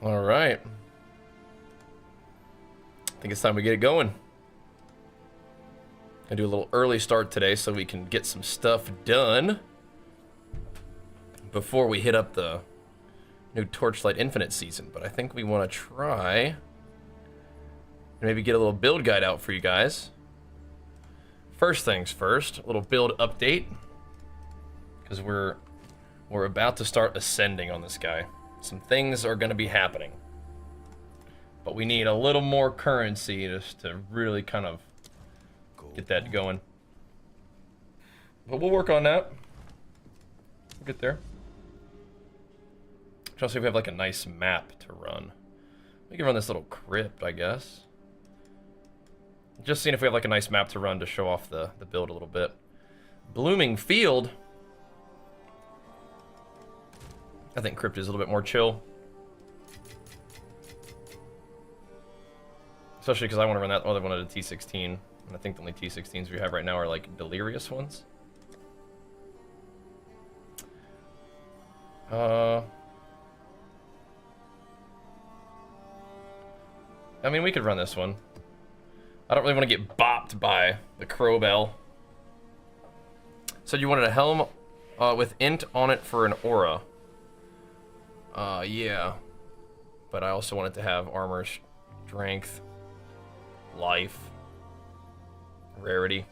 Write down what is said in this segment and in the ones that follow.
All right. I think it's time we get it going. I do a little early start today so we can get some stuff done before we hit up the new Torchlight Infinite season. But I think we want to try and maybe get a little build guide out for you guys. First things first, a little build update, because we're about to start ascending on this guy. Some things are going to be happening, but we need a little more currency just to really kind of get that going. But we'll work on that. We'll get there. Trying to see if we have like a nice map to run. We can run this little crypt, I guess. Just seeing if we have like a nice map to run to show off the build a little bit. Blooming Field. I think crypt is a little bit more chill. Especially because I want to run that other one at a T16. And I think the only T16s we have right now are like delirious ones. I mean, we could run this one. I don't really want to get bopped by the Crowbell. So you wanted a helm with int on it for an aura. Yeah. But I also wanted to have armor, strength, life, rarity.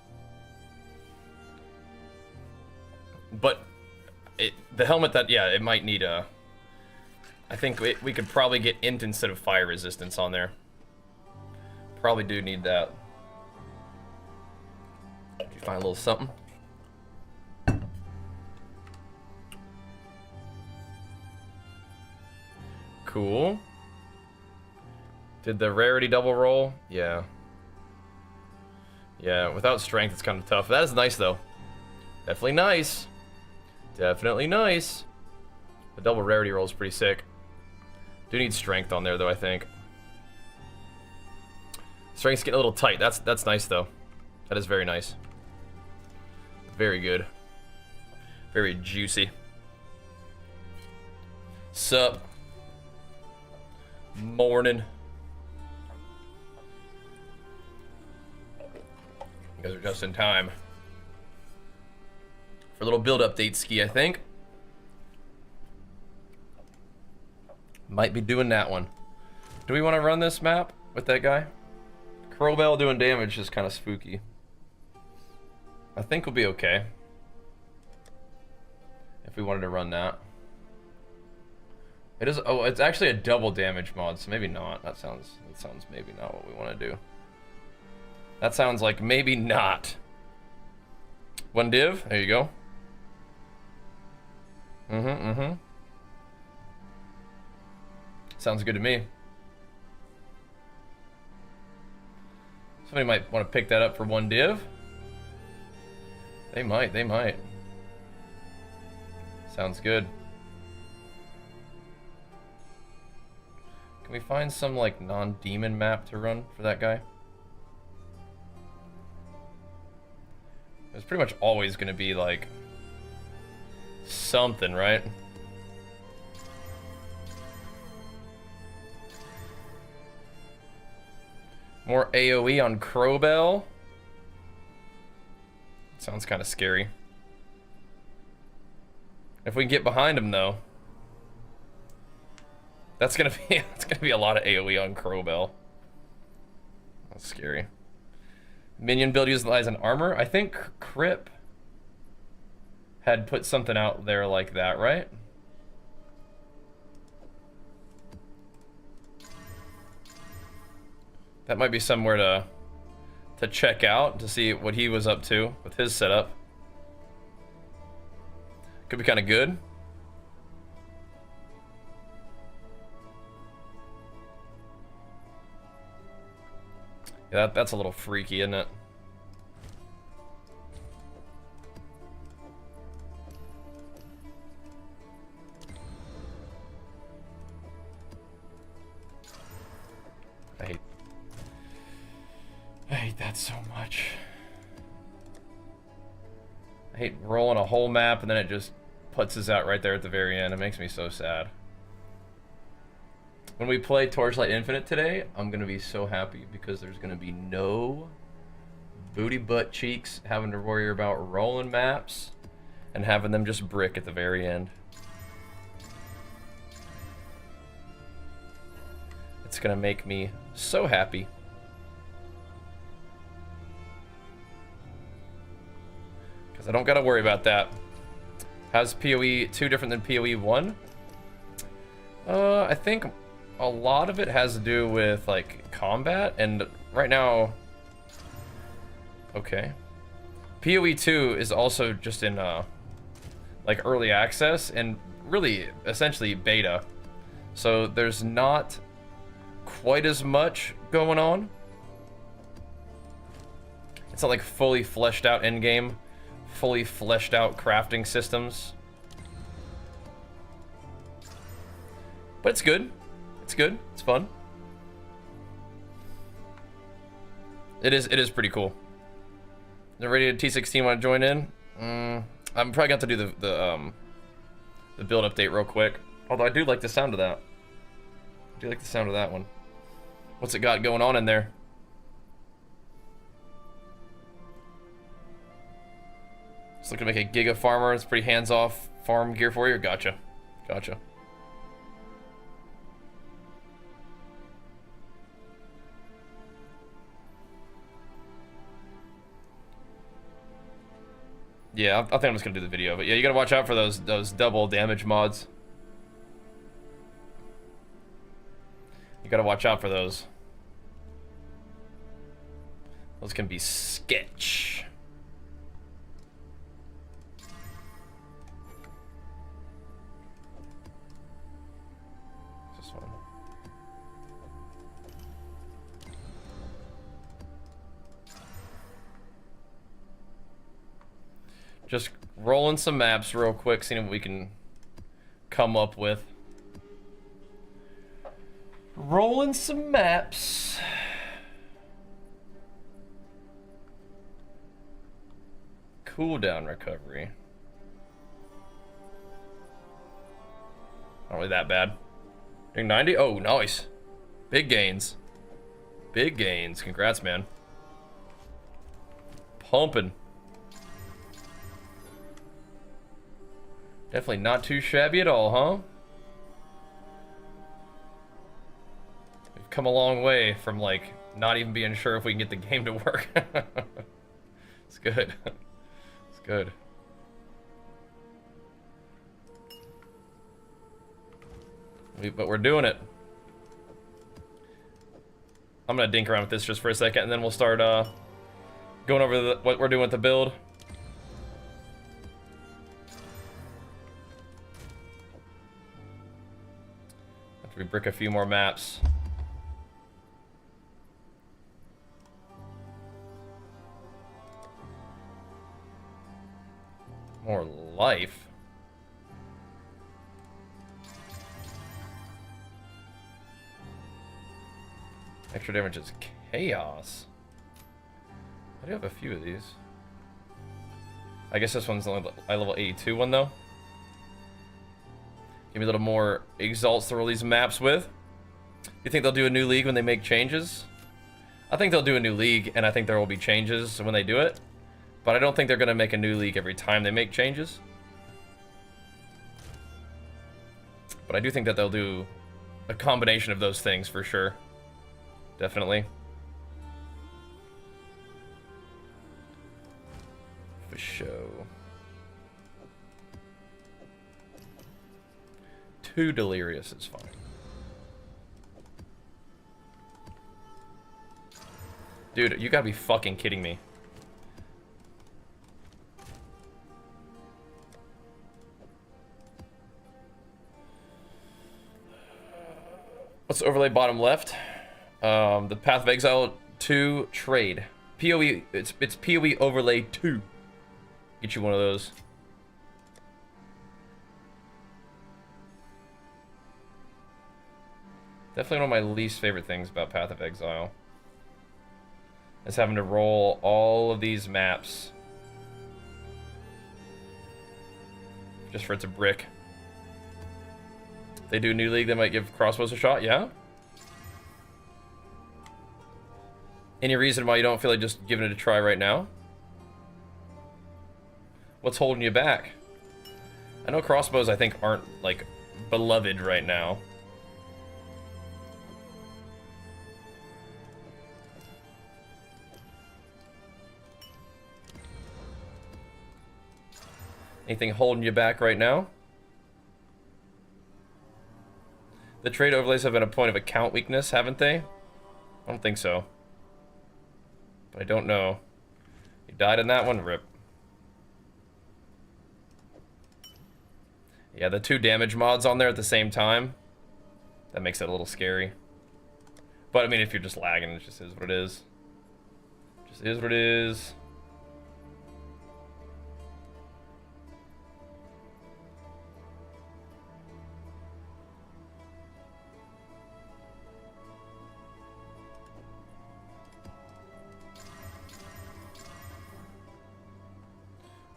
But the helmet that, yeah, it might need a... I think we could probably get int instead of fire resistance on there. Probably do need that. If you find a little something. Cool. Did the rarity double roll? Yeah. Yeah, without strength it's kind of tough. That is nice though. Definitely nice. Definitely nice. The double rarity roll is pretty sick. Do need strength on there though, I think. Strength's getting a little tight. That's nice though. That is very nice. Very good. Very juicy. Sup? Morning. You guys are just in time for a little build update ski, I think. Might be doing that one. Do we want to run this map with that guy? Crowbell doing damage is kind of spooky. I think we'll be okay if we wanted to run that. It is. Oh, it's actually a double damage mod, so maybe not. That sounds maybe not what we want to do. That sounds like maybe not. One div. There you go. Sounds good to me. Somebody might want to pick that up for one div. They might. Sounds good. Can we find some like non-demon map to run for that guy? It's pretty much always going to be like something, right? More AoE on Crowbell. Sounds kind of scary. If we can get behind him though, that's gonna be a lot of AoE on Crowbell. That's scary. Minion build utilizes an armor. I think Crip had put something out there like that, right? That might be somewhere to check out to see what he was up to with his setup. Could be kind of good. Yeah, that's a little freaky, isn't it? I hate that so much. I hate rolling a whole map and then it just puts us out right there at the very end. It makes me so sad. When we play Torchlight Infinite today, I'm gonna be so happy because there's gonna be no booty butt cheeks having to worry about rolling maps and having them just brick at the very end. It's gonna make me so happy. Because I don't gotta worry about that. How's PoE 2 different than PoE 1? I think a lot of it has to do with like combat, and right now, okay. PoE 2 is also just in like early access and really essentially beta. So there's not quite as much going on. It's not like fully fleshed out endgame, fully fleshed out crafting systems. But it's good. It's good. It's fun. It is pretty cool. The rated T16 want to join in? I'm probably going to do the build update real quick. Although I do like the sound of that. I do like the sound of that one. What's it got going on in there? Just looking to make a Giga Farmer. It's pretty hands-off farm gear for you. Gotcha. Gotcha. Yeah, I think I'm just gonna do the video, but yeah, you gotta watch out for those double damage mods. You gotta watch out for those. Those can be sketch. This one. Just rolling some maps real quick, seeing what we can come up with. Rolling some maps. Cooldown recovery. Not really that bad. Doing 90? Oh, nice. Big gains. Big gains. Congrats, man. Pumping. Definitely not too shabby at all, huh? We've come a long way from, like, not even being sure if we can get the game to work. It's good. It's good. But we're doing it. I'm gonna dink around with this just for a second, and then we'll start going over what we're doing with the build. After we brick a few more maps. More life. Extra damage is chaos. I do have a few of these. I guess this one's only a level 82 one though. Give me a little more exalts to roll these maps with. You think they'll do a new league when they make changes? I think they'll do a new league, and I think there will be changes when they do it. But I don't think they're going to make a new league every time they make changes. But I do think that they'll do a combination of those things for sure. Definitely. For show. 2 delirious is fine. Dude, you gotta be fucking kidding me. Let's overlay bottom left. The Path of Exile 2 trade. PoE, it's PoE overlay 2. Get you one of those. Definitely one of my least favorite things about Path of Exile is having to roll all of these maps just for it to brick. They do New League, they might give crossbows a shot, yeah? Any reason why you don't feel like just giving it a try right now? What's holding you back? I know crossbows, I think, aren't, like, beloved right now. Anything holding you back right now? The trade overlays have been a point of account weakness, haven't they? I don't think so. But I don't know. You died in that one? Rip. Yeah, the 2 damage mods on there at the same time. That makes it a little scary. But, I mean, if you're just lagging, it just is what it is. Just is what it is.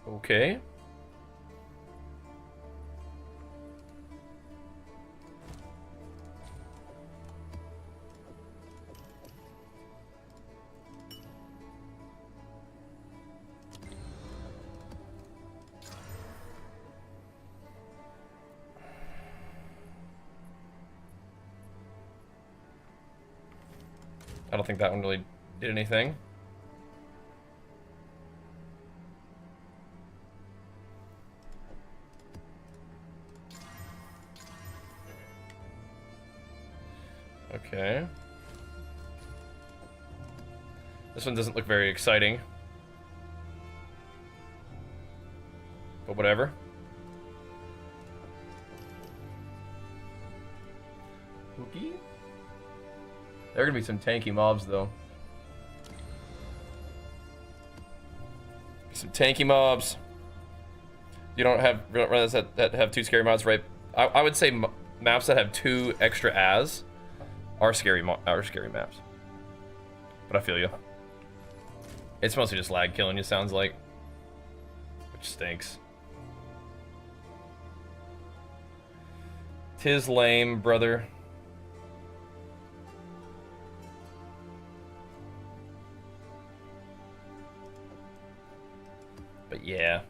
Okay. I don't think that one really did anything. Okay. This one doesn't look very exciting. But whatever. Okay. There are gonna be some tanky mobs though. Some tanky mobs. You don't run this that have 2 scary mods, right? I would say maps that have 2 extra as are scary maps. But I feel you. It's mostly just lag killing you, sounds like. Which stinks. Tis lame, brother. But yeah.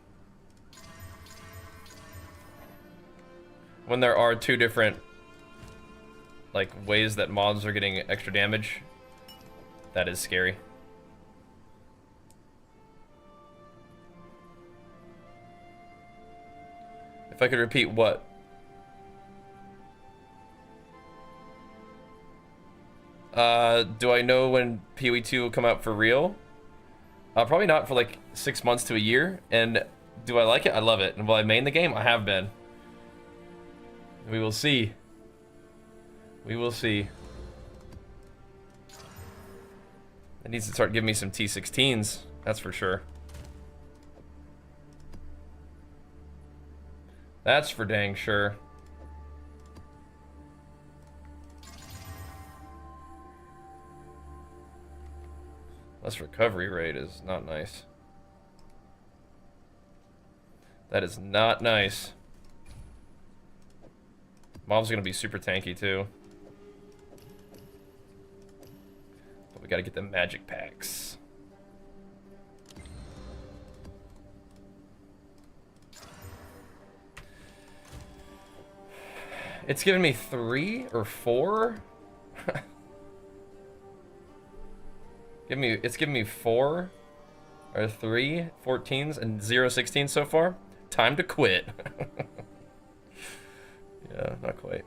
When there are 2 different like ways that mods are getting extra damage, that is scary. If I could repeat what? Do I know when PoE 2 will come out for real? Probably not for like 6 months to a year. And do I like it? I love it. And will I main the game? I have been. We will see. We will see. It needs to start giving me some T16s. That's for sure. That's for dang sure. Less recovery rate is not nice. That is not nice. Mob's gonna be super tanky too. But we gotta get the magic packs. It's giving me 3 or 4. It's giving me 4 or 3 14s and 0 16s so far. Time to quit. Yeah, not quite.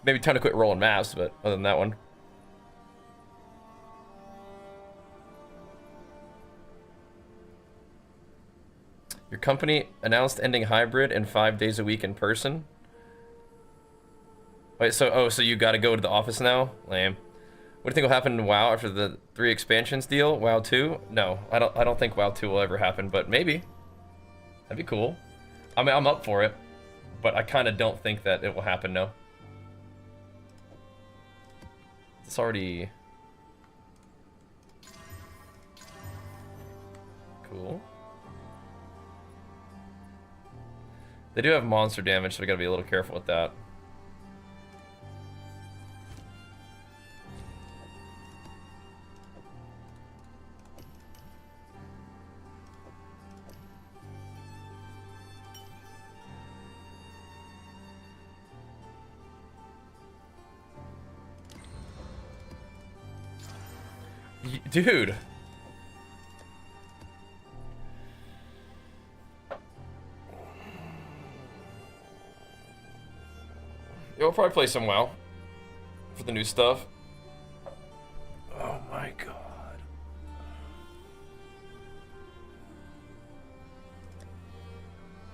Maybe time to quit rolling maps, but other than that one. Your company announced ending hybrid and 5 days a week in person. Wait, so you gotta go to the office now? Lame. What do you think will happen in WoW after the 3 expansions deal? WoW 2? No, I don't think WoW 2 will ever happen, but maybe. That'd be cool. I mean, I'm up for it, but I kind of don't think that it will happen, no. It's already... Cool. They do have monster damage, so we gotta be a little careful with that. Dude. We'll probably play some WoW for the new stuff. Oh my god.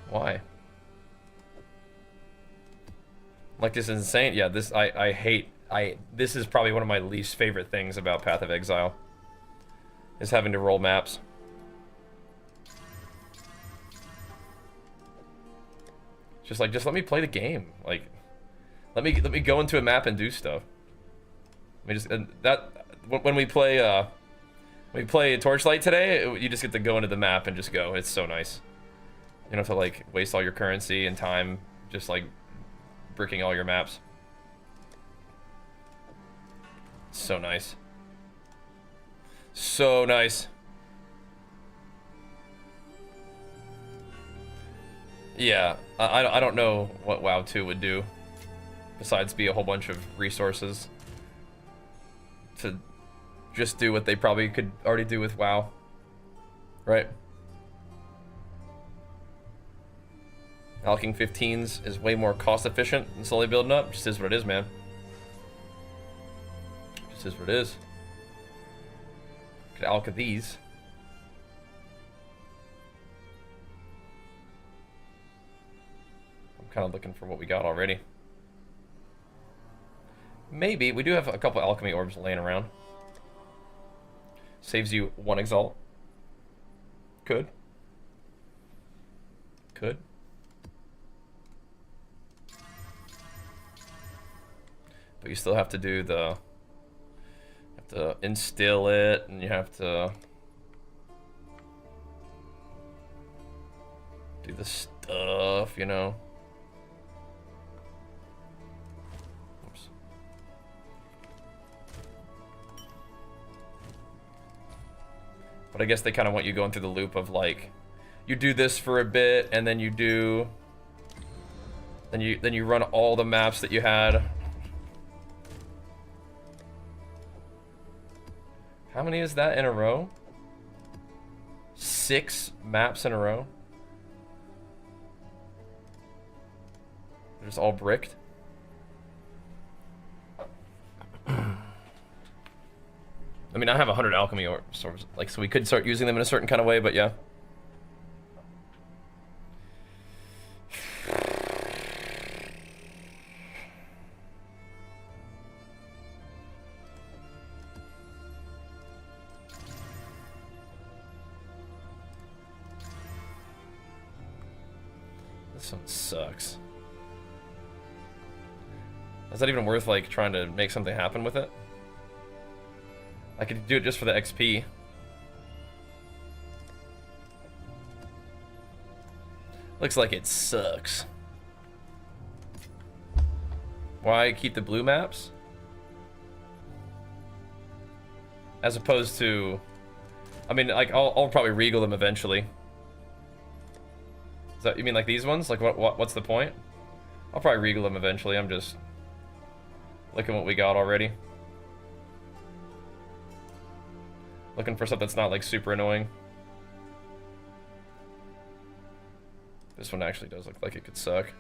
Why? Like, this is insane. Yeah, this I hate. This is probably one of my least favorite things about Path of Exile. Is having to roll maps. Just let me play the game. Like, let me go into a map and do stuff. Let me just when we play Torchlight today, you just get to go into the map and just go. It's so nice. You don't have to like waste all your currency and time just like bricking all your maps. So nice. So nice. Yeah, I don't know what WoW 2 would do besides be a whole bunch of resources to just do what they probably could already do with WoW. Right? Alking 15s is way more cost efficient than slowly building up. Just is what it is, man. Just is what it is. Could alka these. I'm kind of looking for what we got already. Maybe. We do have a couple alchemy orbs laying around. Saves you 1 exalt. Could. Could. But you still have to do the... You have to instill it, and you have to... do the stuff, you know? Oops. But I guess they kind of want you going through the loop of, like... You do this for a bit, and then you do... Then you run all the maps that you had. How many is that in a row? 6 maps in a row? They're just all bricked? I mean, I have 100 alchemy orbs, like, so we could start using them in a certain kind of way, but yeah. This one sucks. Is that even worth, like, trying to make something happen with it? I could do it just for the XP. Looks like it sucks. Why keep the blue maps? As opposed to... I mean, like, I'll probably regal them eventually. Is that, you mean like these ones? Like, what's the point? I'll probably regal them eventually. I'm just looking what we got already. Looking for stuff that's not, like, super annoying. This one actually does look like it could suck.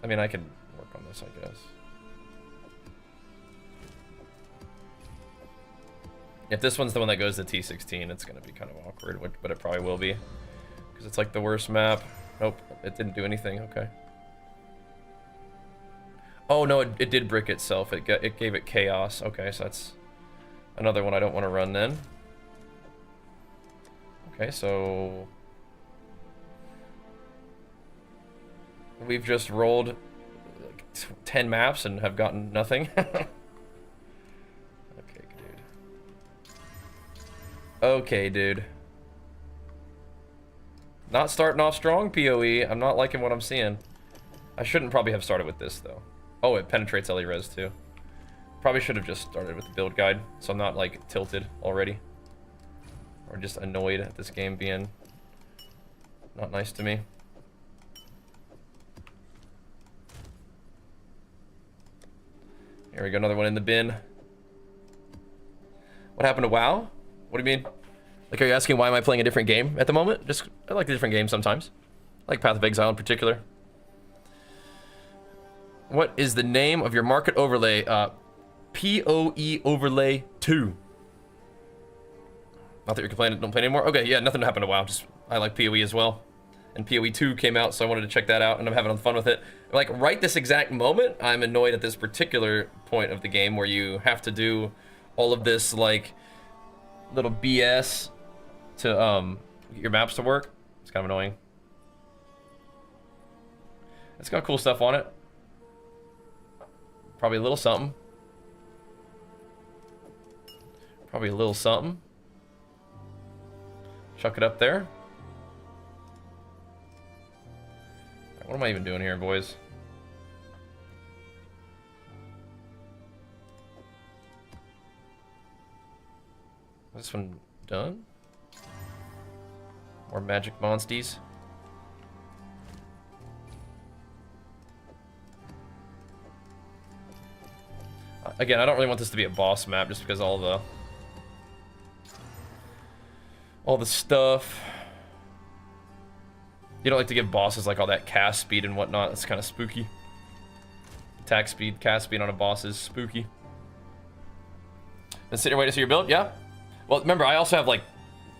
I mean, I can work on this, I guess. If this one's the one that goes to T16, it's going to be kind of awkward, but it probably will be. Because it's like the worst map. Nope, it didn't do anything. Okay. Oh, no, it did brick itself. It gave it chaos. Okay, so that's another one I don't want to run then. Okay, so... We've just rolled like 10 maps and have gotten nothing. Okay, dude. Okay, dude. Not starting off strong, PoE. I'm not liking what I'm seeing. I shouldn't probably have started with this, though. Oh, it penetrates LE-res, too. Probably should have just started with the build guide, so I'm not, like, tilted already. Or just annoyed at this game being not nice to me. Here we go, another one in the bin. What happened to WoW? What do you mean? Like, are you asking why am I playing a different game at the moment? Just, I like the different games sometimes. I like Path of Exile in particular. What is the name of your market overlay? PoE overlay 2. Not that you're complaining, don't play anymore. Okay, yeah, nothing happened to WoW. Just, I like PoE as well. And PoE 2 came out, so I wanted to check that out, and I'm having fun with it. Like, right this exact moment, I'm annoyed at this particular point of the game where you have to do all of this, like, little BS to get your maps to work. It's kind of annoying. It's got cool stuff on it. Probably a little something. Probably a little something. Chuck it up there. What am I even doing here, boys? Is this one done? More magic monsties. Again, I don't really want this to be a boss map just because all the stuff. You don't like to give bosses like all that cast speed and whatnot. That's kind of spooky. Attack speed, cast speed on a boss is spooky. And sit here waiting to see your build? Yeah. Well, remember, I also have like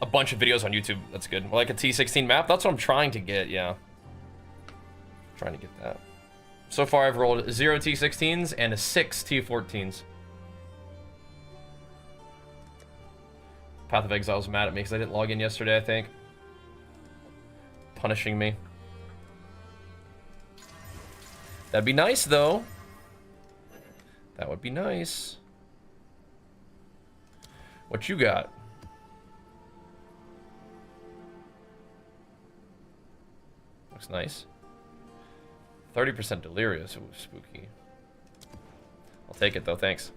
a bunch of videos on YouTube. That's good. Like a T16 map. That's what I'm trying to get, yeah. Trying to get that. So far, I've rolled 0 T16s and 6 T14s. Path of Exile's mad at me because I didn't log in yesterday, I think. Punishing me. That'd be nice, though. That would be nice. What you got? Looks nice. 30% delirious. Ooh, spooky. I'll take it, though. Thanks.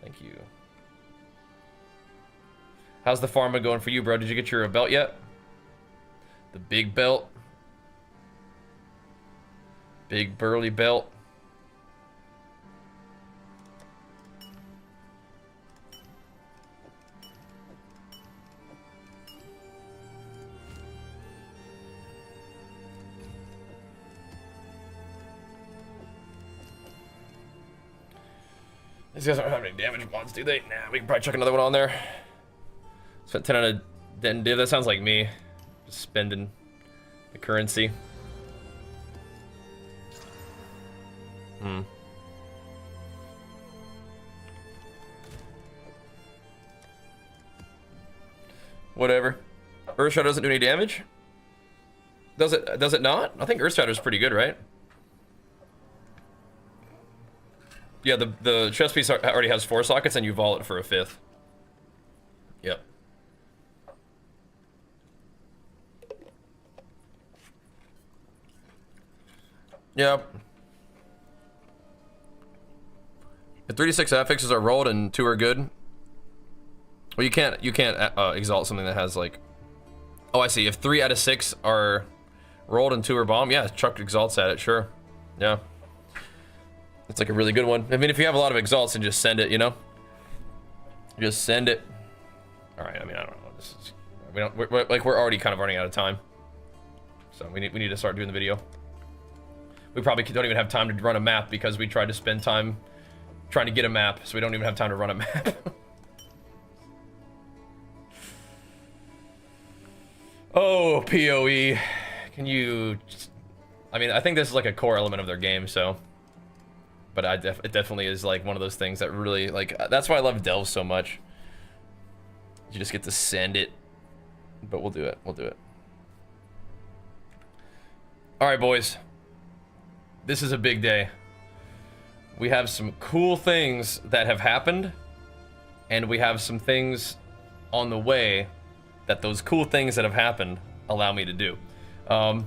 Thank you. How's the pharma going for you, bro? Did you get your belt yet? The big belt. Big burly belt. These guys don't have any damage mods, do they? Nah, we can probably chuck another one on there. Spent 10 on a den div. That sounds like me. Just spending the currency. Whatever. Earthshadow doesn't do any damage? Does it not? I think Earthshadow is pretty good, right? Yeah, the chest piece already has 4 sockets and you vault it for a 5th. Yep. Yep. If 3d6 affixes are rolled and 2 are good. Well, you can't exalt something that has like. Oh, I see. If 3 out of 6 are rolled and 2 are bomb, yeah, chuck exalts at it, sure. Yeah. It's like a really good one. I mean, if you have a lot of exalts, and just send it, you know. Just send it. All right. I mean, I don't know. This is we're already kind of running out of time. So we need to start doing the video. We probably don't even have time to run a map because we tried to spend time trying to get a map, so we don't even have time to run a map. Oh, PoE. Can you... I mean, I think this is like a core element of their game, so... But it definitely is like one of those things that really, like... That's why I love Delve so much. You just get to send it. But we'll do it. We'll do it. Alright, boys. This is a big day. We have some cool things that have happened. And we have some things on the way that those cool things that have happened allow me to do.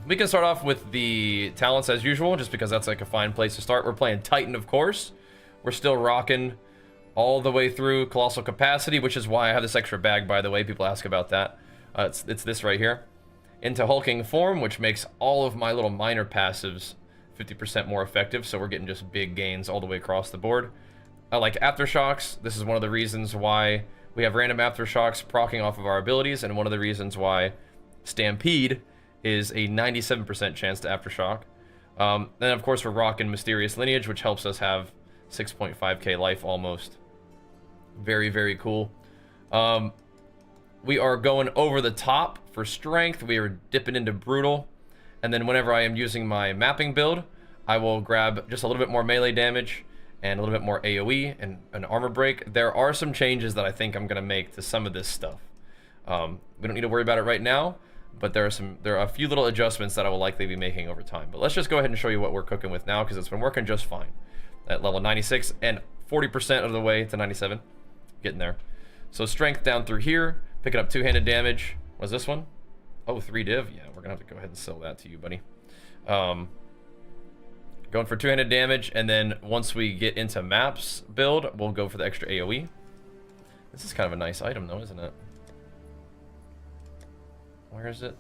We can start off with the talents as usual, just because that's like a fine place to start. We're playing Titan, of course. We're still rocking all the way through Colossal Capacity, which is why I have this extra bag, by the way. People ask about that. It's this right here. Into Hulking Form, which makes all of my little minor passives 50% more effective, so we're getting just big gains all the way across the board. I like Aftershocks. This is one of the reasons why we have random Aftershocks proccing off of our abilities, and one of the reasons why Stampede is a 97% chance to Aftershock. Then, of course, we're rocking Mysterious Lineage, which helps us have 6.5k life almost. Very, very cool. We are going over the top for strength. We are dipping into brutal. And then whenever I am using my mapping build, I will grab just a little bit more melee damage and a little bit more AoE and an armor break. There are some changes that I think I'm going to make to some of this stuff. We don't need to worry about it right now, but there are a few little adjustments that I will likely be making over time. But let's just go ahead and show you what we're cooking with now, because it's been working just fine at level 96 and 40% of the way to 97. Getting there. So strength down through here, picking up two-handed damage. What's this one? Oh, 3 div. Yeah, we're gonna have to go ahead and sell that to you, buddy. Going for two-handed damage, and then once we get into maps build, we'll go for the extra AoE. This is kind of a nice item, though, isn't it? Where is it?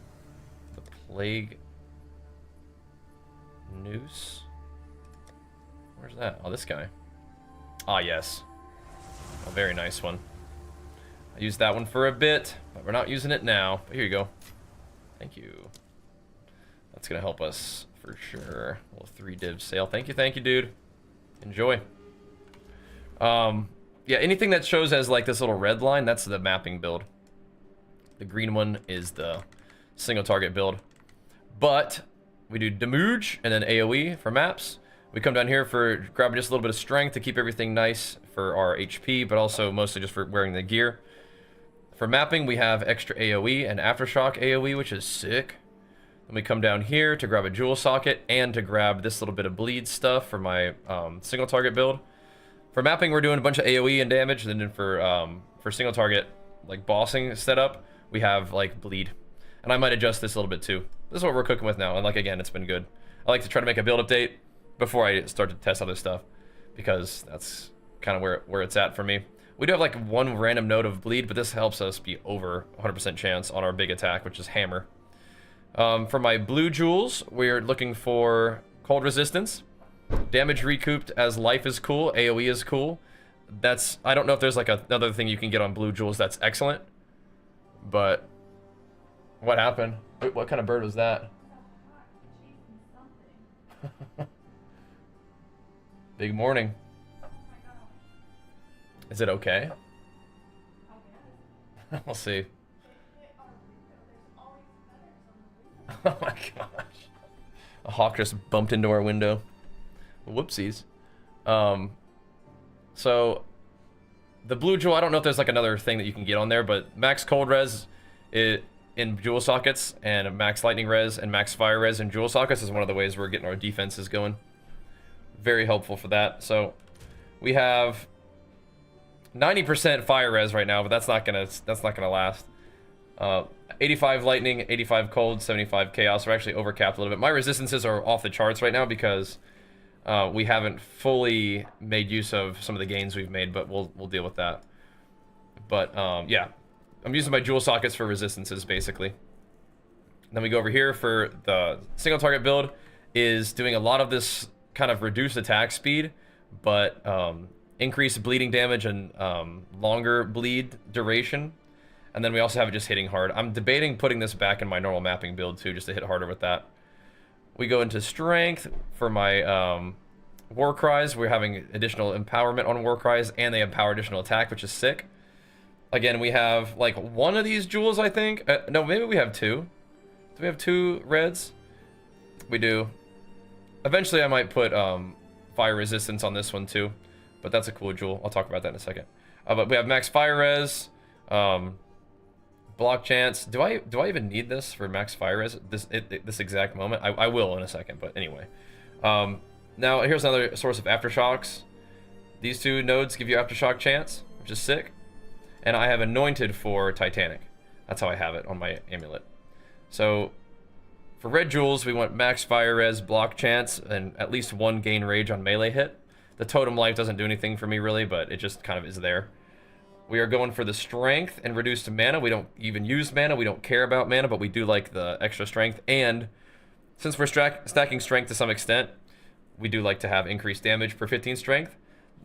The Plague Noose? Where's that? Oh, this guy. Ah, yes. A very nice one. I used that one for a bit, but we're not using it now. But here you go. Thank you. That's gonna help us for sure. A little 3 div sale. Thank you, dude. Enjoy. Yeah, anything that shows as like this little red line, that's the mapping build. The green one is the single target build. But we do damage and then AoE for maps. We come down here for grabbing just a little bit of strength to keep everything nice for our HP, but also mostly just for wearing the gear. For mapping, we have extra AoE and Aftershock AoE, which is sick. Then we come down here to grab a jewel socket and to grab this little bit of bleed stuff for my single target build. For mapping, we're doing a bunch of AoE and damage, and then for single target, like bossing setup, we have like bleed. And I might adjust this a little bit too. This is what we're cooking with now, and like again, it's been good. I like to try to make a build update before I start to test other stuff, because that's kind of where it's at for me. We do have like one random node of bleed, but this helps us be over 100% chance on our big attack, which is hammer. For my blue jewels, we're looking for cold resistance, damage recouped as life is cool, AoE is cool. That's, I don't know if there's like another thing you can get on blue jewels that's excellent, but what happened? What kind of bird was that? Big morning. Is it okay? We'll see. Oh my gosh. A hawk just bumped into our window. Whoopsies. So the blue jewel, I don't know if there's like another thing that you can get on there, but max cold res in jewel sockets and max lightning res and max fire res in jewel sockets is one of the ways we're getting our defenses going. Very helpful for that. So we have 90% fire res right now, but that's not gonna last. 85 lightning, 85 cold, 75 chaos. We're actually overcapped a little bit. My resistances are off the charts right now because we haven't fully made use of some of the gains we've made, but we'll deal with that. But yeah, I'm using my jewel sockets for resistances basically. Then we go over here for the single target build, is doing a lot of this kind of reduced attack speed, but increased bleeding damage and longer bleed duration. And then we also have it just hitting hard. I'm debating putting this back in my normal mapping build too, just to hit harder with that. We go into strength for my war cries. We're having additional empowerment on war cries, and they empower additional attack, which is sick. Again, we have like one of these jewels, I think. No, maybe we have 2. Do we have 2 reds? We do. Eventually, I might put fire resistance on this one too, but that's a cool jewel. I'll talk about that in a second. But we have max fire res, block chance. Do I even need this for max fire res this exact moment? I will in a second, but anyway. Now here's another source of aftershocks. These 2 nodes give you aftershock chance, which is sick. And I have anointed for Titanic. That's how I have it on my amulet. So for red jewels, we want max fire res, block chance, and at least 1 gain rage on melee hit. The totem life doesn't do anything for me really, but it just kind of is there. We are going for the strength and reduced mana. We don't even use mana. We don't care about mana, but we do like the extra strength. And since we're stacking strength to some extent, we do like to have increased damage per 15 strength.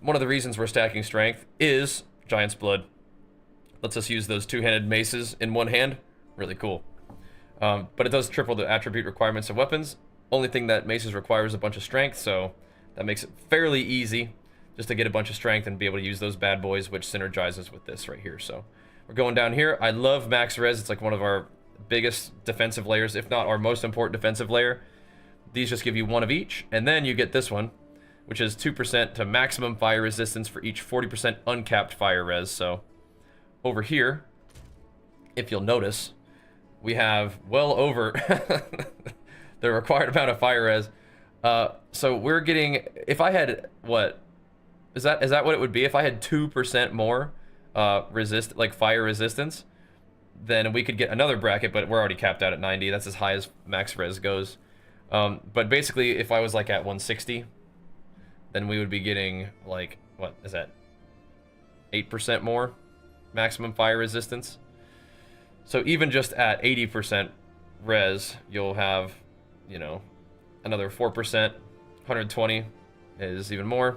one of the reasons we're stacking strength is Giant's Blood. Lets us use those two-handed maces in one hand. Really cool. But it does triple the attribute requirements of weapons. Only thing that maces require is a bunch of strength, so that makes it fairly easy just to get a bunch of strength and be able to use those bad boys, which synergizes with this right here. So we're going down here. I love max res. It's like one of our biggest defensive layers, if not our most important defensive layer. These just give you one of each, and then you get this one, which is 2% to maximum fire resistance for each 40% uncapped fire res. So over here, if you'll notice, we have well over the required amount of fire res. So we're getting, if I had, what, is that what it would be? If I had 2% more fire resistance, then we could get another bracket, but we're already capped out at 90. That's as high as max res goes. But basically, if I was like at 160, then we would be getting like, what is that? 8% more maximum fire resistance. So even just at 80% res, you'll have, you know, another 4%, 120 is even more,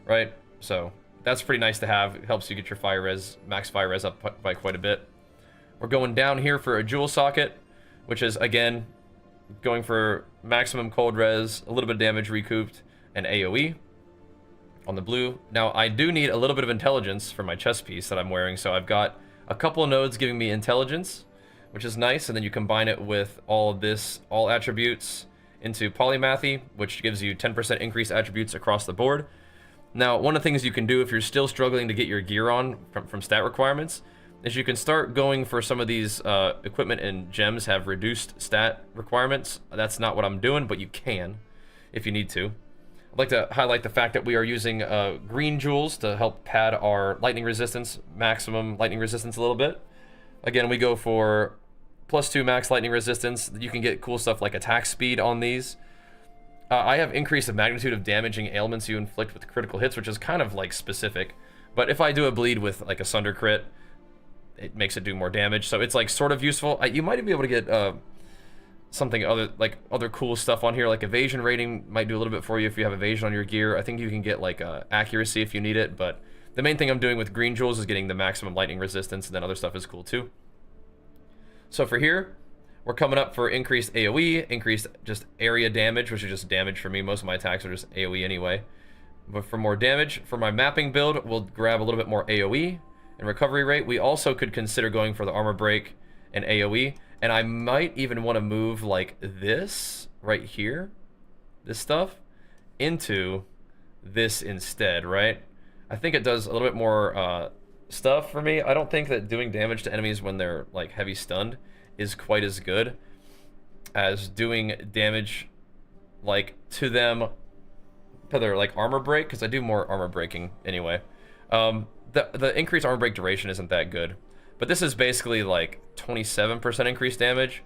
right? So that's pretty nice to have. It helps you get your fire res, max fire res up by quite a bit. We're going down here for a jewel socket, which is, again, going for maximum cold res, a little bit of damage recouped, and AoE on the blue. Now, I do need a little bit of intelligence for my chest piece that I'm wearing, so I've got a couple of nodes giving me intelligence, which is nice, and then you combine it with all attributes into polymathy, which gives you 10% increased attributes across the board. Now, one of the things you can do if you're still struggling to get your gear on from stat requirements is you can start going for some of these equipment and gems have reduced stat requirements. That's not what I'm doing, but you can if you need to. I'd like to highlight the fact that we are using green jewels to help pad our lightning resistance, maximum lightning resistance a little bit. Again, we go for +2 max lightning resistance. You can get cool stuff like attack speed on these. I have increased the magnitude of damaging ailments you inflict with critical hits, which is kind of like specific. But if I do a bleed with like a Sunder crit, it makes it do more damage. So it's like sort of useful. You might be able to get something other cool stuff on here, like evasion rating might do a little bit for you if you have evasion on your gear. I think you can get like accuracy if you need it, but the main thing I'm doing with green jewels is getting the maximum lightning resistance, and then other stuff is cool too. So for here, we're coming up for increased AoE, increased just area damage, which is just damage for me. Most of my attacks are just AoE anyway. But for more damage, for my mapping build, we'll grab a little bit more AoE and recovery rate. We also could consider going for the armor break and AoE, and I might even want to move like this right here, this stuff, into this instead, right? I think it does a little bit more stuff for me. I don't think that doing damage to enemies when they're like heavy stunned is quite as good as doing damage like to them to their like armor break, because I do more armor breaking anyway. The increased armor break duration isn't that good, but this is basically like 27% increased damage,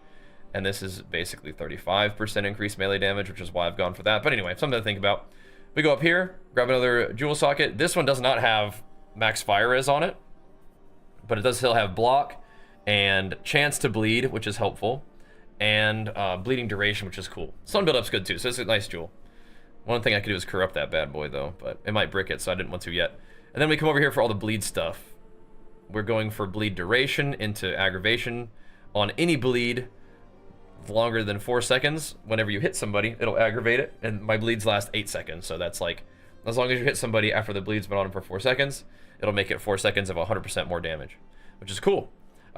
and this is basically 35% increased melee damage, which is why I've gone for that. But anyway, something to think about. We go up here, grab another jewel socket. This one does not have max fire res on it, but it does still have block and chance to bleed, which is helpful, and bleeding duration, which is cool. Sun build-up's good too, so it's a nice jewel. One thing I could do is corrupt that bad boy though, but it might brick it, so I didn't want to yet. And then we come over here for all the bleed stuff. We're going for bleed duration into aggravation. On any bleed longer than 4 seconds, whenever you hit somebody, it'll aggravate it, and my bleeds last 8 seconds, so that's like, as long as you hit somebody after the bleed's been on them for 4 seconds, it'll make it 4 seconds of 100% more damage, which is cool.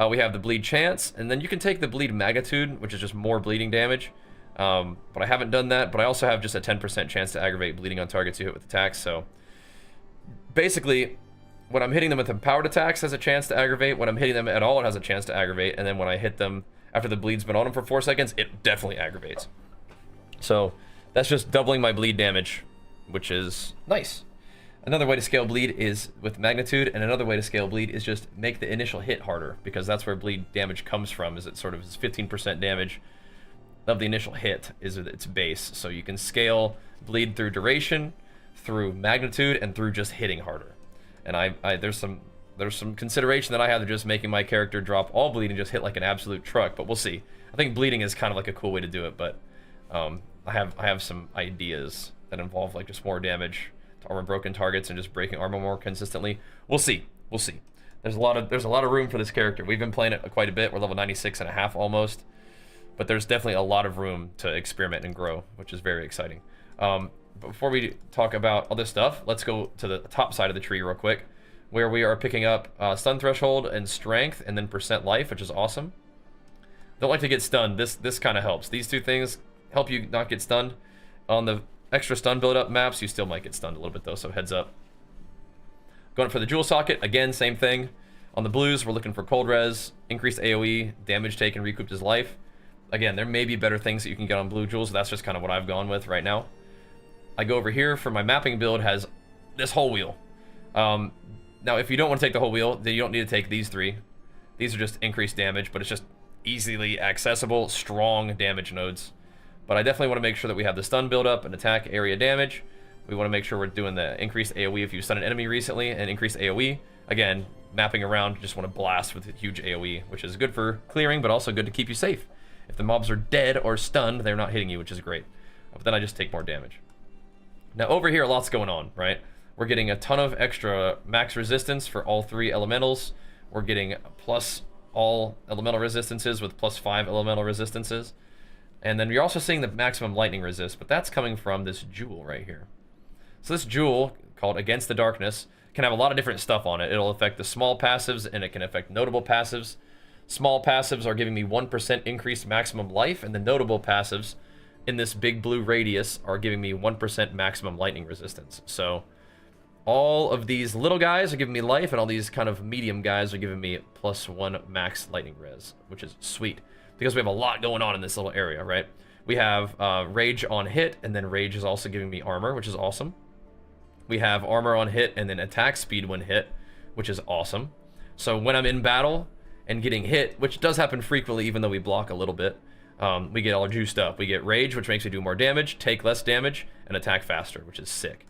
We have the bleed chance, and then you can take the bleed magnitude, which is just more bleeding damage, but I haven't done that. But I also have just a 10% chance to aggravate bleeding on targets you hit with attacks. So basically, when I'm hitting them with empowered attacks, has a chance to aggravate. When I'm hitting them at all, it has a chance to aggravate, and then when I hit them after the bleed's been on them for 4 seconds, it definitely aggravates. So that's just doubling my bleed damage, which is nice. Another way to scale bleed is with magnitude, and another way to scale bleed is just make the initial hit harder, because that's where bleed damage comes from, is it sort of is 15% damage of the initial hit is its base. So you can scale bleed through duration, through magnitude, and through just hitting harder. And there's some consideration that I have to just making my character drop all bleed and just hit like an absolute truck, but we'll see. I think bleeding is kind of like a cool way to do it, but I have some ideas that involve like just more damage armor broken targets and just breaking armor more consistently. We'll see. We'll see. There's a lot of room for this character. We've been playing it quite a bit. We're level 96 and a half almost. But there's definitely a lot of room to experiment and grow, which is very exciting. Before we talk about all this stuff, let's go to the top side of the tree real quick, where we are picking up stun threshold and strength, and then percent life, which is awesome. Don't like to get stunned. This kind of helps. These two things help you not get stunned. On the extra stun build-up maps, you still might get stunned a little bit though, so heads up. Going for the jewel socket, again, same thing. On the blues, we're looking for cold res, increased AoE, damage taken, recouped his life. Again, there may be better things that you can get on blue jewels. That's just kind of what I've gone with right now. I go over here for my mapping build, has this whole wheel. Now, if you don't want to take the whole wheel, then you don't need to take these three. These are just increased damage, but it's just easily accessible, strong damage nodes. But I definitely want to make sure that we have the stun build-up and attack area damage. We want to make sure we're doing the increased AoE if you stun an enemy recently, and increased AoE. Again, mapping around, just want to blast with a huge AoE, which is good for clearing, but also good to keep you safe. If the mobs are dead or stunned, they're not hitting you, which is great. But then I just take more damage. Now over here, lots going on, right? We're getting a ton of extra max resistance for all three elementals. We're getting plus all elemental resistances with plus 5 elemental resistances. And then you're also seeing the maximum lightning resist, but that's coming from this jewel right here. So this jewel, called Against the Darkness, can have a lot of different stuff on it. It'll affect the small passives, and it can affect notable passives. Small passives are giving me 1% increased maximum life, and the notable passives in this big blue radius are giving me 1% maximum lightning resistance. So all of these little guys are giving me life, and all these kind of medium guys are giving me +1 max lightning res, which is sweet, because we have a lot going on in this little area, right? We have rage on hit, and then rage is also giving me armor, which is awesome. We have armor on hit, and then attack speed when hit, which is awesome. So when I'm in battle and getting hit, which does happen frequently even though we block a little bit, we get all juiced up. We get rage, which makes me do more damage, take less damage, and attack faster, which is sick.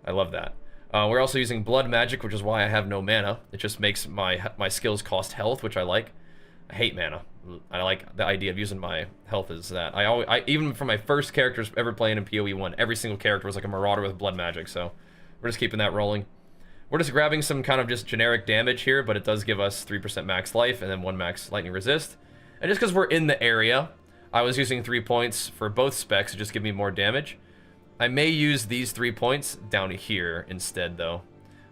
I love that. We're also using blood magic, which is why I have no mana. It just makes my skills cost health, which I like. I hate mana. I like the idea of using my health as that. I even for my first characters ever playing in PoE 1, every single character was like a marauder with blood magic, so we're just keeping that rolling. We're just grabbing some kind of just generic damage here, but it does give us 3% max life and then 1 max lightning resist. And just because we're in the area, I was using 3 points for both specs to just give me more damage. I may use these 3 points down here instead though,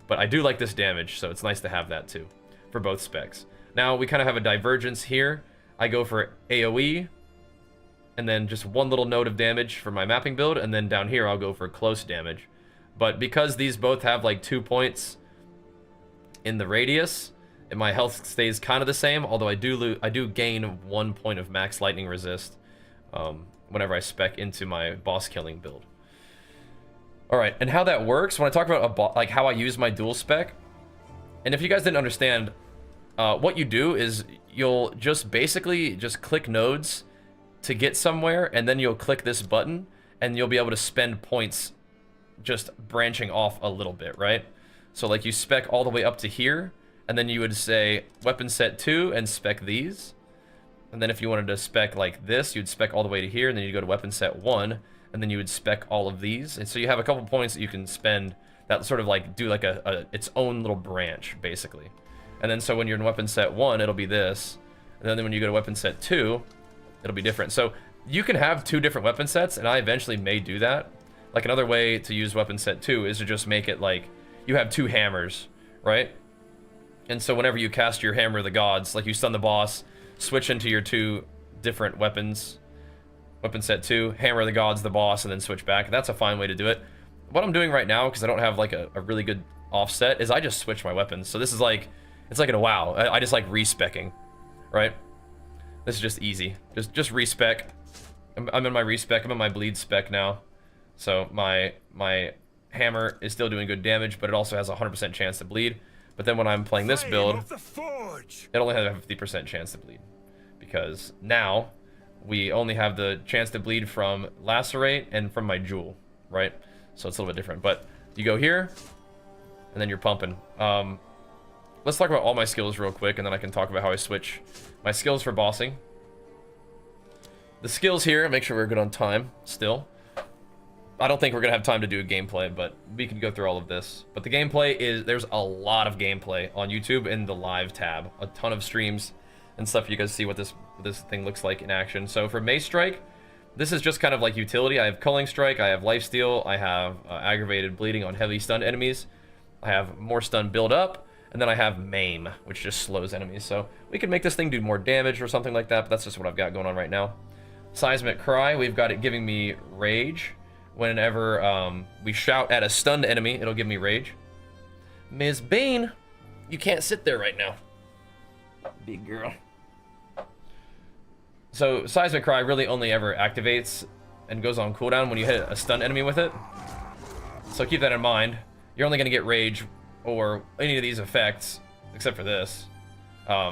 but I do like this damage, so it's nice to have that too for both specs. Now we kind of have a divergence here. I go for AoE, and then just one little node of damage for my mapping build, and then down here I'll go for close damage. But because these both have like 2 points in the radius, and my health stays kind of the same, although I do gain 1 point of max lightning resist whenever I spec into my boss killing build. All right, and how that works, when I talk about like how I use my dual spec, and if you guys didn't understand, what you do is you'll just basically just click nodes to get somewhere, and then you'll click this button, and you'll be able to spend points just branching off a little bit, right? So like you spec all the way up to here, and then you would say weapon set 2 and spec these. And then if you wanted to spec like this, you'd spec all the way to here, and then you go to weapon set 1, and then you would spec all of these. And so you have a couple points that you can spend that sort of like do like its own little branch, basically. And then so when you're in weapon set 1, it'll be this. And then when you go to weapon set 2, it'll be different. So you can have 2 different weapon sets, and I eventually may do that. Like another way to use weapon set 2 is to just make it like you have 2 hammers, right? And so whenever you cast your Hammer of the Gods, like you stun the boss, switch into your 2 different weapons. Weapon set 2, Hammer of the Gods, the boss, and then switch back. That's a fine way to do it. What I'm doing right now, because I don't have like a really good offset, is I just switch my weapons. So this is like, it's like in a WoW. I just like respecking, right? This is just easy. Just respec. I'm in my respec. I'm in my bleed spec now. So my hammer is still doing good damage, but it also has a 100% chance to bleed. But then when I'm playing this build, it only has a 50% chance to bleed. Because now, we only have the chance to bleed from Lacerate and from my Jewel, right? So it's a little bit different. But you go here, and then you're pumping. Let's talk about all my skills real quick, and then I can talk about how I switch my skills for bossing. The skills here, make sure we're good on time, still. I don't think we're gonna have time to do a gameplay, but we can go through all of this. But the gameplay is, there's a lot of gameplay on YouTube in the live tab. A ton of streams and stuff. You guys see what this thing looks like in action. So for Mace Strike, this is just kind of like utility. I have Culling Strike, I have Lifesteal, I have Aggravated Bleeding on heavy stunned enemies. I have more stun build up, and then I have Maim, which just slows enemies. So we could make this thing do more damage or something like that, but that's just what I've got going on right now. Seismic Cry, we've got it giving me Rage. Whenever we shout at a stunned enemy, it'll give me Rage. Ms. Bean, you can't sit there right now. Big girl. So Seismic Cry really only ever activates and goes on cooldown when you hit a stunned enemy with it. So keep that in mind. You're only going to get Rage or any of these effects, except for this,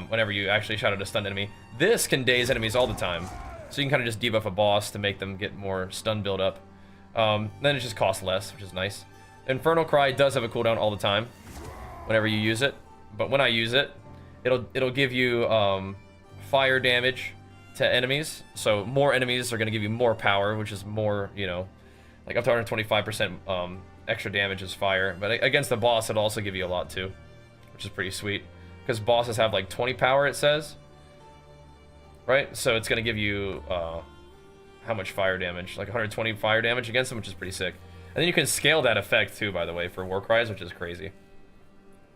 whenever you actually shout at a stunned enemy. This can daze enemies all the time. So you can kind of just debuff a boss to make them get more stun build up. Then it just costs less, which is nice. Infernal Cry does have a cooldown all the time, whenever you use it. But when I use it, it'll give you fire damage to enemies. So more enemies are going to give you more power, which is more, you know, like up to 125% extra damage is fire. But against the boss, it'll also give you a lot too, which is pretty sweet. Because bosses have like 20 power, it says. Right? So it's going to give you how much fire damage? Like 120 fire damage against them, which is pretty sick. And then you can scale that effect too, by the way, for War Cries, which is crazy.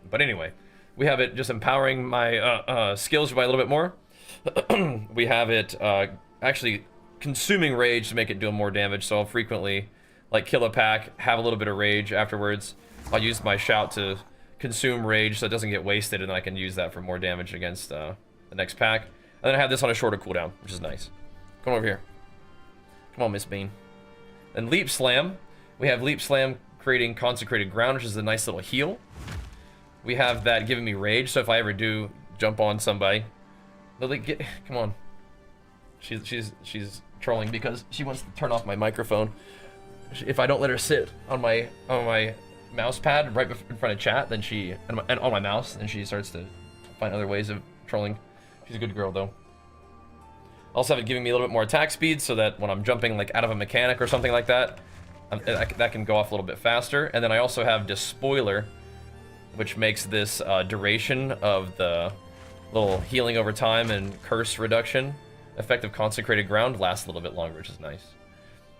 But anyway, we have it just empowering my skills by a little bit more. We have it actually consuming rage to make it do more damage, so I'll frequently like kill a pack, have a little bit of rage afterwards. I'll use my shout to consume rage so it doesn't get wasted, and I can use that for more damage against the next pack. And then I have this on a shorter cooldown, which is nice. Come over here. Come on, Miss Bean. And Leap Slam. We have Leap Slam creating Consecrated Ground, which is a nice little heal. We have that giving me rage, so if I ever do jump on somebody, Lily, come on. She's trolling because she wants to turn off my microphone. If I don't let her sit on my mouse pad right in front of chat, then and on my mouse, then she starts to find other ways of trolling. She's a good girl though. Also have it giving me a little bit more attack speed so that when I'm jumping like out of a mechanic or something like that, that can go off a little bit faster. And then I also have Despoiler, which makes this duration of the little healing over time and curse reduction effect of Consecrated Ground last a little bit longer, which is nice.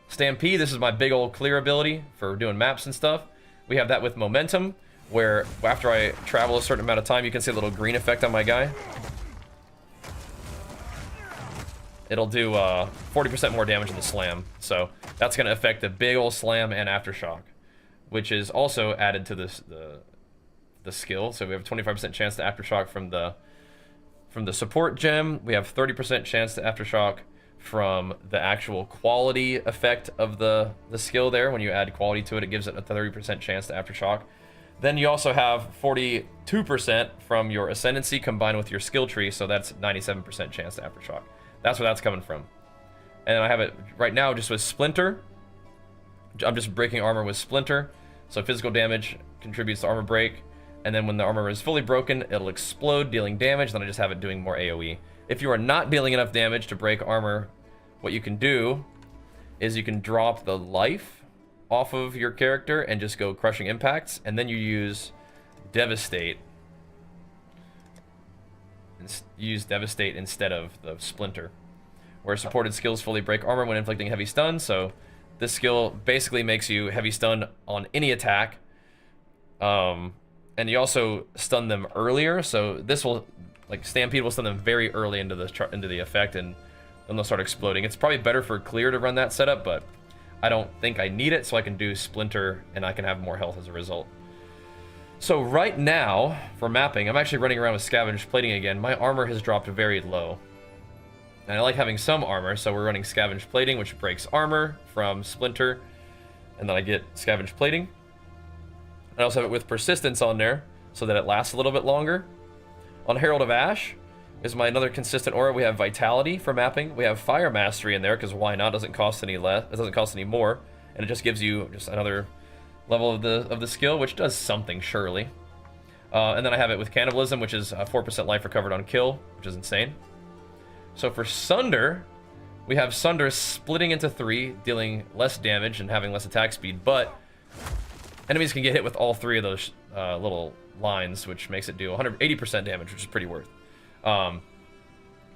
Stampede, this is my big old clear ability for doing maps and stuff. We have that with Momentum, where after I travel a certain amount of time, you can see a little green effect on my guy. It'll do 40% more damage in the slam. So that's going to affect the big old slam and aftershock, which is also added to this the skill. So we have a 25% chance to aftershock from the support gem. We have 30% chance to aftershock from the actual quality effect of the skill there. When you add quality to it, it gives it a 30% chance to aftershock. Then you also have 42% from your ascendancy combined with your skill tree, so that's 97% chance to aftershock. That's where that's coming from. And I have it right now just with Splinter. I'm just breaking armor with Splinter. So physical damage contributes to armor break. And then when the armor is fully broken, it'll explode, dealing damage. Then I just have it doing more AoE. If you are not dealing enough damage to break armor, what you can do is you can drop the life off of your character and just go crushing impacts. And then you use Devastate. Use Devastate instead of the Splinter, where supported skills fully break armor when inflicting heavy stun. So this skill basically makes you heavy stun on any attack, and you also stun them earlier. So this will, like Stampede will stun them very early into the effect, and then they'll start exploding. It's probably better for clear to run that setup, but I don't think I need it, so I can do Splinter and I can have more health as a result. So right now, for mapping, I'm actually running around with Scavenged Plating again. My armor has dropped very low. And I like having some armor, so we're running Scavenged Plating, which breaks armor from Splinter. And then I get Scavenged Plating. I also have it with Persistence on there, so that it lasts a little bit longer. On Herald of Ash is my another consistent aura. We have Vitality for mapping. We have Fire Mastery in there, because why not? It doesn't cost any less. It doesn't cost any more. And it just gives you just another level of the skill, which does something, surely. And then I have it with Cannibalism, which is 4% life recovered on kill, which is insane. So for Sunder, We have Sunder splitting into 3, dealing less damage and having less attack speed, but enemies can get hit with all 3 of those little lines, which makes it do 180% damage, which is pretty worth.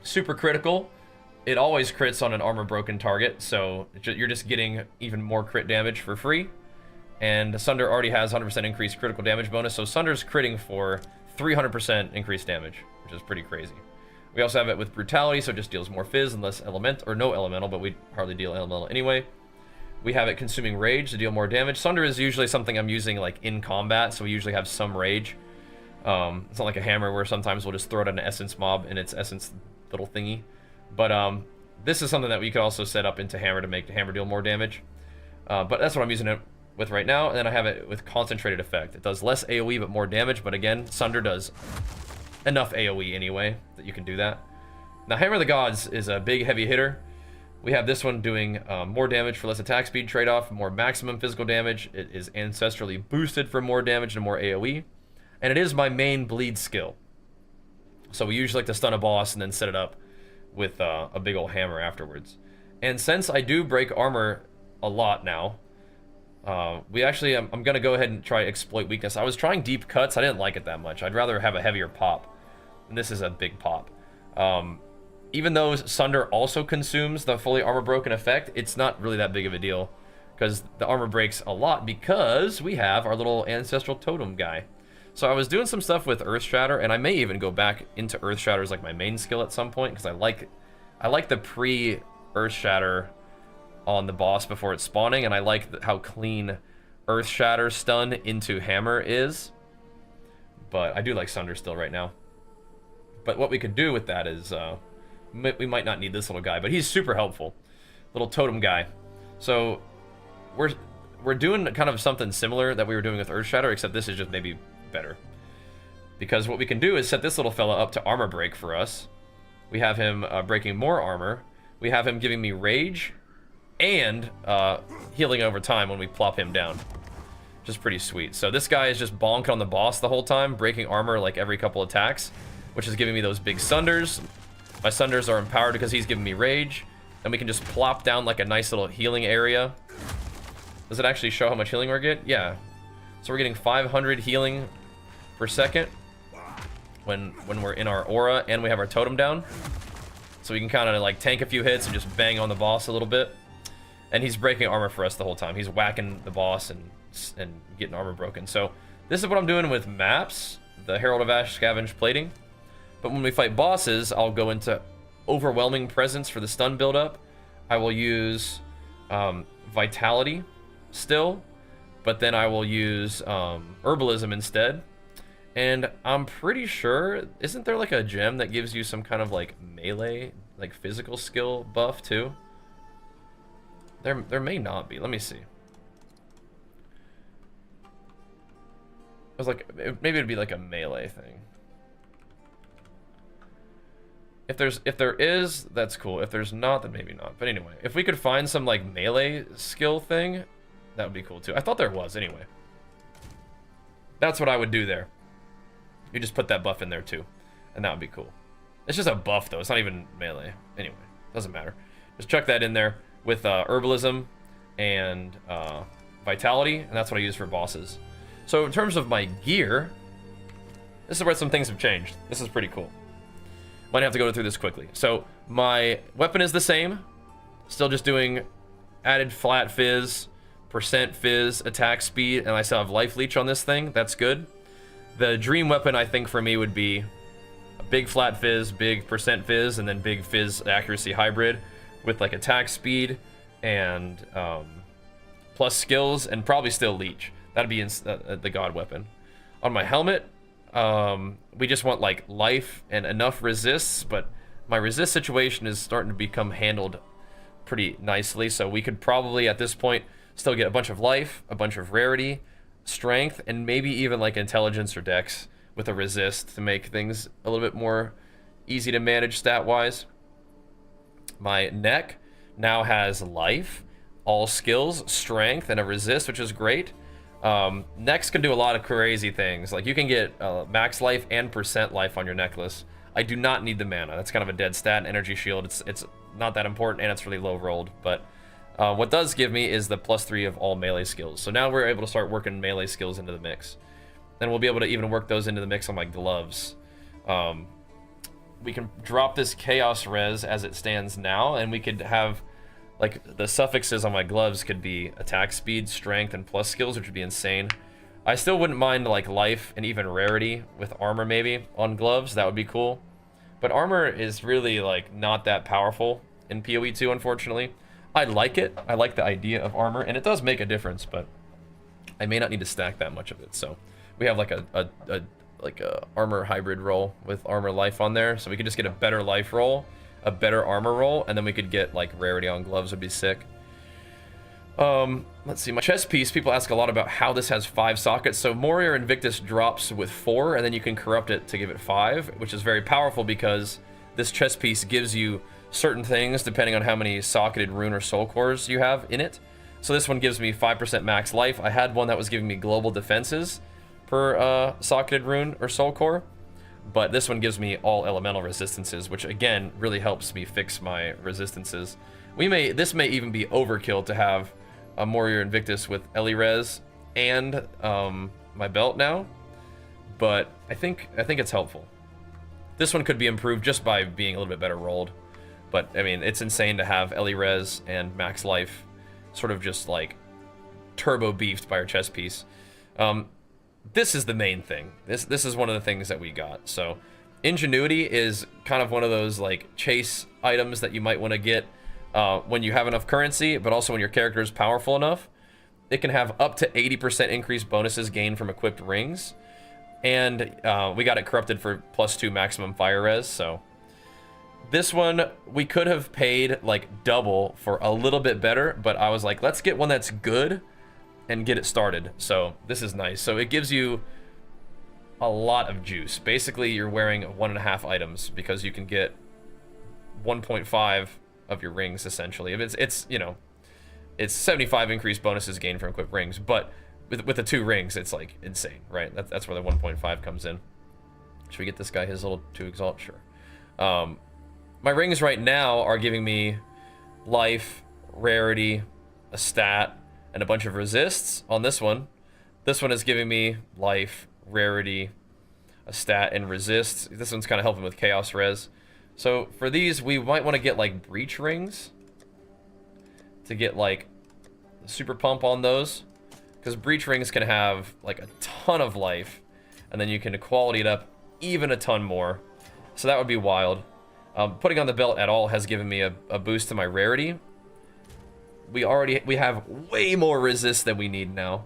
Super critical. It always crits on an armor broken target, so you're just getting even more crit damage for free. And Sunder already has 100% increased critical damage bonus, so Sunder's critting for 300% increased damage, which is pretty crazy. We also have it with brutality, so it just deals more fizz and less element, or no elemental, but we hardly deal elemental anyway. We have it consuming rage to deal more damage. Sunder is usually something I'm using like in combat, so we usually have some rage. It's not like a hammer where sometimes we'll just throw it at an essence mob in its essence little thingy. But this is something that we could also set up into hammer to make the hammer deal more damage. But that's what I'm using it with right now. And then I have it with concentrated effect. It does less AoE but more damage, but again, Sunder does enough AoE anyway that you can do that. Now Hammer of the Gods is a big heavy hitter. We have this one doing more damage for less attack speed trade-off, more maximum physical damage. It is ancestrally boosted for more damage and more AoE. And it is my main bleed skill. So we usually like to stun a boss and then set it up with a big old hammer afterwards. And since I do break armor a lot now, I'm going to go ahead and try exploit weakness. I was trying deep cuts. I didn't like it that much. I'd rather have a heavier pop. And this is a big pop. Even though Sunder also consumes the fully armor broken effect, it's not really that big of a deal. Because the armor breaks a lot because we have our little ancestral totem guy. So I was doing some stuff with Earth Shatter, and I may even go back into Earth Shatter as like my main skill at some point, because I like the pre-Earth Shatter on the boss before it's spawning, and I like how clean Earth Shatter stun into hammer is. But I do like Sunder still right now. But what we could do with that is, we might not need this little guy, but he's super helpful. Little totem guy. So we're doing kind of something similar that we were doing with Earth Shatter, except this is just maybe better. Because what we can do is set this little fella up to armor break for us. We have him breaking more armor. We have him giving me rage and healing over time when we plop him down. Which is pretty sweet. So this guy is just bonking on the boss the whole time, breaking armor like every couple attacks, which is giving me those big Sunders. My Sunders are empowered because he's giving me rage. And we can just plop down like a nice little healing area. Does it actually show how much healing we're getting? Yeah. So we're getting 500 healing per second when we're in our aura and we have our totem down. So we can kind of like tank a few hits and just bang on the boss a little bit. And he's breaking armor for us the whole time. He's whacking the boss and getting armor broken. So this is what I'm doing with maps, the Herald of Ash Scavenge Plating. But when we fight bosses, I'll go into Overwhelming Presence for the stun buildup. I will use Vitality still, but then I will use Herbalism instead. And I'm pretty sure, isn't there like a gem that gives you some kind of like melee, like physical skill buff too? There may not be. Let me see. It was like, maybe it'd be like a melee thing. If there is, that's cool. If there's not, then maybe not. But anyway, if we could find some like melee skill thing, that would be cool too. I thought there was anyway. That's what I would do there. You just put that buff in there too, and that would be cool. It's just a buff though. It's not even melee. Anyway, doesn't matter. Just chuck that in there with Herbalism and Vitality, and that's what I use for bosses. So in terms of my gear, this is where some things have changed. This is pretty cool. Might have to go through this quickly. So my weapon is the same. Still just doing added flat fizz, percent fizz, attack speed, and I still have life leech on this thing. That's good. The dream weapon, I think, for me would be a big flat fizz, big percent fizz, and then big fizz accuracy hybrid with like attack speed and plus skills, and probably still leech. That'd be the god weapon. On my helmet, we just want like life and enough resists, but my resist situation is starting to become handled pretty nicely, so we could probably at this point still get a bunch of life, a bunch of rarity, strength, and maybe even like intelligence or dex with a resist to make things a little bit more easy to manage stat wise. My neck now has life, all skills, strength, and a resist, which is great. Necks can do a lot of crazy things. Like you can get max life and percent life on your necklace. I do not need the mana. That's kind of a dead stat. Energy shield, it's not that important, and it's really low rolled. But what does give me is the +3 of all melee skills. So now we're able to start working melee skills into the mix. And we'll be able to even work those into the mix on my gloves. We can drop this chaos res as it stands now, and we could have, like, the suffixes on my gloves could be attack speed, strength, and plus skills, which would be insane. I still wouldn't mind, like, life and even rarity with armor, maybe, on gloves. That would be cool. But armor is really, like, not that powerful in PoE 2, unfortunately. I like it. I like the idea of armor, and it does make a difference, but I may not need to stack that much of it. So we have, like, a armor hybrid roll with armor life on there, so we could just get a better life roll, a better armor roll, and then we could get, like, rarity on gloves would be sick. Let's see, my chest piece, people ask a lot about how this has 5 sockets. So Warrior Invictus drops with 4, and then you can corrupt it to give it 5, which is very powerful because this chest piece gives you certain things depending on how many socketed rune or soul cores you have in it. So this one gives me 5% max life. I had one that was giving me global defenses per socketed rune or soul core, but this one gives me all elemental resistances, which again really helps me fix my resistances. This may even be overkill to have a Warrior Invictus with Ellie res and my belt now, but I think it's helpful. This one could be improved just by being a little bit better rolled, but I mean, it's insane to have Ellie res and max life sort of just like turbo beefed by our chest piece. This is the main thing. This is one of the things that we got. So Ingenuity is kind of one of those like chase items that you might want to get when you have enough currency, but also when your character is powerful enough. It can have up to 80% increased bonuses gained from equipped rings. And we got it corrupted for +2 maximum fire res. So this one, we could have paid like double for a little bit better, but I was like, let's get one that's good and get it started. So this is nice. So it gives you a lot of juice. Basically, you're wearing 1.5 items because you can get 1.5 of your rings essentially. It's you know, it's 75 increased bonuses gained from equipped rings, but with the 2 rings, it's like insane, right? That's where the 1.5 comes in. Should we get this guy his little 2 exalt? Sure. My rings right now are giving me life, rarity, a stat, and a bunch of resists on this one. This one is giving me life, rarity, a stat, and resists. This one's kind of helping with chaos res. So for these, we might want to get like breach rings to get like super pump on those, because breach rings can have like a ton of life, and then you can quality it up even a ton more. So that would be wild. Putting on the belt at all has given me a boost to my rarity. We have way more resist than we need now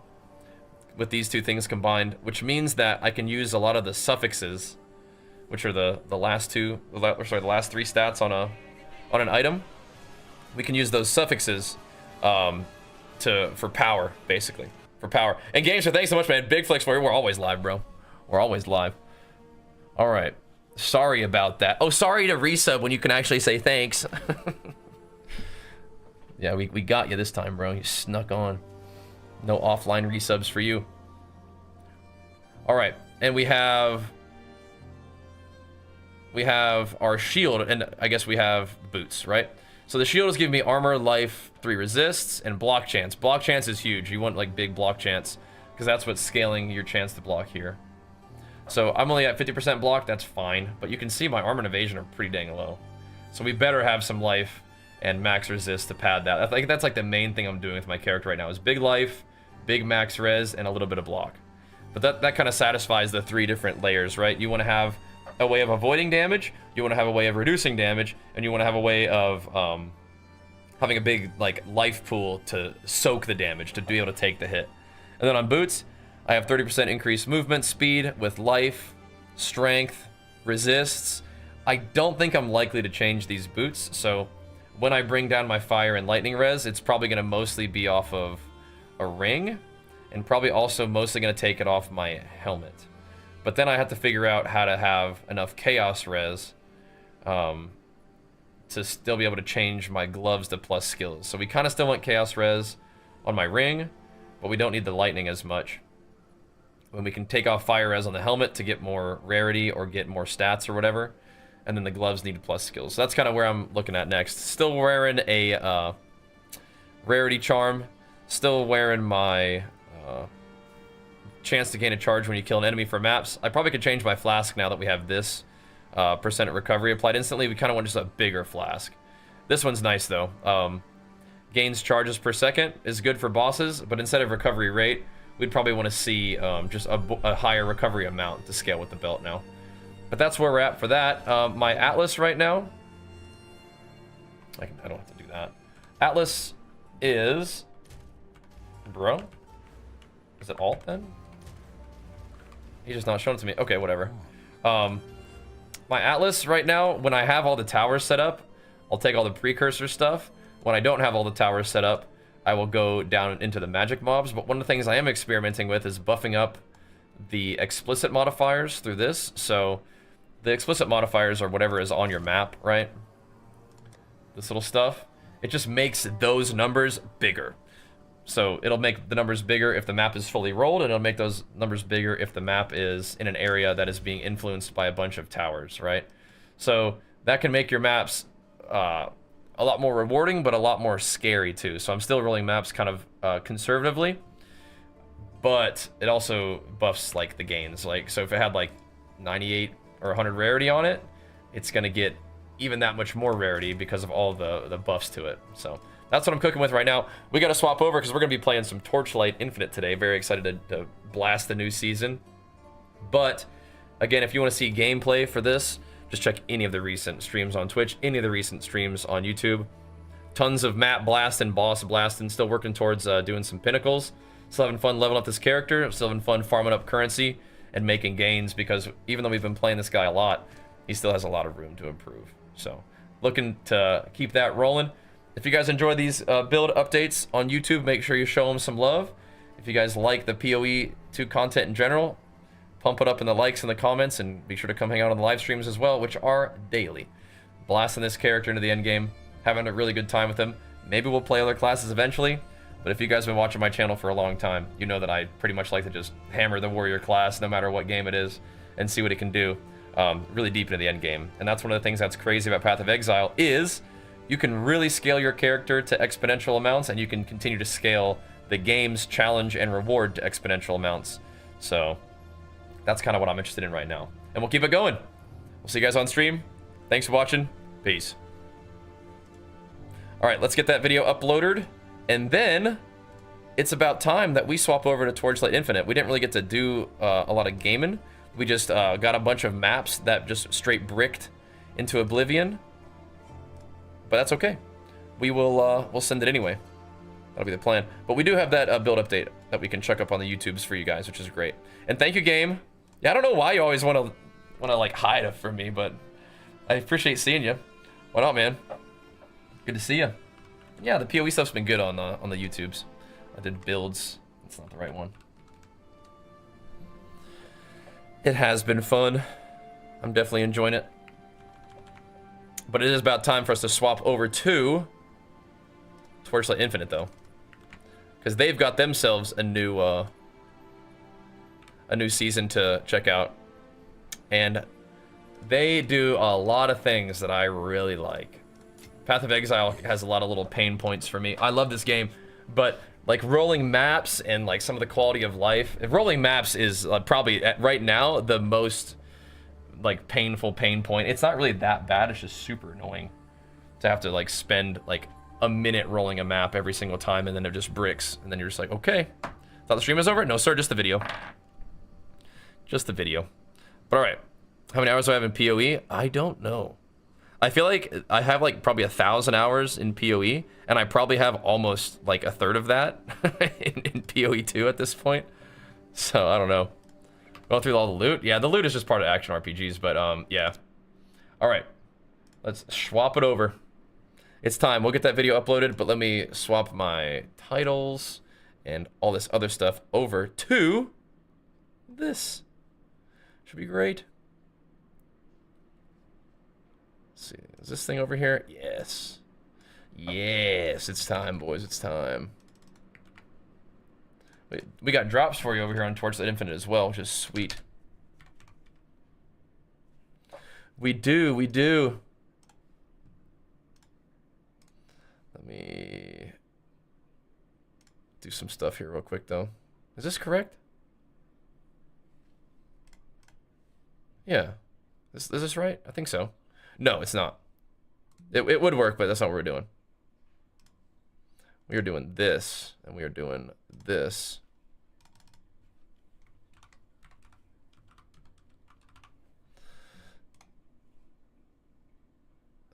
with these 2 things combined, which means that I can use a lot of the suffixes, which are the last 3 stats on an item. We can use those suffixes for power, basically. For power. And Games, thanks so much, man. Big flex for you. We're always live, bro. We're always live. All right. Sorry about that. Oh, sorry to resub when you can actually say thanks. Yeah, we got you this time, bro. You snuck on. No offline resubs for you. All right, and we have our shield, and I guess we have boots, right? So the shield is giving me armor, life, 3 resists, and block chance. Block chance is huge. You want like big block chance, because that's what's scaling your chance to block here. So I'm only at 50% block, that's fine, but you can see my armor and evasion are pretty dang low. So we better have some life and max resist to pad that. I think that's like the main thing I'm doing with my character right now is big life, big max res, and a little bit of block. But that kind of satisfies the 3 different layers, right? You want to have a way of avoiding damage, you want to have a way of reducing damage, and you want to have a way of having a big like life pool to soak the damage, to be able to take the hit. And then on boots, I have 30% increased movement speed with life, strength, resists. I don't think I'm likely to change these boots, so when I bring down my fire and lightning res, it's probably going to mostly be off of a ring, and probably also mostly going to take it off my helmet. But then I have to figure out how to have enough chaos res to still be able to change my gloves to plus skills. So we kind of still want chaos res on my ring, but we don't need the lightning as much. When we can take off fire res on the helmet to get more rarity or get more stats or whatever, and then the gloves need plus skills. So that's kind of where I'm looking at next. Still wearing a rarity charm. Still wearing my chance to gain a charge when you kill an enemy for maps. I probably could change my flask now that we have this percent recovery applied instantly. We kind of want just a bigger flask. This one's nice though. Gains charges per second is good for bosses, but instead of recovery rate, we'd probably want to see just a higher recovery amount to scale with the belt now. But that's where we're at for that. My Atlas right now, I don't have to do that. Atlas is, bro, is it alt then? He's just not showing it to me. Okay, whatever. My Atlas right now, when I have all the towers set up, I'll take all the precursor stuff. When I don't have all the towers set up, I will go down into the magic mobs. But one of the things I am experimenting with is buffing up the explicit modifiers through this. So the explicit modifiers are whatever is on your map, right? This little stuff. It just makes those numbers bigger. So it'll make the numbers bigger if the map is fully rolled, and it'll make those numbers bigger if the map is in an area that is being influenced by a bunch of towers, right? So that can make your maps a lot more rewarding, but a lot more scary too. So I'm still rolling maps kind of conservatively, but it also buffs like the gains. Like, so if it had like 98 or 100 rarity on it, it's gonna get even that much more rarity because of all the buffs to it. So that's what I'm cooking with right now. We got to swap over because we're gonna be playing some Torchlight Infinite today. Very excited to blast the new season. But again, if you want to see gameplay for this, just check any of the recent streams on Twitch, any of the recent streams on YouTube. Tons of map blast and boss blast, and still working towards doing some pinnacles. Still having fun leveling up this character. Still having fun farming up currency and making gains, because even though we've been playing this guy a lot, he still has a lot of room to improve. So looking to keep that rolling. If you guys enjoy these build updates on YouTube, make sure you show them some love. If you guys like the PoE 2 content in general, pump it up in the likes and the comments, and be sure to come hang out on the live streams as well, which are daily. Blasting this character into the endgame, having a really good time with him. Maybe we'll play other classes eventually, but if you guys have been watching my channel for a long time, you know that I pretty much like to just hammer the warrior class no matter what game it is and see what it can do really deep into the endgame. And that's one of the things that's crazy about Path of Exile is you can really scale your character to exponential amounts, and you can continue to scale the game's challenge and reward to exponential amounts. So that's kind of what I'm interested in right now. And we'll keep it going. We'll see you guys on stream. Thanks for watching. Peace. All right, let's get that video uploaded. And then it's about time that we swap over to Torchlight Infinite. We didn't really get to do a lot of gaming. We just got a bunch of maps that just straight bricked into oblivion. But that's okay. We will we'll send it anyway. That'll be the plan. But we do have that build update that we can chuck up on the YouTubes for you guys, which is great. And thank you, game. Yeah, I don't know why you always want to like hide it from me, but I appreciate seeing you. Why not, man? Good to see you. Yeah, the PoE stuff's been good on the YouTubes. I did builds. That's not the right one. It has been fun. I'm definitely enjoying it. But it is about time for us to swap over to Torchlight Infinite, though, because they've got themselves a new season to check out, and they do a lot of things that I really like. Path of Exile has a lot of little pain points for me. I love this game, but like rolling maps and like some of the quality of life, rolling maps is probably right now the most like painful pain point. It's not really that bad, it's just super annoying to have to like spend like a minute rolling a map every single time, and then they're just bricks, and then you're just like, okay, thought the stream was over? No sir, just the video. Just the video. But all right, how many hours do I have in PoE? I don't know. I feel like I have like probably 1,000 hours in PoE, and I probably have almost like a third of that in PoE 2 at this point. So I don't know. Going through all the loot. Yeah, the loot is just part of action RPGs, but yeah. All right, let's swap it over. It's time. We'll get that video uploaded, but let me swap my titles and all this other stuff over to this. Should be great. Let's see, is this thing over here? Yes. Yes, it's time, boys. It's time. We got drops for you over here on Torchlight Infinite as well, which is sweet. We do, we do. Let me do some stuff here real quick, though. Is this correct? Yeah. Is this right? I think so. No, it's not. It would work, but that's not what we're doing. We are doing this, and we are doing this.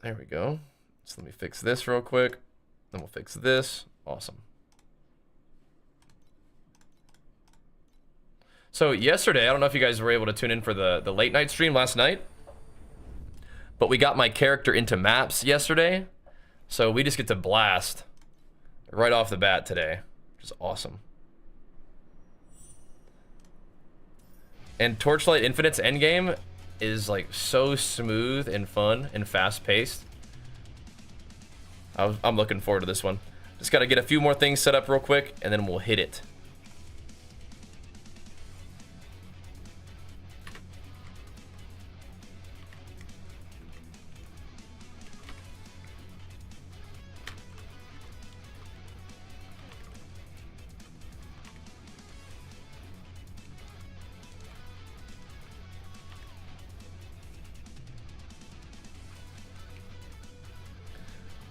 There we go. So let me fix this real quick. Then we'll fix this. Awesome. So yesterday, I don't know if you guys were able to tune in for the late night stream last night, but we got my character into maps yesterday, so we just get to blast right off the bat today, which is awesome. And Torchlight Infinite's endgame is like so smooth and fun and fast-paced. I'm looking forward to this one. Just got to get a few more things set up real quick, and then we'll hit it.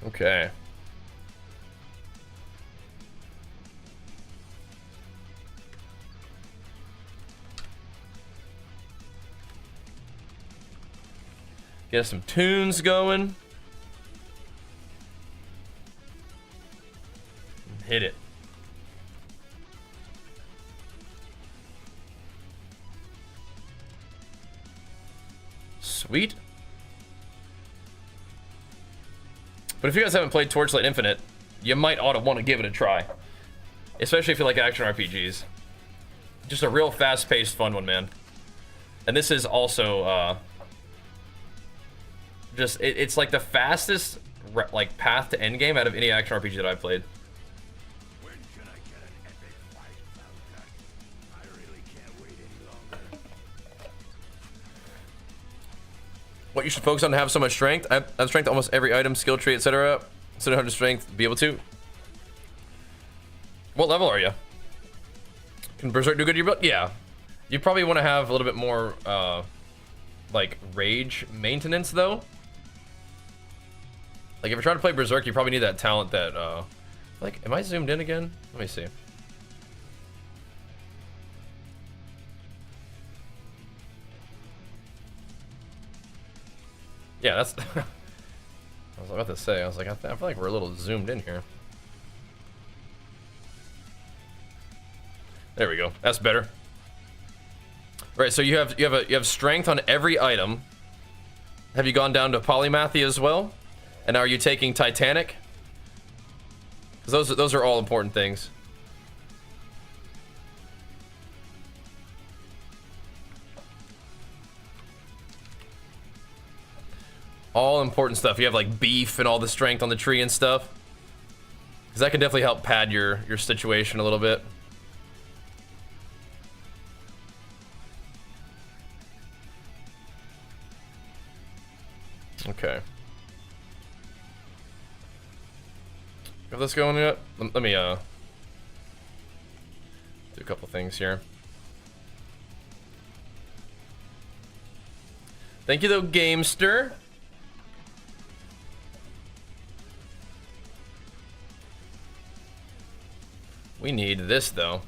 Okay. Get some tunes going. Hit it. Sweet. But if you guys haven't played Torchlight Infinite, you might ought to want to give it a try. Especially if you like action RPGs. Just a real fast-paced, fun one, man. And this is also, it's like the fastest, like, path to endgame out of any action RPG that I've played. When can I get an epic fight, Falcon? I really can't wait any longer. What you should focus on to have so much strength. I have strength to almost every item, skill tree, etc. So to have the strength, be able to. What level are you? Can Berserk do good to your build? Yeah. You probably want to have a little bit more, like, rage maintenance, though. Like, if you're trying to play Berserk, you probably need that talent that, like, am I zoomed in again? Let me see. Yeah, that's... I was about to say, I was like, I feel like we're a little zoomed in here. There we go. That's better. Right, so you have strength on every item. Have you gone down to polymathy as well? And are you taking Titanic? Because those are all important things. All important stuff. You have like beef and all the strength on the tree and stuff. Because that can definitely help pad your situation a little bit. Okay. Have this going yet? Let me do a couple things here. Thank you though, Gamester. We need this though.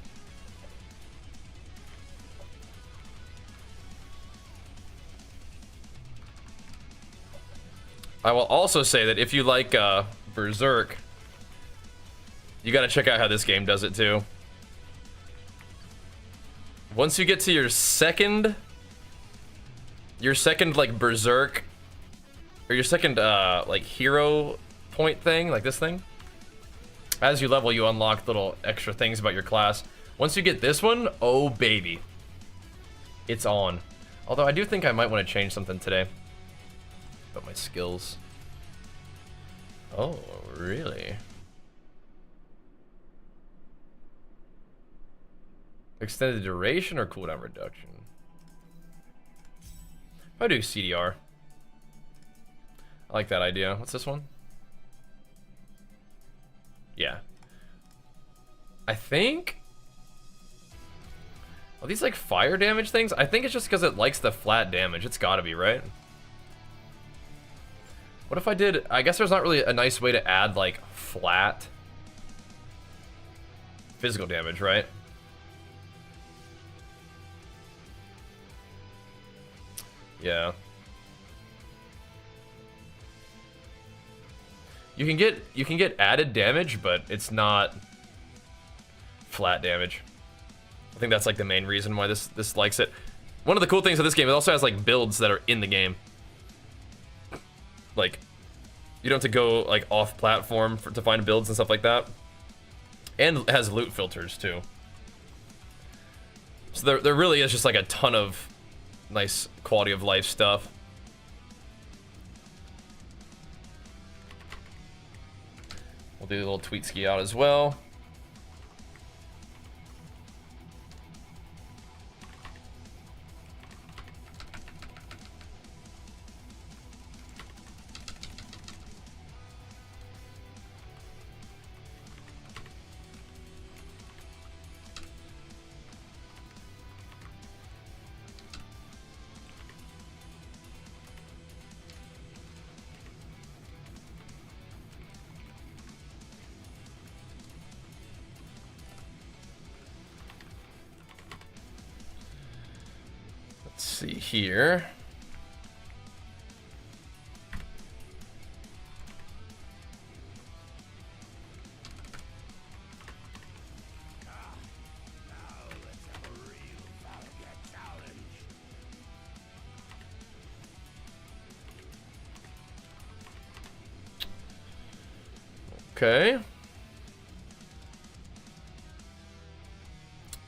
I will also say that if you like Berserk, you gotta check out how this game does it too. Once you get to your second like Berserk, or your second like hero point thing, like this thing, as you level, you unlock little extra things about your class. Once you get this one, oh baby, it's on. Although I do think I might want to change something today about my skills. Oh, really? Extended duration or cooldown reduction? If I do CDR. I like that idea. What's this one? Yeah. I think... Are these like fire damage things? I think it's just because it likes the flat damage. It's gotta be, right? What if I did... I guess there's not really a nice way to add like flat physical damage, right? Yeah. You can get added damage, but it's not flat damage. I think that's like the main reason why this likes it. One of the cool things of this game, it also has like builds that are in the game. Like, you don't have to go like off platform to find builds and stuff like that. And it has loot filters too. So there really is just like a ton of nice quality of life stuff. We'll do a little tweet ski out as well. See here. Okay.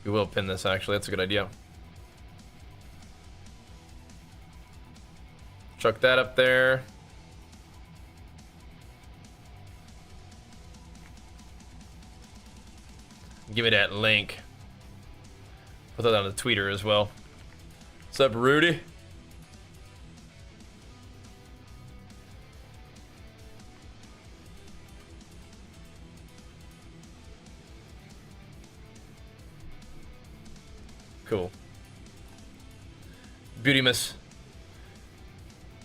We will pin this, actually. That's a good idea. Chuck that up there. Give me that link. Put that on the tweeter as well. What's up, Rudy? Cool. Beautymus.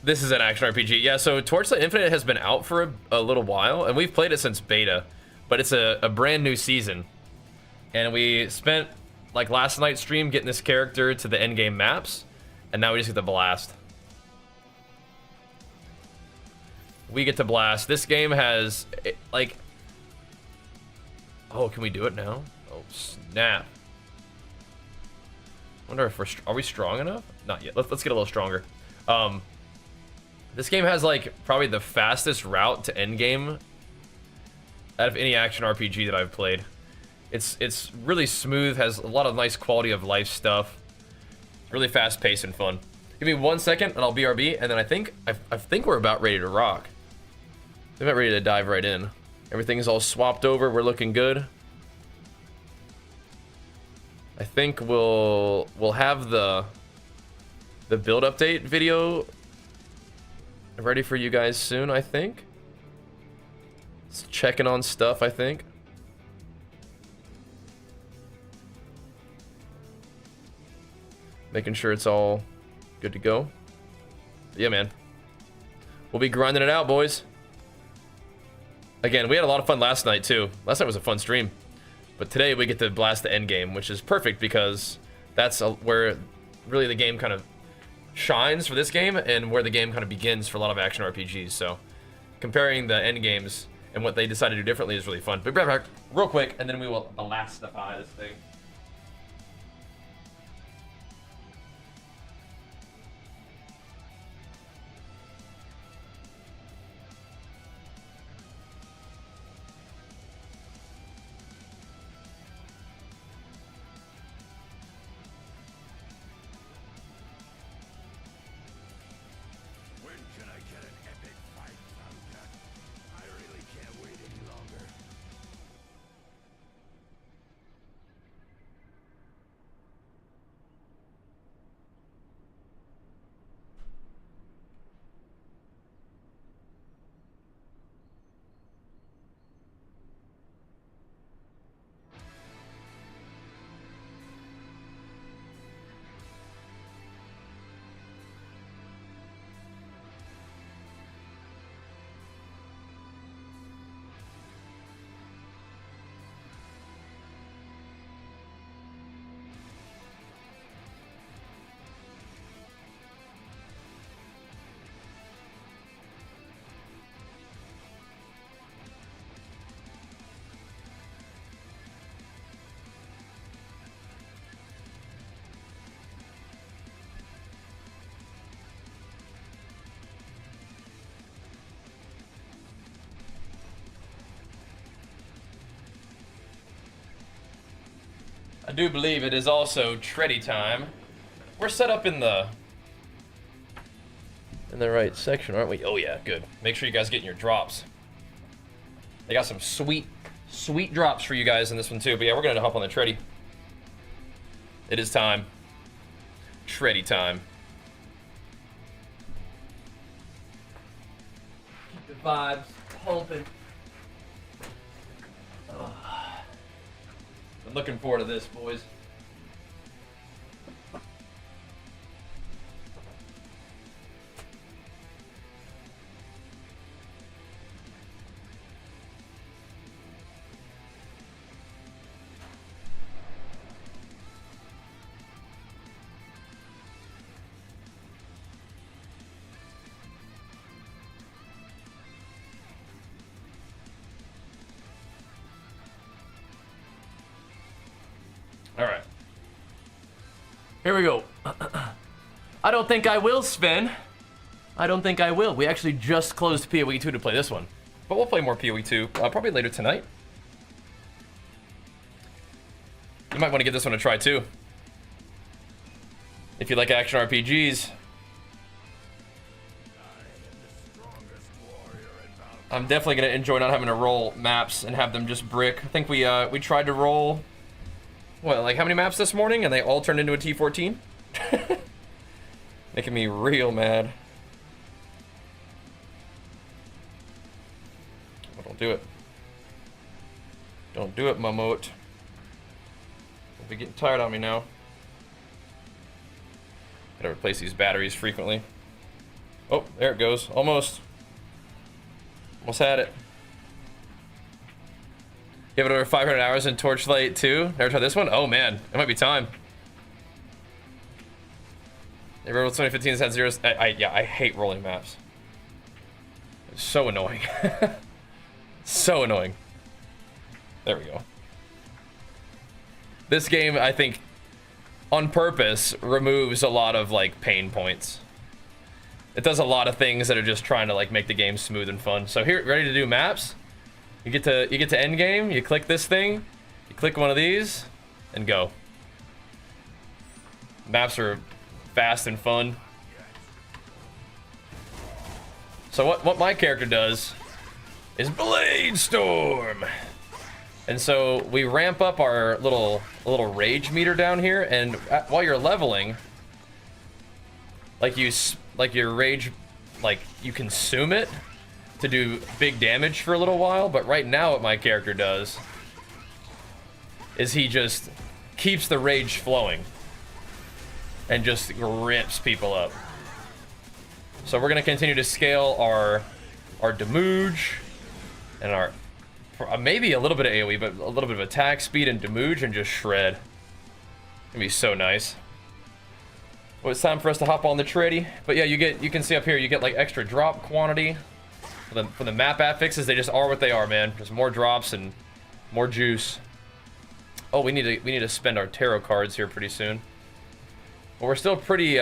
This is an action RPG. Yeah, so Torchlight Infinite has been out for a little while, and we've played it since beta, but it's a brand new season. And we spent, like, last night's stream getting this character to the endgame maps, and now we just get to blast. We get to blast. This game has, like... Oh, can we do it now? Oh, snap. Wonder if are we strong enough? Not yet. Let's get a little stronger. This game has like probably the fastest route to endgame out of any action RPG that I've played. It's really smooth, has a lot of nice quality of life stuff. Really fast paced and fun. Give me 1 second and I'll BRB, and then I think we're about ready to rock. We're about ready to dive right in. Everything's all swapped over. We're looking good. I think we'll have the build update video ready for you guys soon, I think. Just checking on stuff, I think. Making sure it's all good to go. Yeah, man. We'll be grinding it out, boys. Again, we had a lot of fun last night, too. Last night was a fun stream. But today we get to blast the end game, which is perfect because that's where really the game kind of shines for this game and where the game kind of begins for a lot of action RPGs. So comparing the end games and what they decided to do differently is really fun. But right back real quick, and then we will elastify this thing. I do believe it is also tready time. We're set up in the right section, aren't we? Oh yeah, good. Make sure you guys get in your drops. They got some sweet drops for you guys in this one too. But yeah, we're gonna hop on the tready. It is time. Tready time. Keep the vibes pumping. I'm looking forward to this, boys. All right. Here we go. I don't think I will, Sven. I don't think I will. We actually just closed PoE 2 to play this one. But we'll play more PoE 2 probably later tonight. You might want to give this one a try too. If you like action RPGs. I'm definitely going to enjoy not having to roll maps and have them just brick. I think we tried to roll... What, like how many maps this morning and they all turned into a T14? Making me real mad. Oh, don't do it. Don't do it, my moat. You'll be getting tired on me now. Gotta replace these batteries frequently. Oh, there it goes. Almost. Almost had it. You have over 500 hours in Torchlight 2. Never tried this one? Oh man, it might be time. Everyone 2015 has had zeros. Yeah, I hate rolling maps. It's so annoying. So annoying. There we go. This game, I think, on purpose, removes a lot of like pain points. It does a lot of things that are just trying to like make the game smooth and fun. So here, ready to do maps? You get to Endgame, you click this thing, you click one of these, and go. Maps are fast and fun. So what my character does is Blade Storm. And so we ramp up our little rage meter down here, and while you're leveling, like your rage, like you consume it to do big damage for a little while. But right now what my character does is he just keeps the rage flowing and just rips people up. So we're gonna continue to scale our damage and our maybe a little bit of AoE, but a little bit of attack speed and damage, and just shred. It's gonna be so nice. Well, it's time for us to hop on the tready. But yeah, you can see up here you get like extra drop quantity. For the map affixes, they just are what they are, man. Just more drops and more juice. Oh, we need to spend our tarot cards here pretty soon. But we're still pretty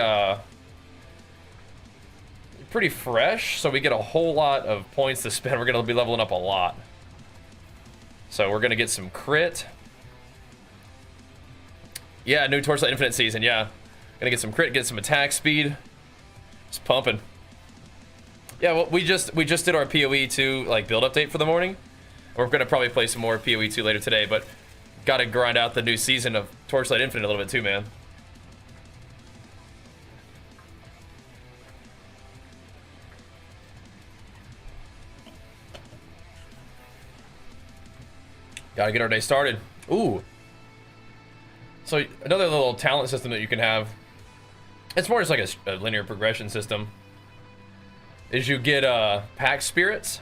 fresh, so we get a whole lot of points to spend. We're gonna be leveling up a lot. So we're gonna get some crit. Yeah, new Torchlight Infinite season, yeah. Gonna get some crit, get some attack speed. It's pumping. Yeah, well, we just did our PoE 2 like build update for the morning. We're gonna probably play some more PoE 2 later today, but gotta grind out the new season of Torchlight Infinite a little bit too, man. Gotta get our day started. Ooh. So another little talent system that you can have, it's more just like a linear progression system, is you get pack spirits,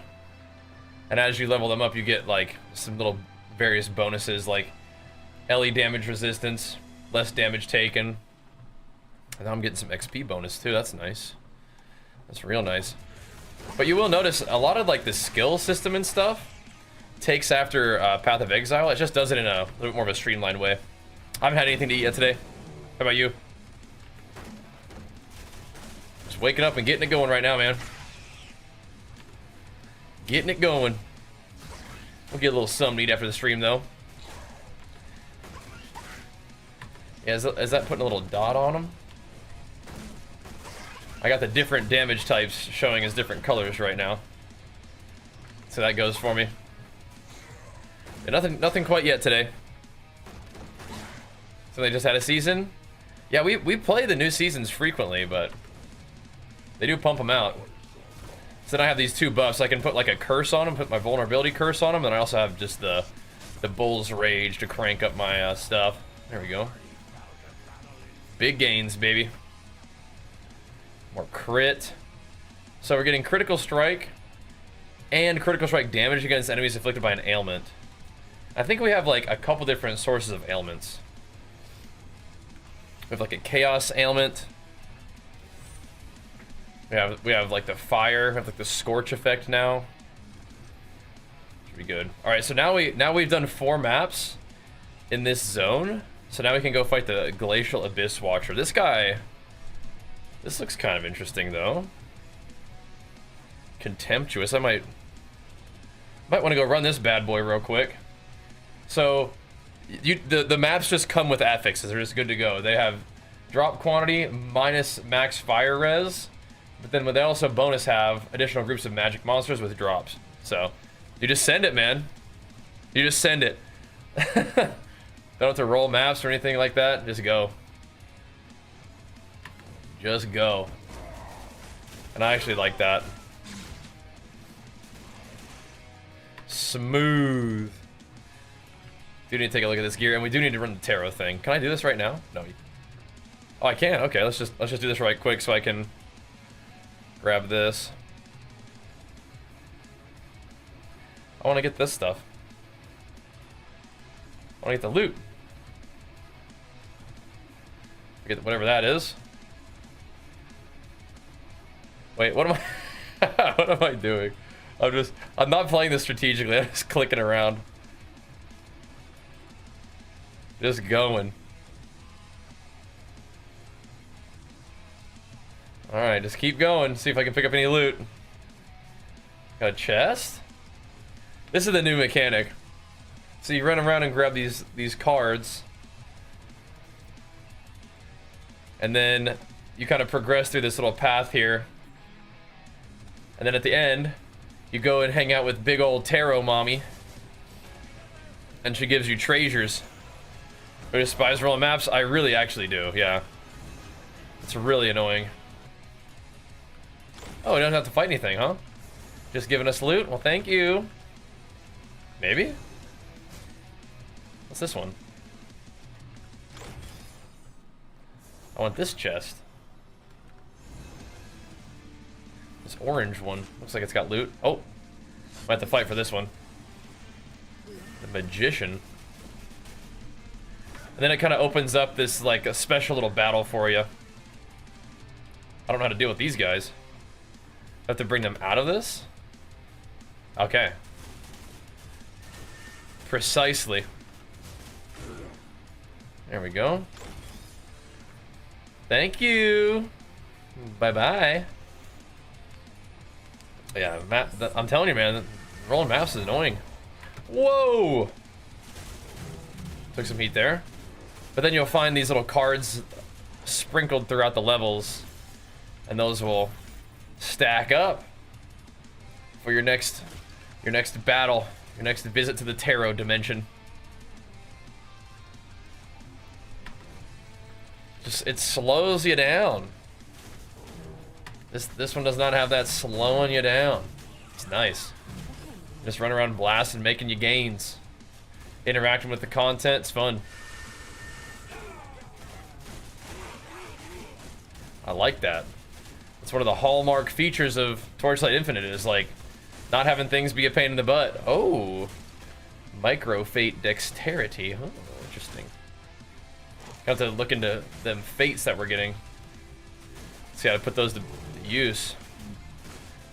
and as you level them up you get like some little various bonuses like LE damage resistance, less damage taken, and now I'm getting some XP bonus too. That's nice. That's real nice. But you will notice a lot of like the skill system and stuff takes after Path of Exile. It just does it in a little bit more of a streamlined way. I haven't had anything to eat yet today. How about you? Just waking up and getting it going right now, man. Getting it going. We'll get a little something to eat after the stream, though. Yeah, is that putting a little dot on them? I got the different damage types showing as different colors right now. So that goes for me. Yeah, nothing quite yet today. So they just had a season? Yeah, we play the new seasons frequently, but they do pump them out. So then I have these 2 buffs. I can put like a curse on them, put my vulnerability curse on them, and I also have just the Bull's Rage to crank up my stuff. There we go. Big gains, baby. More crit. So we're getting critical strike and critical strike damage against enemies afflicted by an ailment. I think we have like a couple different sources of ailments. We have like a chaos ailment. We have like the fire, we have like the scorch effect now. Should be good. All right, so now we've done 4 maps in this zone. So now we can go fight the Glacial Abyss Watcher. This guy, this looks kind of interesting though. Contemptuous. I might want to go run this bad boy real quick. So the maps just come with affixes. They're just good to go. They have drop quantity minus max fire res, but then they also bonus have additional groups of magic monsters with drops. So you just send it, man. You just send it. Don't have to roll maps or anything like that. Just go. Just go. And I actually like that. Smooth. Do need to take a look at this gear, and we do need to run the tarot thing. Can I do this right now? No. Oh, I can. Okay, let's just do this right quick so I can grab this. I want to get this stuff. I want to get the loot. Get whatever that is. Wait, what am I? What am I doing? I'm not playing this strategically. I'm just clicking around. Just going. Alright, just keep going. See if I can pick up any loot. Got a chest? This is the new mechanic. So you run around and grab these cards. And then you kind of progress through this little path here. And then at the end, you go and hang out with big old Tarot Mommy. And she gives you treasures. Do you despise rolling maps? I really actually do, yeah. It's really annoying. Oh, we don't have to fight anything, huh? Just giving us loot? Well, thank you. Maybe? What's this one? I want this chest. This orange one. Looks like it's got loot. Oh. Might have to fight for this one. The Magician. And then it kind of opens up this, like, a special little battle for you. I don't know how to deal with these guys. I have to bring them out of this? Okay. Precisely. There we go. Thank you. Bye-bye. Yeah, I'm telling you, man, rolling maps is annoying. Whoa! Took some heat there. But then you'll find these little cards sprinkled throughout the levels, and those will stack up for your next battle, your next visit to the tarot dimension. Just, it slows you down. This one does not have that slowing you down. It's nice. Just run around blasting, making you gains. Interacting with the content, it's fun. I like that. It's one of the hallmark features of Torchlight Infinite is like not having things be a pain in the butt. Oh, micro fate dexterity. Oh, interesting. Have to look into them fates that we're getting. See how to put those to use.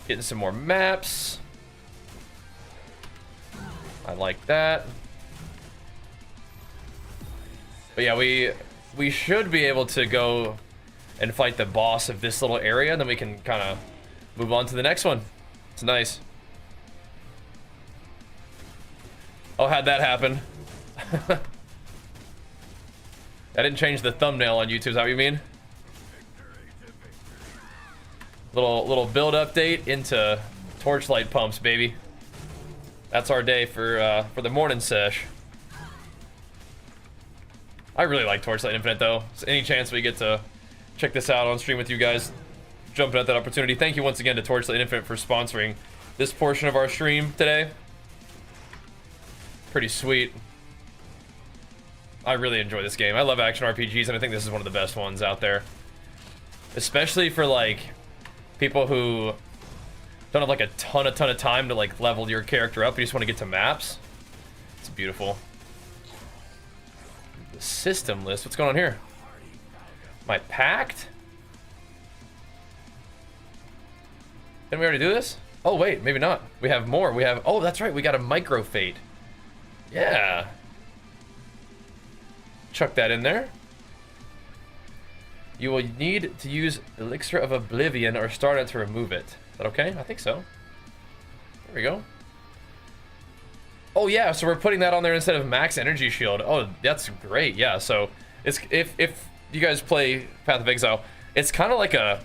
Getting some more maps. I like that. But yeah, we should be able to go and fight the boss of this little area, and then we can kind of move on to the next one. It's nice. Oh, how'd that happen? I didn't change the thumbnail on YouTube, is that what you mean? Little build update into Torchlight pumps, baby. That's our day for the morning sesh. I really like Torchlight Infinite though. So any chance we get to check this out on stream with you guys, jumping at that opportunity. Thank you once again to Torchlight Infinite for sponsoring this portion of our stream today. Pretty sweet. I really enjoy this game. I love action RPGs, and I think this is one of the best ones out there. Especially for like people who don't have like a ton of time to like level your character up. You just want to get to maps. It's beautiful. The system list. What's going on here? Am I packed? Didn't we already do this? Oh wait, maybe not. We have more. We have. Oh, that's right. We got a micro fate. Yeah. Chuck that in there. You will need to use Elixir of Oblivion or Starnet to remove it. Is that okay? I think so. There we go. Oh yeah, so we're putting that on there instead of max energy shield. Oh, that's great. Yeah, so it's if you guys play Path of Exile, it's kind of like a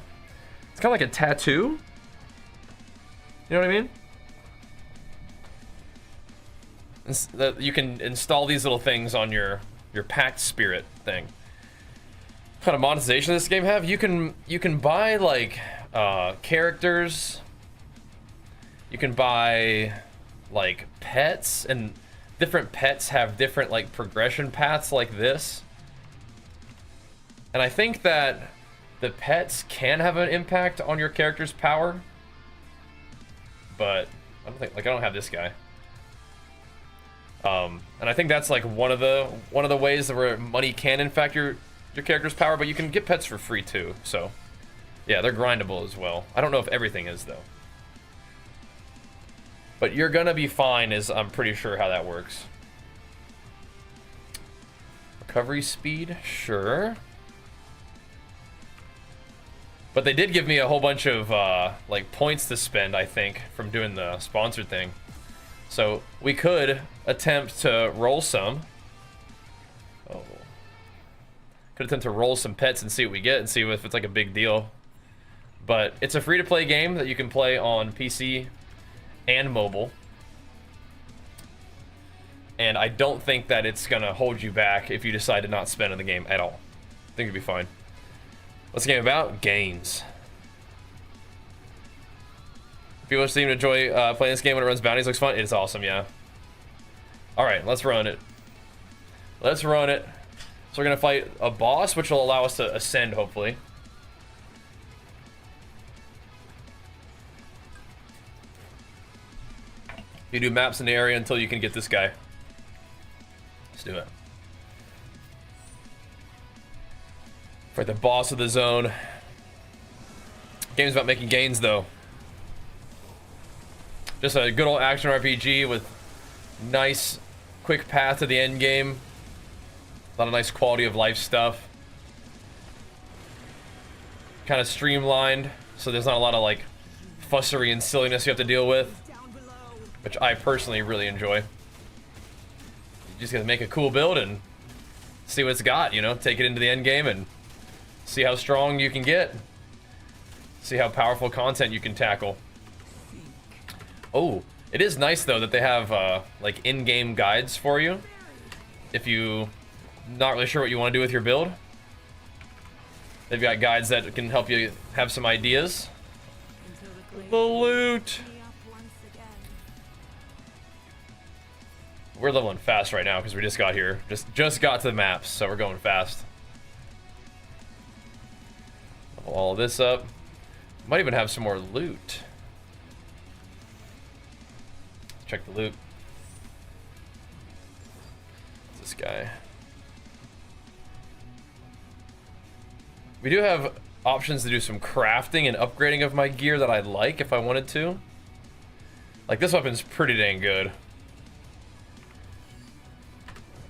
tattoo. You know what I mean? You can install these little things on your packed spirit thing. What kind of monetization does this game have? You can buy like characters. You can buy like pets, and different pets have different like progression paths like this. And I think that the pets can have an impact on your character's power, but I don't think, like, I don't have this guy. And I think that's like one of the ways that where money can impact your character's power, but you can get pets for free too. So yeah, they're grindable as well. I don't know if everything is though. But you're gonna be fine, is I'm pretty sure how that works. Recovery speed, sure. But they did give me a whole bunch of like points to spend, I think, from doing the sponsored thing. So we could attempt to roll some. Oh. Could attempt to roll some pets and see what we get and see if it's like a big deal. But it's a free-to-play game that you can play on PC and mobile. And I don't think that it's gonna hold you back if you decide to not spend in the game at all. I think it'd be fine. What's the game about? Gains. People seem to enjoy playing this game when it runs bounties. Looks fun. It's awesome, yeah. Alright, let's run it. Let's run it. So we're gonna fight a boss, which will allow us to ascend, hopefully. You do maps in the area until you can get this guy. Let's do it. For the boss of the zone. Game's about making gains, though. Just a good old action RPG with nice, quick path to the end game. A lot of nice quality of life stuff. Kind of streamlined, so there's not a lot of like fussery and silliness you have to deal with, which I personally really enjoy. You just gotta make a cool build and see what it's got, you know, take it into the end game and see how strong you can get. See how powerful content you can tackle. Oh, it is nice though that they have like in-game guides for you if you not really sure what you want to do with your build. They've got guides that can help you have some ideas. The loot. We're leveling fast right now because we just got here. Just got to the maps, so we're going fast. Level all this up. Might even have some more loot. Let's check the loot. What's this guy? We do have options to do some crafting and upgrading of my gear that I'd like if I wanted to. Like, this weapon's pretty dang good.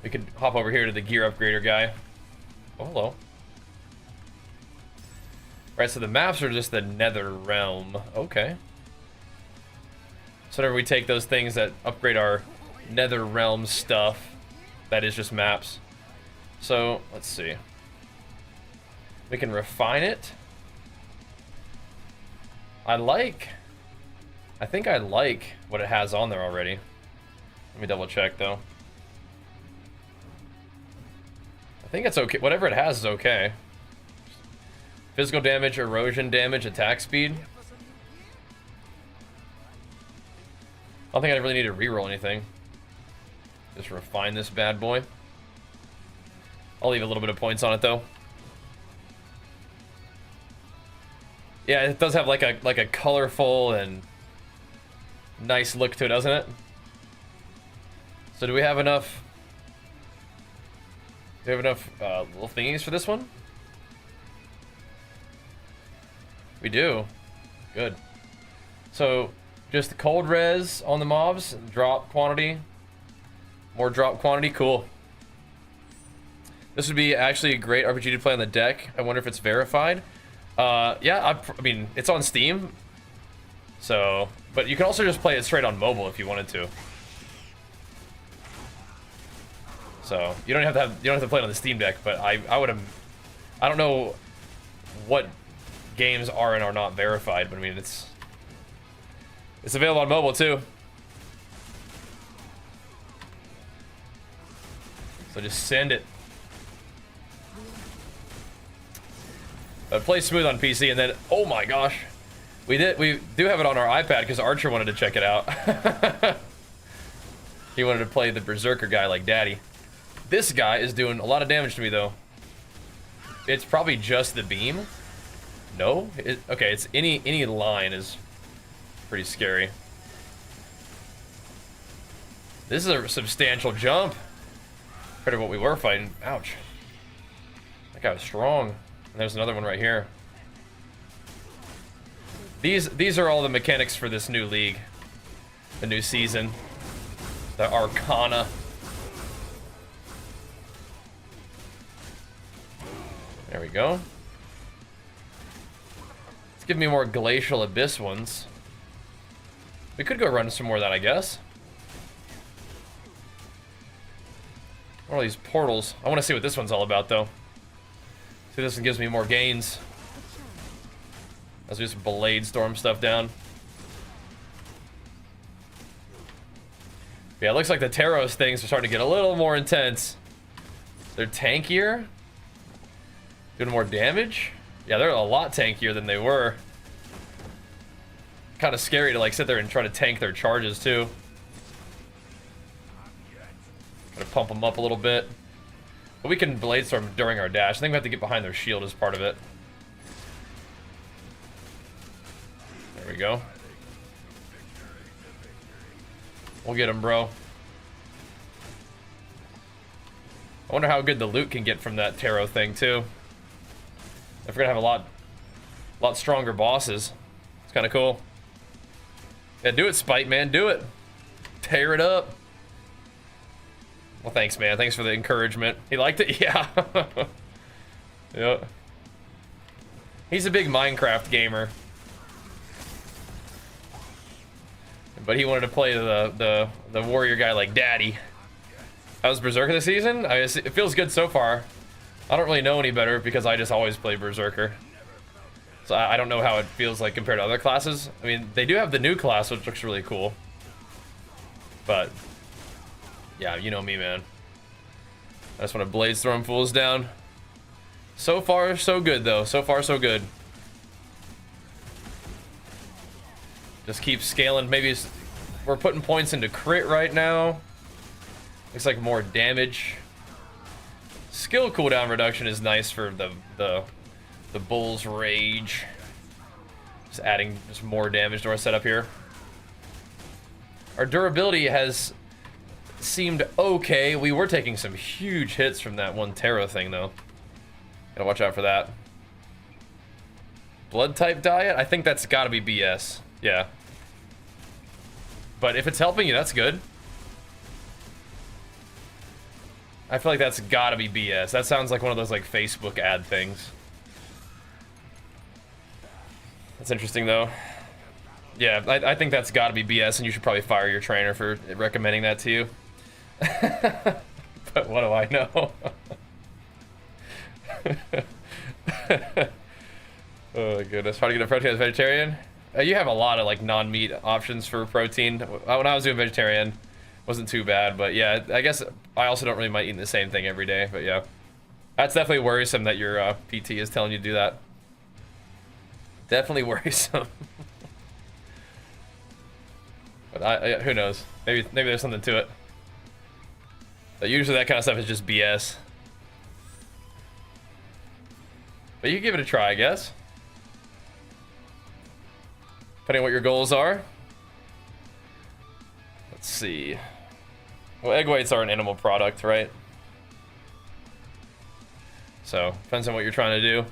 We could hop over here to the gear upgrader guy. Oh, hello. Right, so the maps are just the nether realm. Okay. So whenever we take those things that upgrade our nether realm stuff, that is just maps. So, let's see. We can refine it. I think I like what it has on there already. Let me double check though. I think it's okay. Whatever it has is okay. Physical damage, erosion damage, attack speed. I don't think I really need to reroll anything. Just refine this bad boy. I'll leave a little bit of points on it though. Yeah, it does have like a colorful and nice look to it, doesn't it? So do we have enough? Do we have enough little thingies for this one? We do. Good. So just cold res on the mobs, drop quantity, more drop quantity. Cool. This would be actually a great RPG to play on the deck. I wonder if it's verified. Yeah, I mean, it's on Steam. So, but you can also just play it straight on mobile if you wanted to. So you don't have to play it on the Steam Deck, but I would have. I don't know what games are and are not verified, but I mean it's available on mobile too. So just send it. Play smooth on PC, and then oh my gosh, we do have it on our iPad because Archer wanted to check it out. He wanted to play the Berserker guy like daddy. This guy is doing a lot of damage to me though. It's probably just the beam. No, okay, it's any line is pretty scary. This is a substantial jump compared to what we were fighting. Ouch. That guy was strong. And there's another one right here. These are all the mechanics for this new league, the new season, the Arcana. There we go. Let's give me more Glacial Abyss ones. We could go run some more of that, I guess. What are these portals? I want to see what this one's all about, though. See, this one gives me more gains. Let's just Blade Storm stuff down. Yeah, it looks like the Taros things are starting to get a little more intense. They're tankier. Doing more damage. Yeah, they're a lot tankier than they were. Kind of scary to like sit there and try to tank their charges too. Gotta pump them up a little bit. But we can Blade Storm during our dash. I think we have to get behind their shield as part of it. There we go. We'll get him, bro. I wonder how good the loot can get from that Tarot thing too. If we're gonna have a lot stronger bosses. It's kind of cool. Yeah, do it, Spite, man. Do it. Tear it up. Well, thanks, man. Thanks for the encouragement. He liked it? Yeah. Yeah. He's a big Minecraft gamer. But he wanted to play the warrior guy like daddy. How was Berserker this season? It feels good so far. I don't really know any better because I just always play Berserker. So I don't know how it feels like compared to other classes. I mean, they do have the new class, which looks really cool. But yeah, you know me, man. I just want to Blade Storm fools down. So far, so good, though. So far, so good. Just keep scaling. Maybe we're putting points into crit right now. Looks like more damage. Skill cooldown reduction is nice for the Bull's Rage. Just adding just more damage to our setup here. Our durability has seemed okay. We were taking some huge hits from that one Terra thing, though. Gotta watch out for that. Blood type diet? I think that's gotta be BS. Yeah. But if it's helping you, that's good. I feel like that's gotta be BS. That sounds like one of those like Facebook ad things. That's interesting though. Yeah, I think that's gotta be BS, and you should probably fire your trainer for recommending that to you. But what do I know? Oh goodness, how to get a protein as vegetarian? You have a lot of like non-meat options for protein. When I was doing vegetarian, wasn't too bad, but yeah, I guess I also don't really mind eating the same thing every day, but yeah. That's definitely worrisome that your PT is telling you to do that. Definitely worrisome. But who knows? Maybe there's something to it. But usually that kind of stuff is just BS. But you can give it a try, I guess. Depending on what your goals are. Let's see. Well, egg whites are an animal product, right? So, depends on what you're trying to do.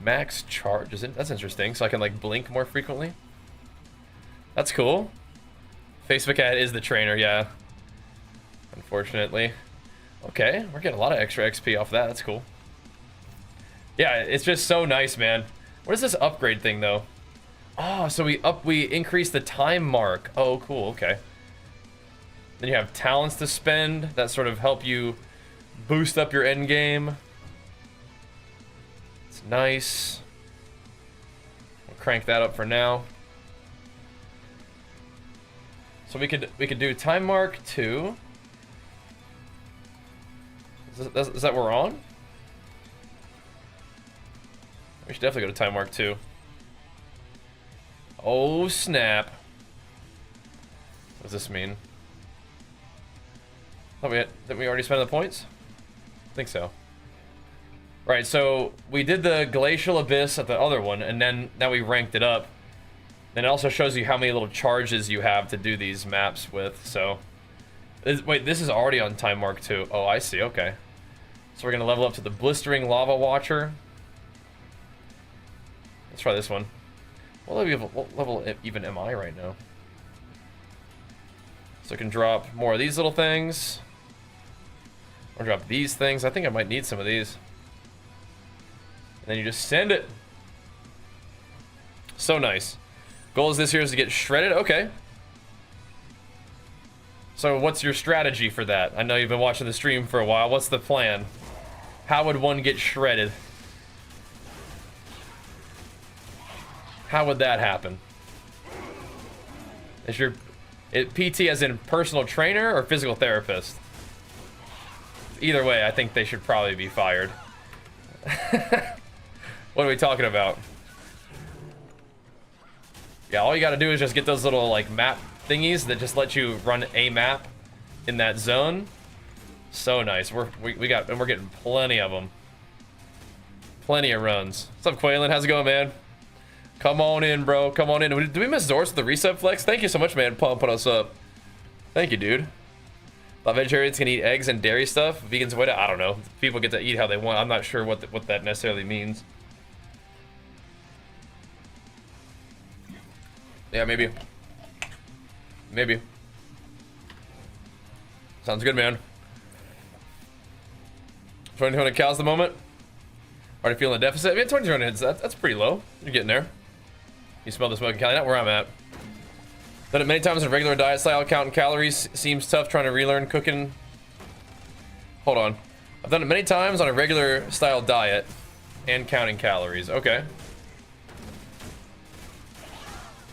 Max charge, that's interesting. So I can like blink more frequently. That's cool. Facebook ad is the trainer, yeah. Unfortunately. Okay, we're getting a lot of extra XP off that. That's cool. Yeah, it's just so nice, man. What is this upgrade thing though? Oh, so we increase the time mark. Oh, cool. Okay. Then you have talents to spend that sort of help you boost up your end game. It's nice. We'll crank that up for now. So we could do time mark 2. Is that what we're on? We should definitely go to time mark 2. Oh snap! What does this mean? Oh, did we already spend the points? I think so. Right, so we did the Glacial Abyss at the other one, and then now we ranked it up. Then it also shows you how many little charges you have to do these maps with, so... Wait, this is already on time mark 2. Oh, I see, okay. So we're gonna level up to the Blistering Lava Watcher. Let's try this one. What level even am I right now? So I can drop more of these little things. Or drop these things. I think I might need some of these. And then you just send it. So nice. Goals this year is to get shredded? Okay. So what's your strategy for that? I know you've been watching the stream for a while. What's the plan? How would one get shredded? How would that happen? Is your PT as in personal trainer or physical therapist? Either way, I think they should probably be fired. What are we talking about? Yeah, all you gotta do is just get those little like map thingies that just let you run a map in that zone. So nice. We're getting plenty of them. Plenty of runs. What's up, Quaylen? How's it going, man? Come on in, bro. Come on in. Did we miss Zor's with the reset flex? Thank you so much, man. Pumping us up. Thank you, dude. Thought vegetarians can eat eggs and dairy stuff. Vegans would. I don't know. People get to eat how they want. I'm not sure what that necessarily means. Yeah, maybe. Maybe. Sounds good, man. 2,200 cows at the moment. Already feeling a deficit. I mean, 2,200 heads. That's pretty low. You're getting there. You smell the smoking calorie. Not where I'm at. Done it many times in a regular diet style. Counting calories seems tough. Trying to relearn cooking. Hold on. I've done it many times on a regular style diet and counting calories. Okay.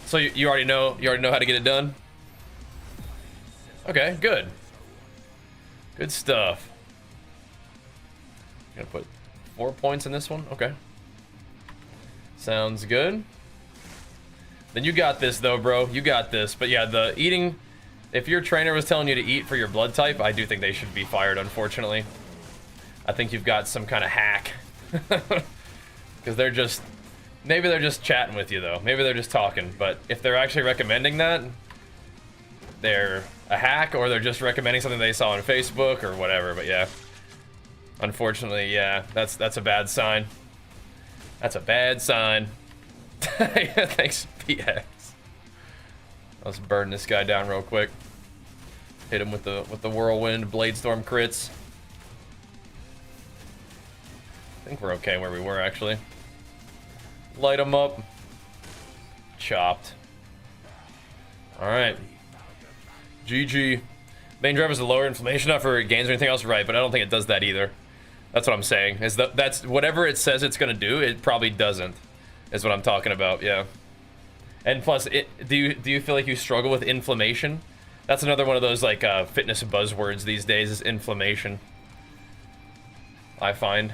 So you already know how to get it done. Okay, good. Good stuff. Gonna put 4 points in this one. Okay. Sounds good. Then you got this though, bro. You got this. But yeah, the eating, if your trainer was telling you to eat for your blood type, I do think they should be fired, unfortunately. I think you've got some kind of hack. Because they're just, maybe they're just chatting with you though. Maybe they're just talking. But if they're actually recommending that, they're a hack, or they're just recommending something they saw on Facebook or whatever. But yeah, unfortunately, yeah, that's a bad sign. That's a bad sign. Thanks, PX. Let's burn this guy down real quick. Hit him with the whirlwind blade storm crits. I think we're okay where we were actually. Light him up. Chopped. All right. GG. Main drive is to lower inflammation, not for gains or anything else, right? But I don't think it does that either. That's what I'm saying. Is that's whatever it says it's gonna do, it probably doesn't. Is what I'm talking about. Yeah. And plus, do you feel like you struggle with inflammation? That's another one of those like fitness buzzwords these days is inflammation. I find.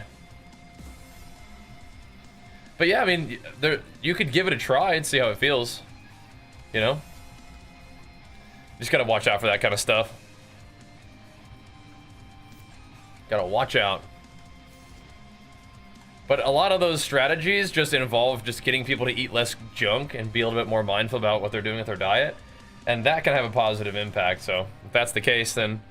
But yeah, I mean, you could give it a try and see how it feels. You know? Just gotta watch out for that kind of stuff. Gotta watch out. But a lot of those strategies just involve just getting people to eat less junk and be a little bit more mindful about what they're doing with their diet. And that can have a positive impact. So if that's the case, then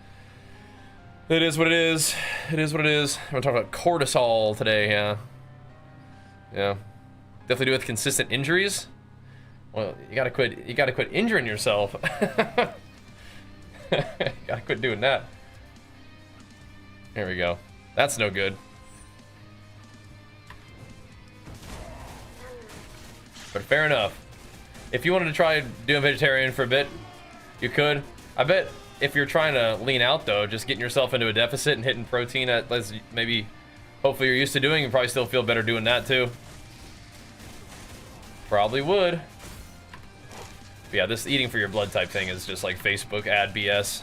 it is what it is. It is what it is. We're talking about cortisol today, yeah. Yeah. Definitely do with consistent injuries. Well, you gotta quit injuring yourself. Gotta quit doing that. There we go. That's no good. But fair enough. If you wanted to try doing vegetarian for a bit, you could. I bet if you're trying to lean out though, just getting yourself into a deficit and hitting protein at maybe hopefully you're used to doing, you probably still feel better doing that too. Probably would. But yeah, this eating for your blood type thing is just like Facebook ad BS.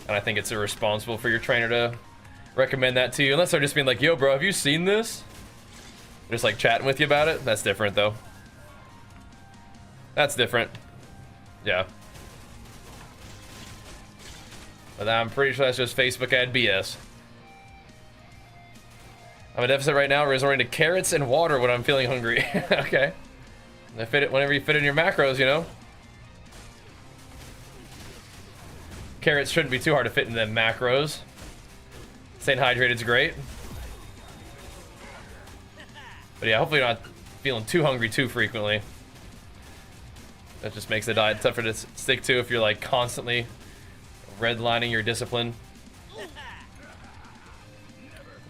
And I think it's irresponsible for your trainer to recommend that to you. Unless they're just being like, yo bro, have you seen this? Just like chatting with you about it. That's different though. That's different. Yeah. But I'm pretty sure that's just Facebook ad BS. I'm a deficit right now, resorting to carrots and water when I'm feeling hungry. Okay. Whenever you fit in your macros, you know. Carrots shouldn't be too hard to fit in them macros. Staying hydrated's great. But yeah, hopefully you're not feeling too hungry too frequently. That just makes the diet tougher to stick to if you're like constantly redlining your discipline.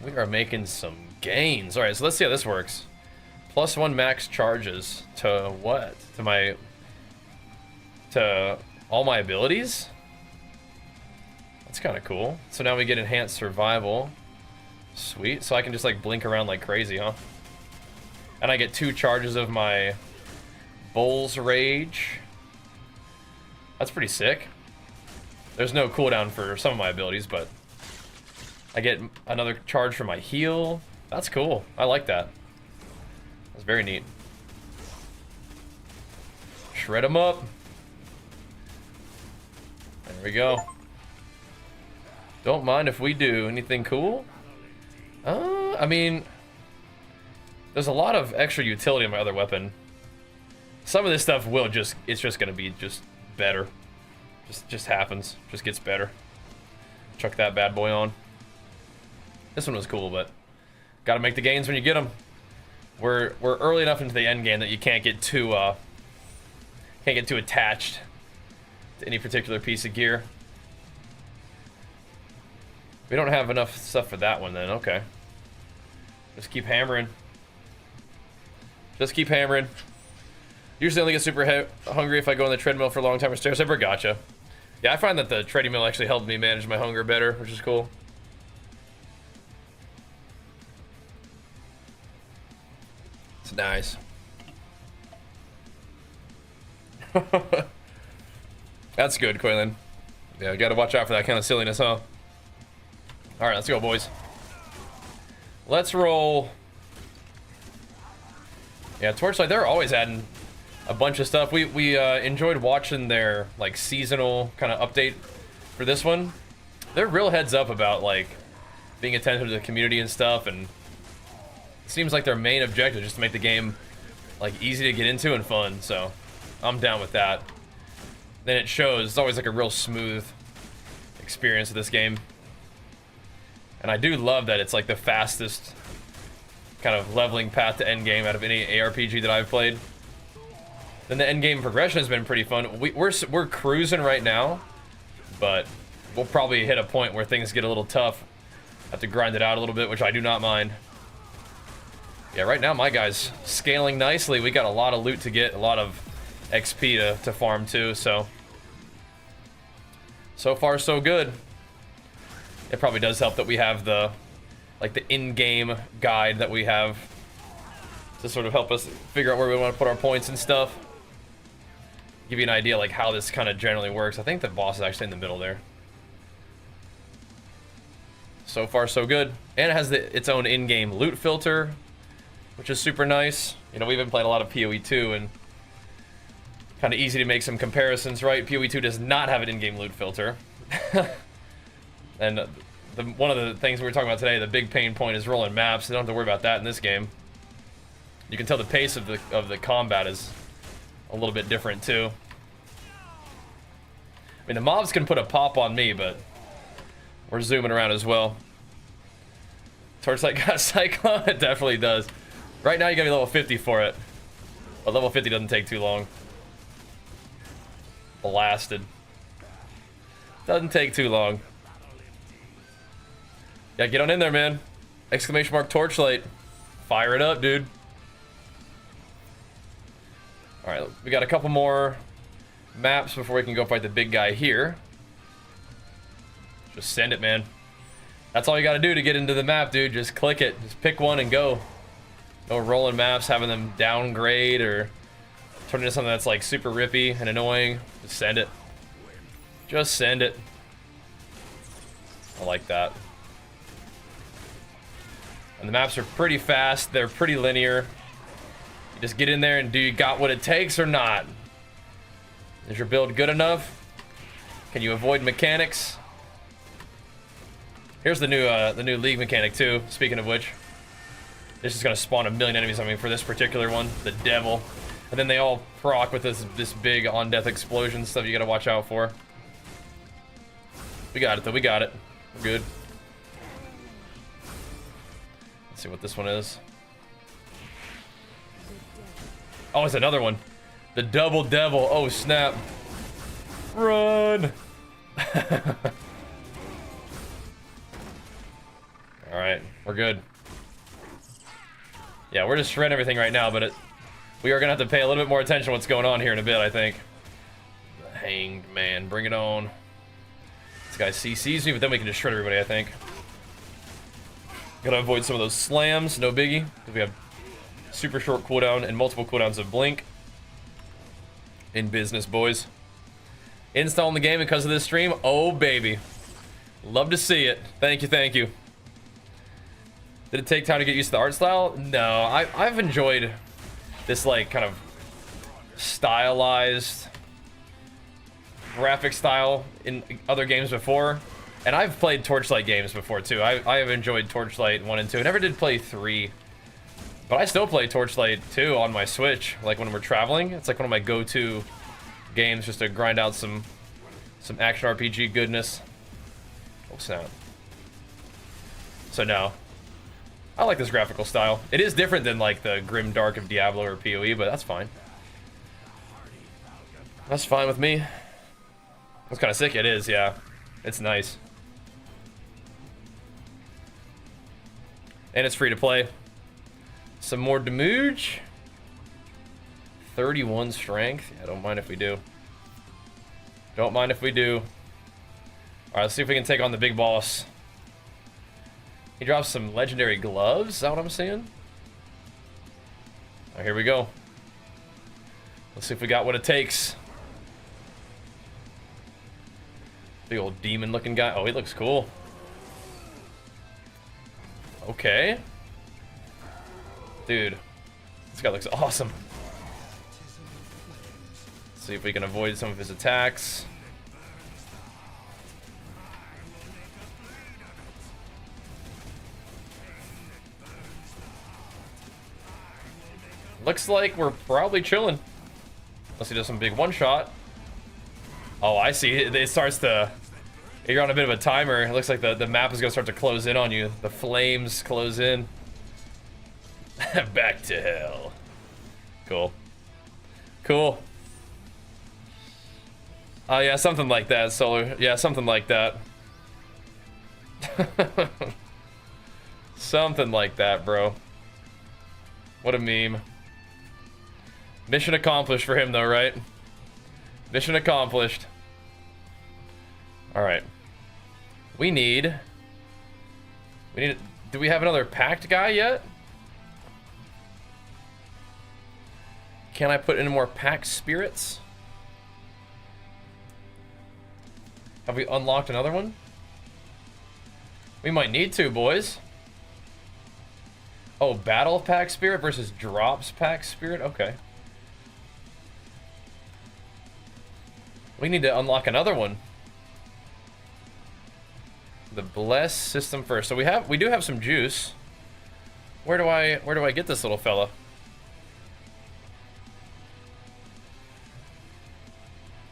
We are making some gains. All right, so let's see how this works. +1 max charges to what? To all my abilities? That's kind of cool. So now we get enhanced survival. Sweet. So I can just like blink around like crazy, huh? And I get 2 charges of my Bull's Rage. That's pretty sick. There's no cooldown for some of my abilities, but I get another charge for my heal. That's cool. I like that. That's very neat. Shred them up. There we go. Don't mind if we do anything cool. I mean, there's a lot of extra utility in my other weapon. Some of this stuff will just, it's just gonna be just better. Just happens, just gets better. Chuck that bad boy on. This one was cool, but gotta make the gains when you get them. We're early enough into the end game that you can't get too attached to any particular piece of gear. We don't have enough stuff for that one then, okay. Just keep hammering. Just keep hammering. Usually only get super hungry if I go on the treadmill for a long time or stairs. Ever gotcha. Yeah, I find that the treadmill actually helped me manage my hunger better, which is cool. It's nice. That's good, Quaylen. Yeah, gotta watch out for that kind of silliness, huh? Alright, let's go, boys. Let's roll. Yeah, Torchlight, they're always adding a bunch of stuff. We enjoyed watching their like seasonal kind of update for this one. They're real heads up about like being attentive to the community and stuff, and it seems like their main objective is just to make the game like easy to get into and fun, so I'm down with that. Then it shows. It's always like a real smooth experience of this game. And I do love that it's like the fastest kind of leveling path to endgame out of any ARPG that I've played. Then the endgame progression has been pretty fun. We're cruising right now, but we'll probably hit a point where things get a little tough. Have to grind it out a little bit, which I do not mind. Yeah, right now my guy's scaling nicely. We got a lot of loot to get, a lot of XP to farm too, so far so good. It probably does help that we have the like the in-game guide that we have to sort of help us figure out where we want to put our points and stuff. Give you an idea like how this kind of generally works. I think the boss is actually in the middle there. So far, so good. And it has its own in-game loot filter, which is super nice. You know, we've been playing a lot of PoE 2, and kind of easy to make some comparisons, right? PoE 2 does not have an in-game loot filter. And one of the things we were talking about today, the big pain point is rolling maps. You don't have to worry about that in this game. You can tell the pace of the combat is a little bit different too. I mean, the mobs can put a pop on me, but we're zooming around as well. Torchlight got Cyclone? It definitely does. Right now you gotta be level 50 for it. But level 50 doesn't take too long. Blasted. Doesn't take too long. Yeah, get on in there, man. Exclamation mark Torchlight. Fire it up, dude. Alright, we got a couple more maps before we can go fight the big guy here. Just send it, man. That's all you gotta do to get into the map, dude. Just click it. Just pick one and go. No rolling maps, having them downgrade or turn into something that's like super rippy and annoying. Just send it. Just send it. I like that. And the maps are pretty fast. They're pretty linear. You just get in there and do you got what it takes or not? Is your build good enough? Can you avoid mechanics? Here's the new league mechanic too. Speaking of which, this is gonna spawn a million enemies on me for this particular one, the devil, and then they all proc with this big on death explosion stuff you gotta watch out for. We got it though. We got it. We're good. Let's see what this one is. Oh, it's another one. The double devil. Oh, snap. Run. Alright, we're good. Yeah, we're just shredding everything right now, but we are going to have to pay a little bit more attention to what's going on here in a bit, I think. The Hanged Man, bring it on. This guy CCs me, but then we can just shred everybody, I think. Gotta avoid some of those slams, no biggie. Because we have super short cooldown and multiple cooldowns of blink. In business, boys. Installing the game because of this stream? Oh, baby. Love to see it. Thank you, thank you. Did it take time to get used to the art style? No, I've enjoyed this like kind of stylized graphic style in other games before. And I've played Torchlight games before too. I have enjoyed Torchlight 1 and 2. I never did play 3. But I still play Torchlight 2 on my Switch. Like when we're traveling. It's like one of my go-to games just to grind out some action RPG goodness. Oh snap. So no. I like this graphical style. It is different than like the grim dark of Diablo or PoE, but that's fine. That's fine with me. That's kind of sick. It is, yeah. It's nice. And it's free to play. Some more damage. 31 strength. Yeah, don't mind if we do. Don't mind if we do. Alright, let's see if we can take on the big boss. He drops some legendary gloves. Is that what I'm seeing? Alright, here we go. Let's see if we got what it takes. Big old demon looking guy. Oh, he looks cool. Okay. Dude, this guy looks awesome. Let's see if we can avoid some of his attacks. Looks like we're probably chilling. Unless he does some big one-shot. Oh, I see. It starts to... You're on a bit of a timer. It looks like the map is going to start to close in on you. The flames close in. Back to hell. Cool. Cool. Oh, yeah, something like that, Solar. Yeah, something like that. Something like that, bro. What a meme. Mission accomplished for him, though, right? Mission accomplished. Alright. We need Do we have another packed guy yet? Can I put in more packed spirits? Have we unlocked another one? We might need to, boys. Oh, battle pack spirit versus drops pack spirit? Okay. We need to unlock another one. The bless system first. So we do have some juice. Where do I get this little fella?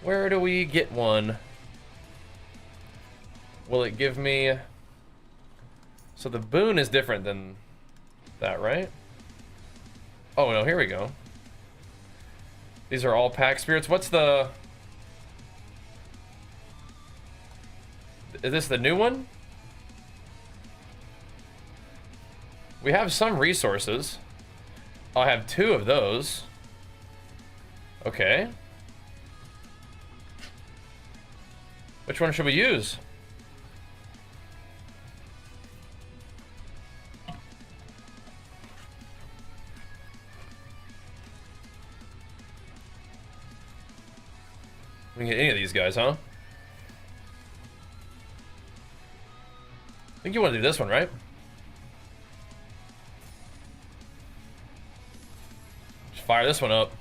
Where do we get one? Will it give me... So the boon is different than that, right? Oh, no, here we go. These are all pack spirits. What's the... Is this the new one? We have some resources. I'll have 2 of those. Okay. Which one should we use? We can get any of these guys, huh? I think you want to do this one, right? Just fire this one up.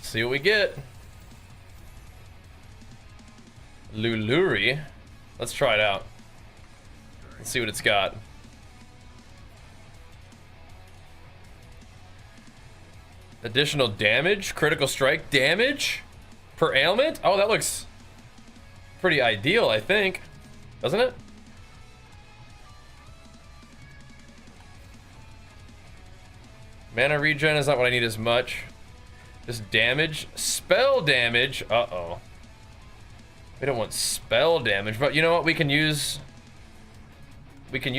See what we get. Luluri. Let's try it out. Let's see what it's got. Additional damage, critical strike damage per ailment. Oh, that looks pretty ideal, I think. Doesn't it? Mana regen is not what I need as much. Just damage. Spell damage. Uh-oh. We don't want spell damage, but you know what? We can use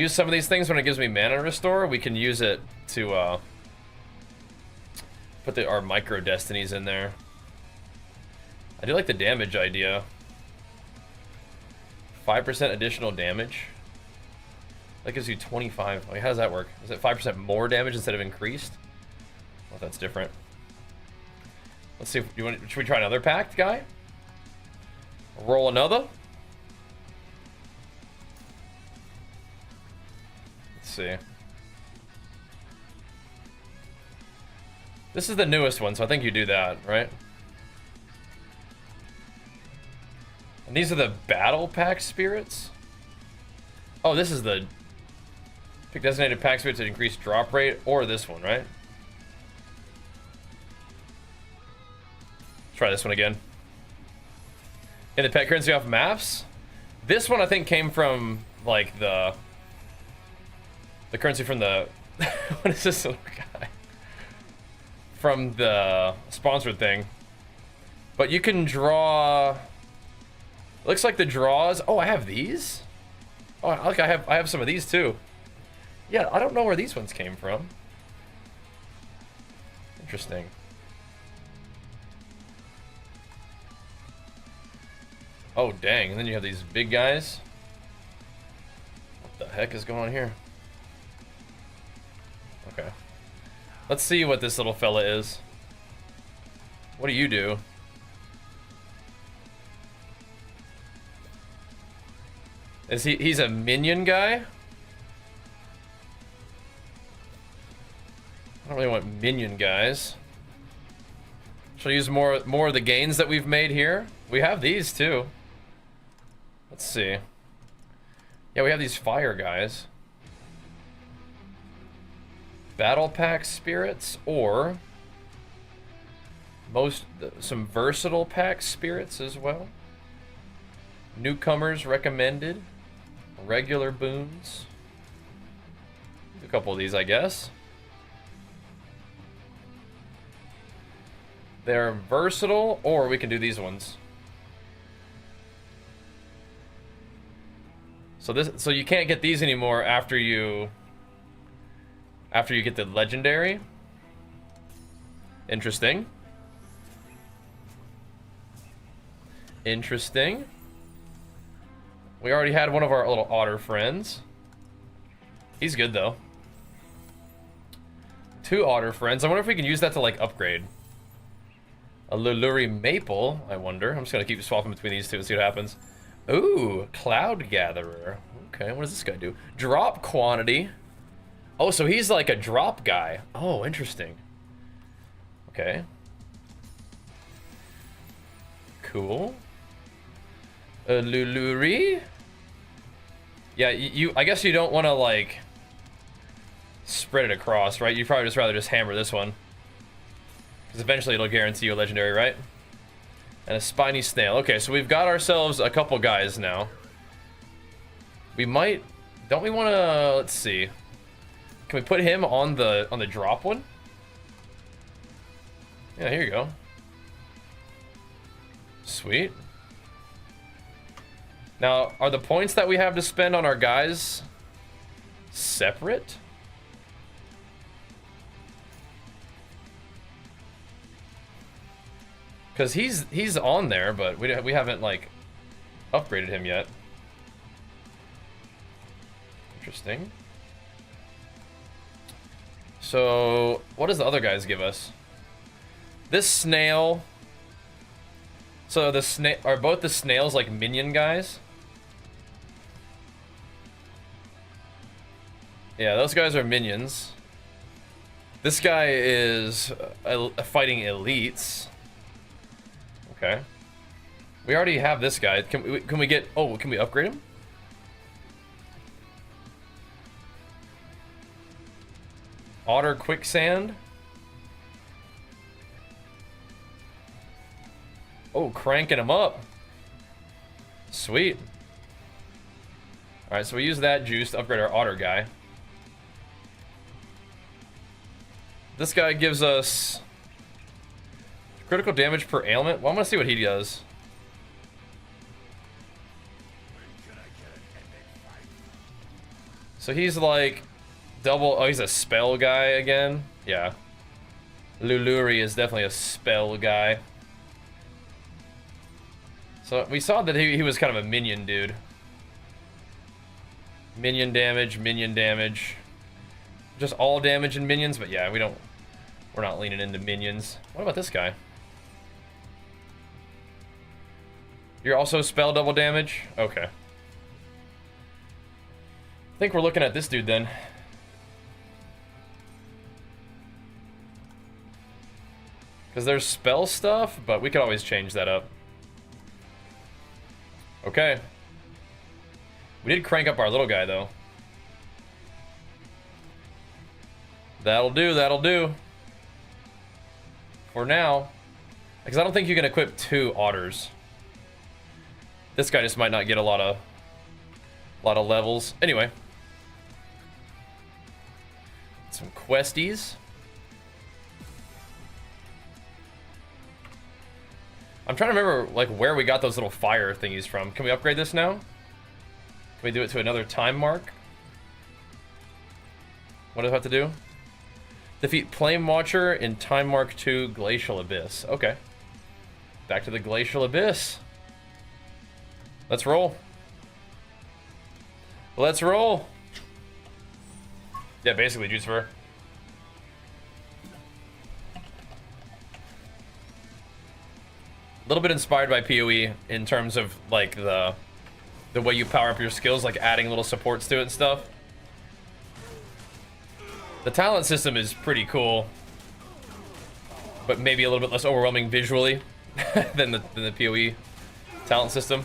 some of these things when it gives me mana restore. We can use it to put our micro destinies in there. I do like the damage idea. 5% additional damage. That gives you 25. Wait, how does that work? Is it 5% more damage instead of increased? Well, that's different. Let's see if you want. Should we try another pact, guy? Roll another. Let's see. This is the newest one, so I think you do that, right? And these are the battle pack spirits. Oh, this is the pick designated pack spirits that increase drop rate, or this one, right? Try this one again. In the pet currency off maps. This one I think came from like the currency from the what is this little guy? From the sponsored thing. But you can draw. Looks like the draws. Oh, I have these. Oh, look, I have some of these too. Yeah, I don't know where these ones came from. Interesting. Oh, dang. And then you have these big guys. What the heck is going on here? Okay. Let's see what this little fella is. What do you do? Is he's a minion guy? I don't really want minion guys. Shall I use more of the gains that we've made here? We have these too. Let's see. Yeah, we have these fire guys. Battle pack spirits, or some versatile pack spirits as well. Newcomers recommended. Regular boons. A couple of these, I guess. They're versatile, or we can do these ones. So you can't get these anymore after you get the legendary. Interesting. Interesting. We already had one of our little otter friends. He's good though. 2 otter friends. I wonder if we can use that to like upgrade. A Luluri Maple, I wonder. I'm just gonna keep swapping between these two and see what happens. Ooh, Cloud Gatherer. Okay, what does this guy do? Drop quantity. Oh, so he's like a drop guy. Oh, interesting. Okay. Cool. Luluri? Yeah, I guess you don't want to like spread it across, right? You'd probably just rather just hammer this one. Because eventually it'll guarantee you a legendary, right? And a spiny snail. Okay, so we've got ourselves a couple guys now. We might... Don't we want to... Let's see. Can we put him on the drop one? Yeah, here you go. Sweet. Now, are the points that we have to spend on our guys separate? Because he's on there, but we haven't, like, upgraded him yet. Interesting. So, what does the other guys give us? This snail... So, are both the snails, like, minion guys? Yeah, those guys are minions. This guy is fighting elites. Okay. We already have this guy. Can we get... Oh, can we upgrade him? Otter Quicksand. Oh, cranking him up. Sweet. Alright, so we use that juice to upgrade our otter guy. This guy gives us critical damage per ailment. Well, I'm gonna see what he does. So he's like double. Oh, he's a spell guy again. Yeah. Luluri is definitely a spell guy. So we saw that he was kind of a minion dude. Minion damage, minion damage. Just all damage and minions, but yeah, we're not leaning into minions. What about this guy? You're also spell double damage? Okay. I think we're looking at this dude then. Because there's spell stuff, but we could always change that up. Okay. We did crank up our little guy, though. That'll do, that'll do. For now. Because I don't think you can equip 2 otters. This guy just might not get a lot of levels. Anyway. Some questies. I'm trying to remember like where we got those little fire thingies from. Can we upgrade this now? Can we do it to another time mark? What do I have to do? Defeat Flame Watcher in Time Mark 2 Glacial Abyss. Okay. Back to the Glacial Abyss. Let's roll. Let's roll. Yeah, basically, Juice Fur. A little bit inspired by PoE in terms of like the way you power up your skills, like adding little supports to it and stuff. The talent system is pretty cool, but maybe a little bit less overwhelming visually than the PoE talent system.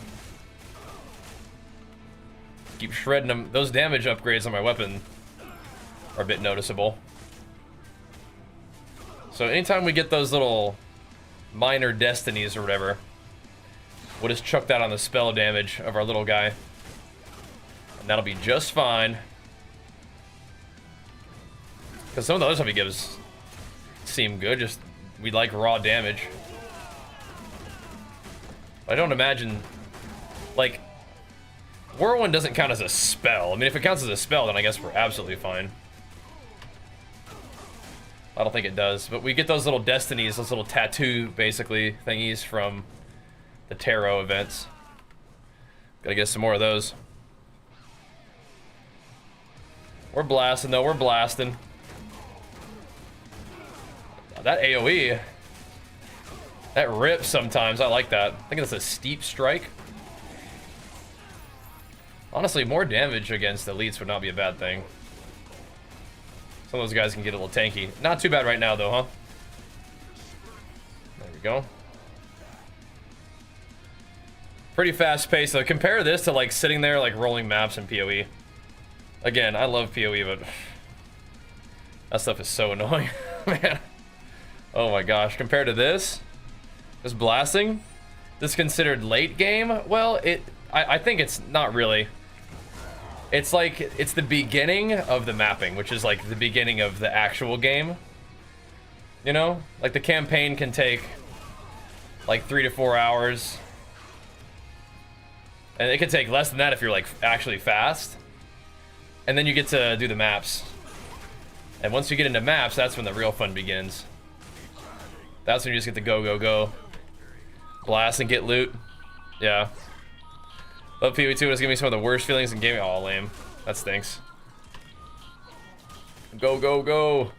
Keep shredding them. Those damage upgrades on my weapon are a bit noticeable. So anytime we get those little minor destinies or whatever, we'll just chuck that on the spell damage of our little guy, and that'll be just fine. Because some of the other stuff he gives seem good, just we like raw damage. I don't imagine, like, Whirlwind doesn't count as a spell. I mean, if it counts as a spell, then I guess we're absolutely fine. I don't think it does, but we get those little destinies, those little tattoo, basically, thingies from the tarot events. Gotta get some more of those. We're blasting, though. We're blasting. That AoE. That rips sometimes. I like that. I think it's a steep strike. Honestly, more damage against elites would not be a bad thing. Some of those guys can get a little tanky. Not too bad right now, though, huh? There we go. Pretty fast pace, though. Compare this to, like, sitting there, like, rolling maps in PoE. Again, I love PoE, but that stuff is so annoying, man. Oh my gosh. Compared to this, just blasting, this is considered late game. Well, I think it's not really. It's like, it's the beginning of the mapping, which is like the beginning of the actual game. You know? Like the campaign can take like 3 to 4 hours. And it could take less than that if you're like actually fast. And then you get to do the maps. And once you get into maps, that's when the real fun begins. That's when you just get to go, go, go. Blast and get loot. Yeah. Love PoE 2. It's giving me some of the worst feelings in gaming. Oh, lame. That stinks. Go, go, go.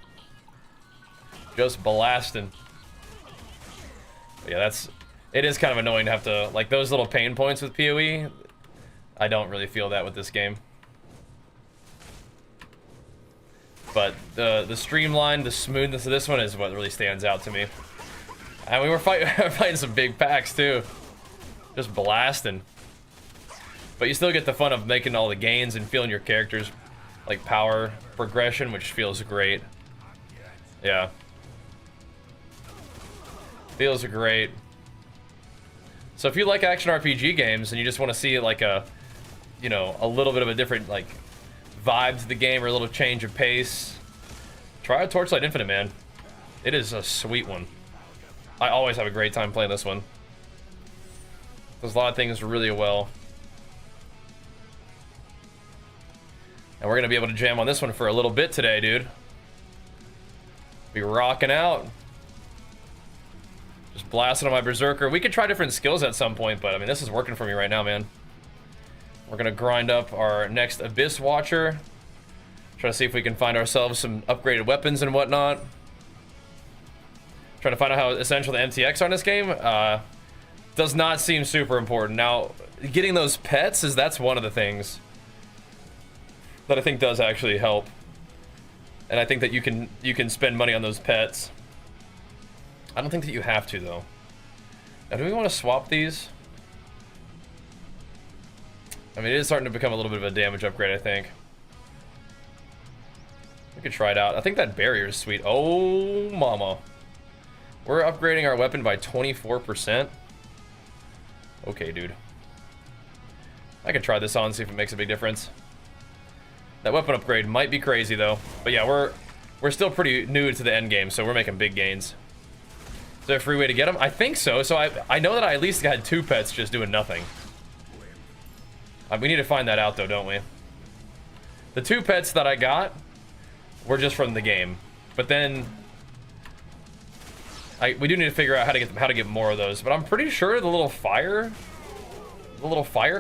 Just blasting. But yeah, it is kind of annoying to have to, like, those little pain points with PoE. I don't really feel that with this game. But the streamline, the smoothness of this one is what really stands out to me. And we were fighting some big packs too. Just blasting. But you still get the fun of making all the gains and feeling your characters like power progression, which feels great. Yeah. Feels great. So if you like action RPG games and you just want to see like a, you know, a little bit of a different like vibe to the game or a little change of pace, try out Torchlight Infinite, man. It is a sweet one. I always have a great time playing this one. Does a lot of things really well. And we're gonna be able to jam on this one for a little bit today, dude. Be rocking out. Just blasting on my Berserker. We could try different skills at some point, but I mean, this is working for me right now, man. We're gonna grind up our next Abyss Watcher. Try to see if we can find ourselves some upgraded weapons and whatnot. Trying to find out how essential the MTX are in this game. Does not seem super important. Now, getting those pets that's one of the things that I think does actually help. And I think that you can spend money on those pets. I don't think that you have to though. Now, do we want to swap these? I mean, it is starting to become a little bit of a damage upgrade, I think. We could try it out. I think that barrier is sweet. Oh, mama. We're upgrading our weapon by 24%. Okay, dude. I could try this on, see if it makes a big difference. That weapon upgrade might be crazy, though. But yeah, we're still pretty new to the end game, so we're making big gains. Is there a free way to get them? I think so. So I know that I at least had 2 pets just doing nothing. We need to find that out, though, don't we? The 2 pets that I got were just from the game. But then we do need to figure out how to get more of those. But I'm pretty sure the little fire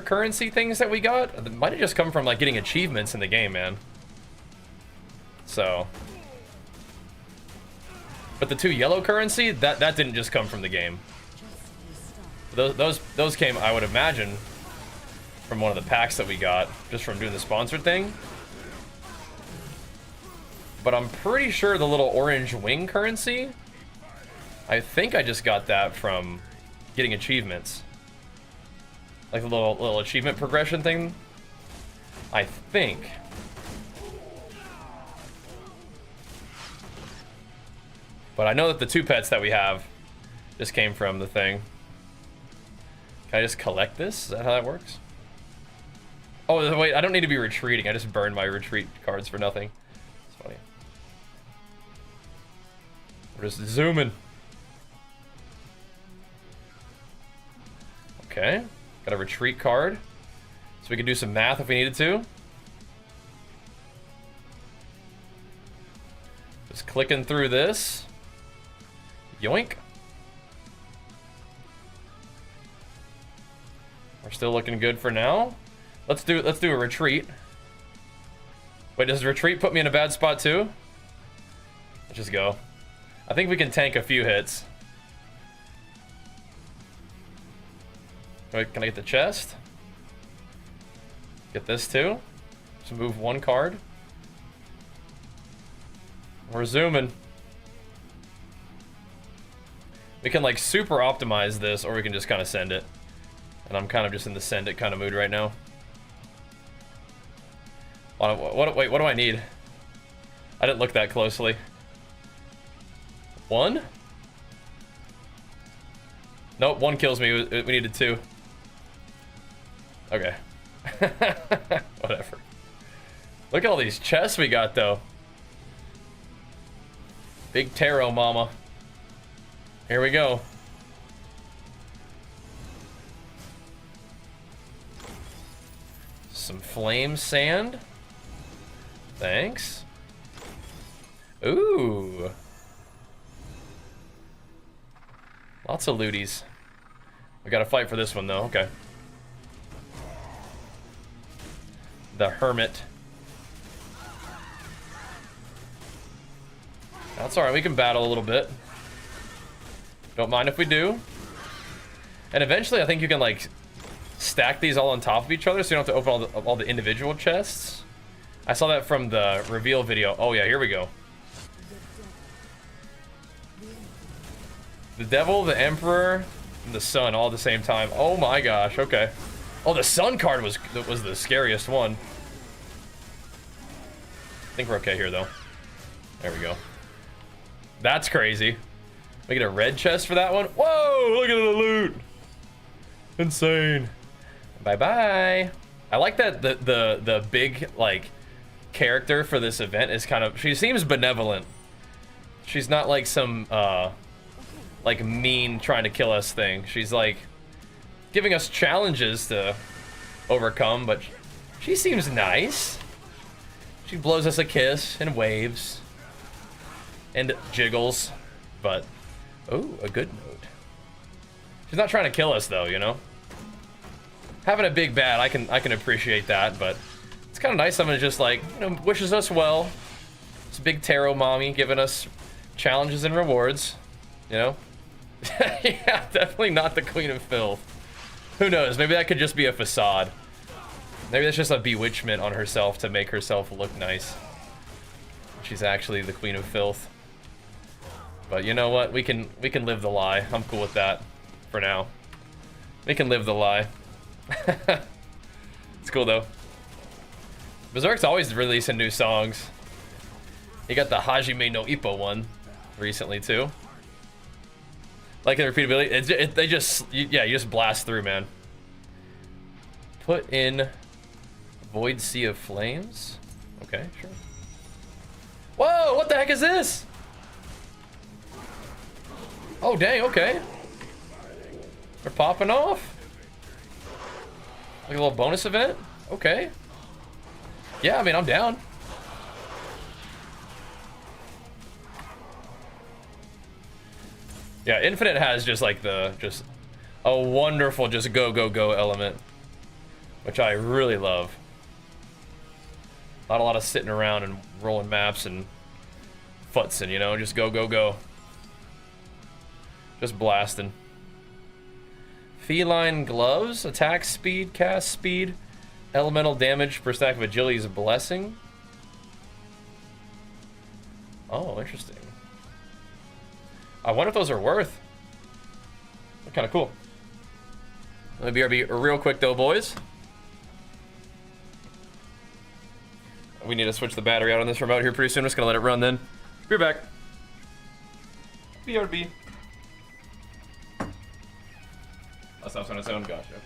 currency things that we got might have just come from like getting achievements in the game, man. So, but the 2 yellow currency that didn't just come from the game. Those came, I would imagine, from one of the packs that we got just from doing the sponsored thing. But I'm pretty sure the little orange wing currency, I think I just got that from getting achievements. Like the little achievement progression thing. I think. But I know that the 2 pets that we have just came from the thing. Can I just collect this? Is that how that works? Oh, wait, I don't need to be retreating. I just burned my retreat cards for nothing. It's funny. We're just zooming. Okay. Got a retreat card. So we can do some math if we needed to. Just clicking through this. Yoink. We're still looking good for now. Let's do a retreat. Wait, does retreat put me in a bad spot too? Let's just go. I think we can tank a few hits. Wait, can I get the chest? Get this too. Just move one card. We're zooming. We can like super optimize this, or we can just kind of send it. And I'm kind of just in the send it kind of mood right now. Wait, what do I need? I didn't look that closely. One? Nope, one kills me. We needed two. Okay. Whatever. Look at all these chests we got, though. Big tarot mama. Here we go. Some flame sand. Thanks. Ooh. Lots of looties. We gotta fight for this one, though. Okay. The Hermit. That's alright, we can battle a little bit. Don't mind if we do. And eventually I think you can like stack these all on top of each other so you don't have to open all the individual chests. I saw that from the reveal video. Oh yeah, here we go. The Devil, the Emperor, and the Sun all at the same time. Oh my gosh, okay. Oh, the Sun card was the scariest one. I think we're okay here though. There we go. That's crazy. We get a red chest for that one. Whoa, look at the loot. Insane. Bye-bye. I like that the big, like, character for this event is kind of... She seems benevolent. She's not like some, like, mean trying to kill us thing. She's, like, giving us challenges to overcome, but she seems nice. She blows us a kiss and waves. And jiggles, but... Oh, a good note. She's not trying to kill us though, you know? Having a big bad, I can appreciate that, but it's kind of nice someone just like, you know, wishes us well. It's a big tarot mommy giving us challenges and rewards, you know? Yeah, definitely not the Queen of Filth. Who knows, maybe that could just be a facade. Maybe that's just a bewitchment on herself to make herself look nice. She's actually the Queen of Filth. But you know what? We can live the lie. I'm cool with that for now. We can live the lie. It's cool though. Berserk's always releasing new songs. You got the Hajime no Ippo one recently too. Like the repeatability, they just you just blast through, man. Put in Void Sea of Flames. Okay, sure. Whoa! What the heck is this? Oh, dang, okay. They're popping off. Like a little bonus event? Okay. Yeah, I mean, I'm down. Yeah, Infinite has just like just a wonderful just go, go, go element. Which I really love. Not a lot of sitting around and rolling maps and futzing, you know? Just go, go, go. Just blasting. Feline gloves, attack speed, cast speed, elemental damage per stack of Agility's blessing. Oh, interesting. I wonder if those are worth. They're kind of cool. Let me BRB real quick though, boys. We need to switch the battery out on this remote here pretty soon. I'm just gonna let it run then. Be right back. BRB. That stops on its own. Gosh, okay.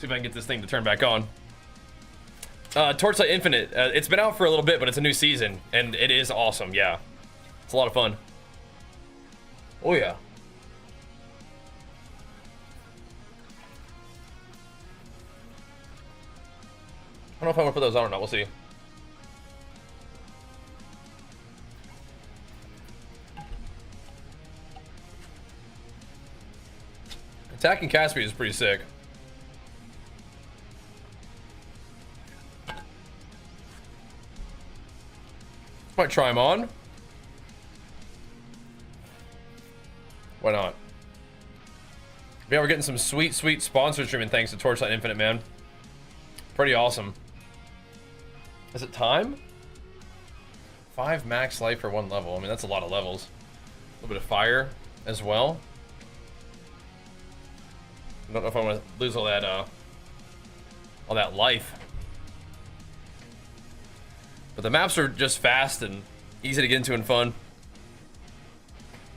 See if I can get this thing to turn back on. Torchlight Infinite. It's been out for a little bit, but it's a new season, and it is awesome. Yeah, it's a lot of fun. Oh yeah. I don't know if I want to put those on or not. We'll see. Attacking cast speed is pretty sick. Might try him on. Why not? Yeah, we're getting some sweet, sweet sponsor streaming thanks to Torchlight Infinite, man. Pretty awesome. Is it time? 5 max life for 1 level. I mean, that's a lot of levels. A little bit of fire as well. I don't know if I want to lose all that life. But the maps are just fast and easy to get into and fun.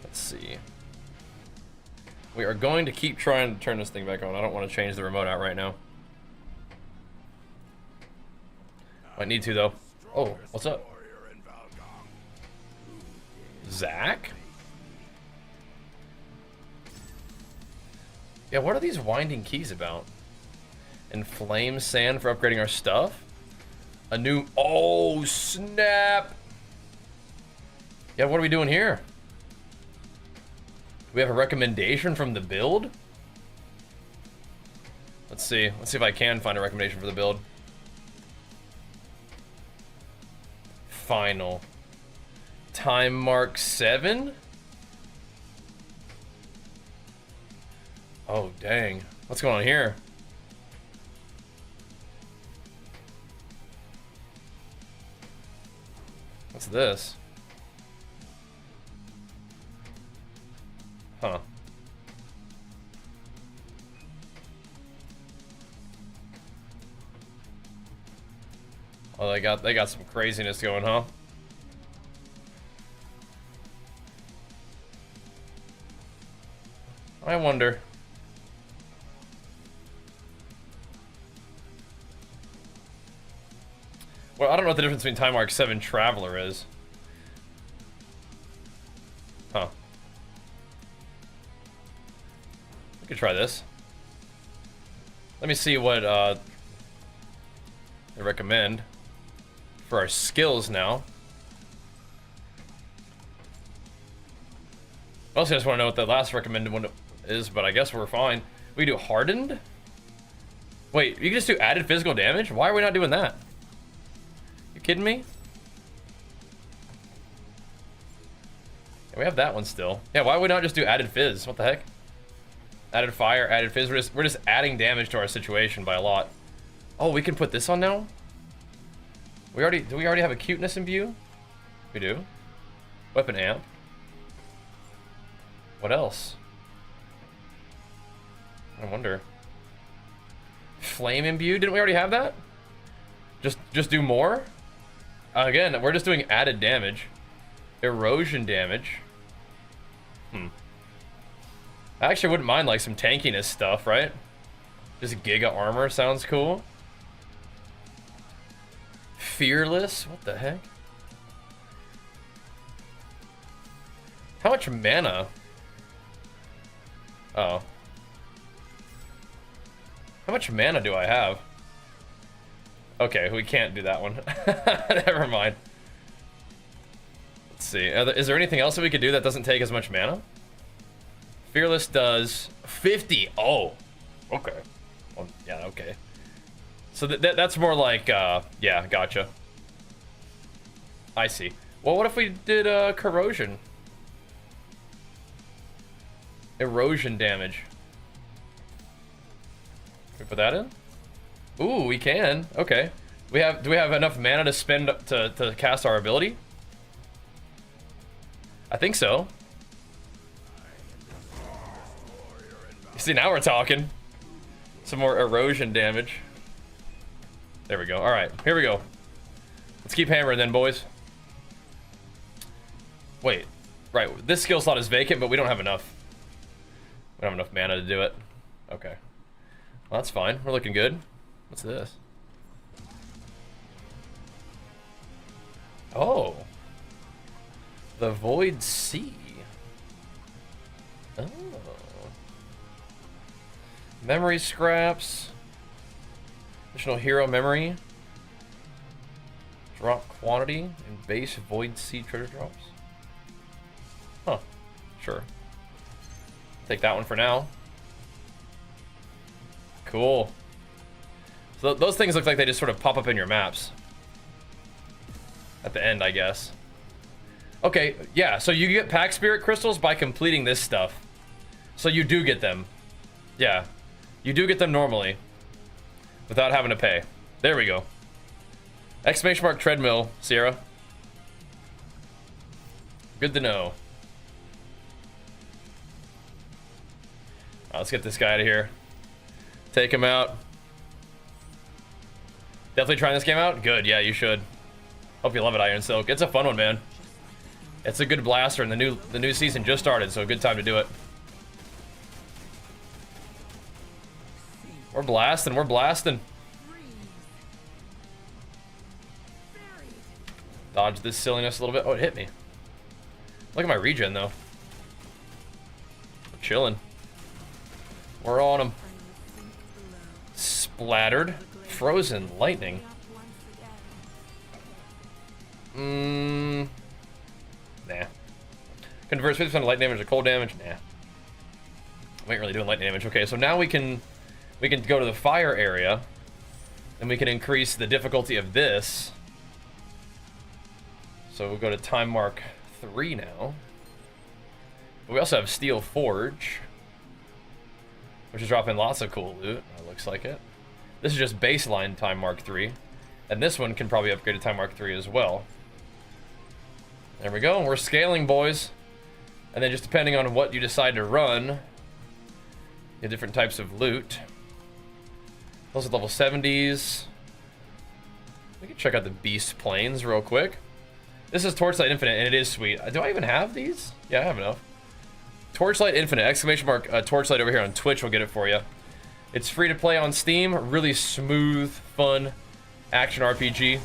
Let's see. We are going to keep trying to turn this thing back on. I don't want to change the remote out right now. Might need to though. Oh, what's up? Zach? Yeah, what are these winding keys about? Inflame sand for upgrading our stuff? A new... Oh, snap! Yeah, what are we doing here? Do we have a recommendation from the build? Let's see. Let's see if I can find a recommendation for the build. Final. Time mark 7? Oh, dang. What's going on here? What's this? Huh. Oh, they got some craziness going, huh? I wonder. Well, I don't know what the difference between Time Mark 7 Traveler is. Huh. We could try this. Let me see what they recommend for our skills now. Mostly I just want to know what the last recommended one is, but I guess we're fine. We do Hardened? Wait, you can just do added physical damage? Why are we not doing that? You kidding me? Yeah, we have that one still. Yeah, why would we not just do added fizz? What the heck? Added fire, added fizz. We're just adding damage to our situation by a lot. Oh, we can put this on now? Do we already have a cuteness imbue? We do. Weapon amp. What else? I wonder. Flame imbue? Didn't we already have that? Just do more? Again, we're just doing added damage. Erosion damage. I actually wouldn't mind like some tankiness stuff, right? Just Giga Armor sounds cool. Fearless? What the heck? How much mana? Oh. How much mana do I have? Okay, we can't do that one. Never mind. Let's see. Is there anything else that we could do that doesn't take as much mana? Fearless does 50. Oh, okay. Well, yeah, okay. So that's more like, yeah, gotcha. I see. Well, what if we did corrosion? Erosion damage. Can we put that in? Ooh, we can. Okay. Do we have enough mana to spend to cast our ability? I think so. You see, now we're talking. Some more erosion damage. There we go. All right, here we go. Let's keep hammering then, boys. Wait, right. This skill slot is vacant, but we don't have enough. We don't have enough mana to do it. Okay. Well, that's fine. We're looking good. What's this? Oh. The Void Sea. Oh. Memory scraps. Additional hero memory. Drop quantity and base Void Sea treasure drops. Huh. Sure. Take that one for now. Cool. So those things look like they just sort of pop up in your maps. At the end, I guess. Okay, yeah, so you get Pack Spirit Crystals by completing this stuff. So you do get them. Yeah. You do get them normally. Without having to pay. There we go. Exclamation mark treadmill, Sierra. Good to know. Let's get this guy out of here. Take him out. Definitely trying this game out? Good, yeah, you should. Hope you love it, Iron Silk. It's a fun one, man. It's a good blaster, and the new season just started, so a good time to do it. We're blasting, we're blasting. Dodge this silliness a little bit. Oh, it hit me. Look at my regen, though. We're chilling. We're on them. Splattered. Frozen lightning. Nah. Converts 50% of light damage to cold damage. Nah. We ain't really doing lightning damage. Okay, so now we can go to the fire area, and we can increase the difficulty of this. So we'll go to time mark 3 now. But we also have Steel Forge, which is dropping lots of cool loot. It looks like it. This is just baseline time mark 3, and this one can probably upgrade to time mark 3 as well. There we go. We're scaling, boys. And then just depending on what you decide to run, you have different types of loot. Those are level 70s. We can check out the Beast Plains real quick. This is Torchlight Infinite, and it is sweet. Do I even have these? Yeah, I have enough. Torchlight Infinite, exclamation mark Torchlight over here on Twitch will get it for you. It's free to play on Steam. Really smooth, fun action RPG.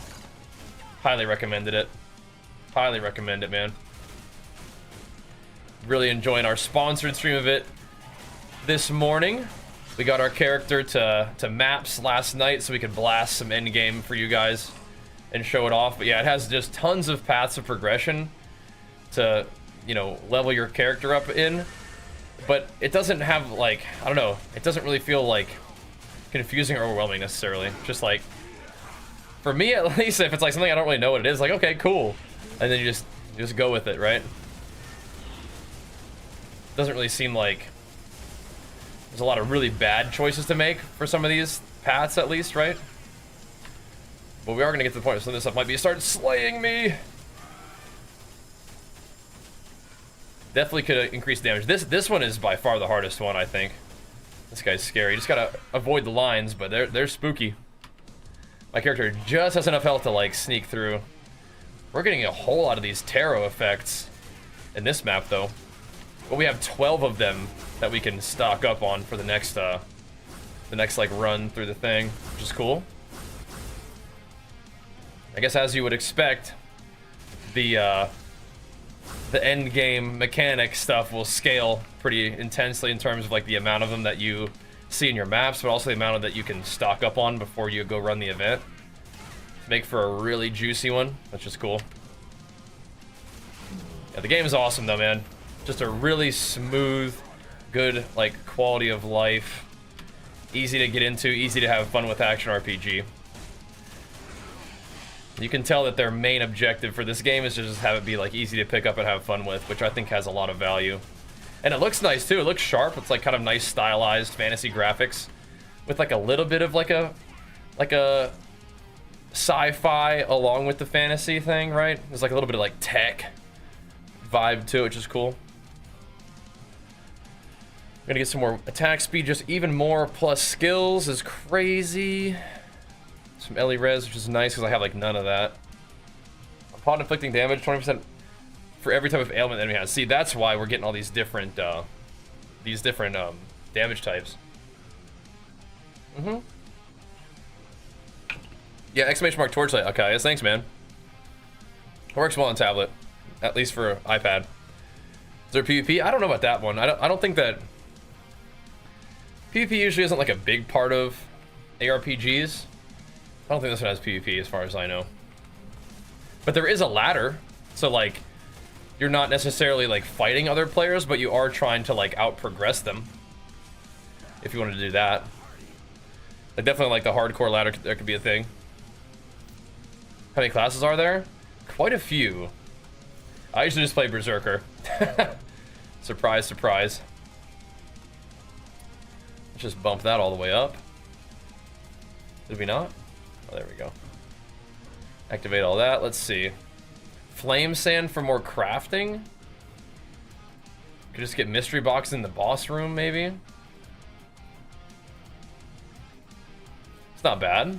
Highly recommended it. Highly recommend it, man. Really enjoying our sponsored stream of it this morning. We got our character to maps last night so we could blast some endgame for you guys and show it off. But yeah, it has just tons of paths of progression to, you know, level your character up in. But it doesn't have, like, I don't know, it doesn't really feel like confusing or overwhelming necessarily. Just like, for me at least, if it's like something I don't really know what it is, like, okay, cool. And then you just go with it, right? Doesn't really seem like there's a lot of really bad choices to make for some of these paths, at least, right? But we are gonna get to the point where some of this stuff might be start slaying me. Definitely could increase damage. This one is by far the hardest one, I think. This guy's scary. You just gotta avoid the lines, but they're spooky. My character just has enough health to like sneak through. We're getting a whole lot of these tarot effects in this map, though. But we have 12 of them that we can stock up on for the next like run through the thing, which is cool. I guess as you would expect, the end game mechanic stuff will scale pretty intensely in terms of like the amount of them that you see in your maps, but also the amount of that you can stock up on before you go run the event. Make for a really juicy one, which is cool. Yeah, the game is awesome though, man. Just a really smooth, good like quality of life, easy to get into, easy to have fun with action RPG. You can tell that their main objective for this game is to just have it be like easy to pick up and have fun with, which I think has a lot of value. And it looks nice too. It looks sharp. It's like kind of nice stylized fantasy graphics with like a little bit of like a sci-fi along with the fantasy thing, right? There's like a little bit of like tech vibe to it, which is cool. I'm gonna get some more attack speed, just even more, plus skills is crazy. Some Ellie res, which is nice because I have like none of that. Upon inflicting damage, 20% for every type of ailment the enemy has. See, that's why we're getting all these different damage types. Yeah, exclamation mark Torchlight. Okay, yes, thanks, man. It works well on tablet, at least for iPad. Is there PvP? I don't know about that one. I don't think that PvP usually isn't like a big part of ARPGs. I don't think this one has PvP as far as I know. But there is a ladder, so like you're not necessarily like fighting other players, but you are trying to like out progress them. If you wanted to do that. Like definitely like the hardcore ladder, that could be a thing. How many classes are there? Quite a few. I usually just play Berserker. Surprise, surprise. Let's just bump that all the way up. Did we not? Oh, there we go. Activate all that. Let's see. Flame sand for more crafting. Could just get mystery box in the boss room, maybe. It's not bad.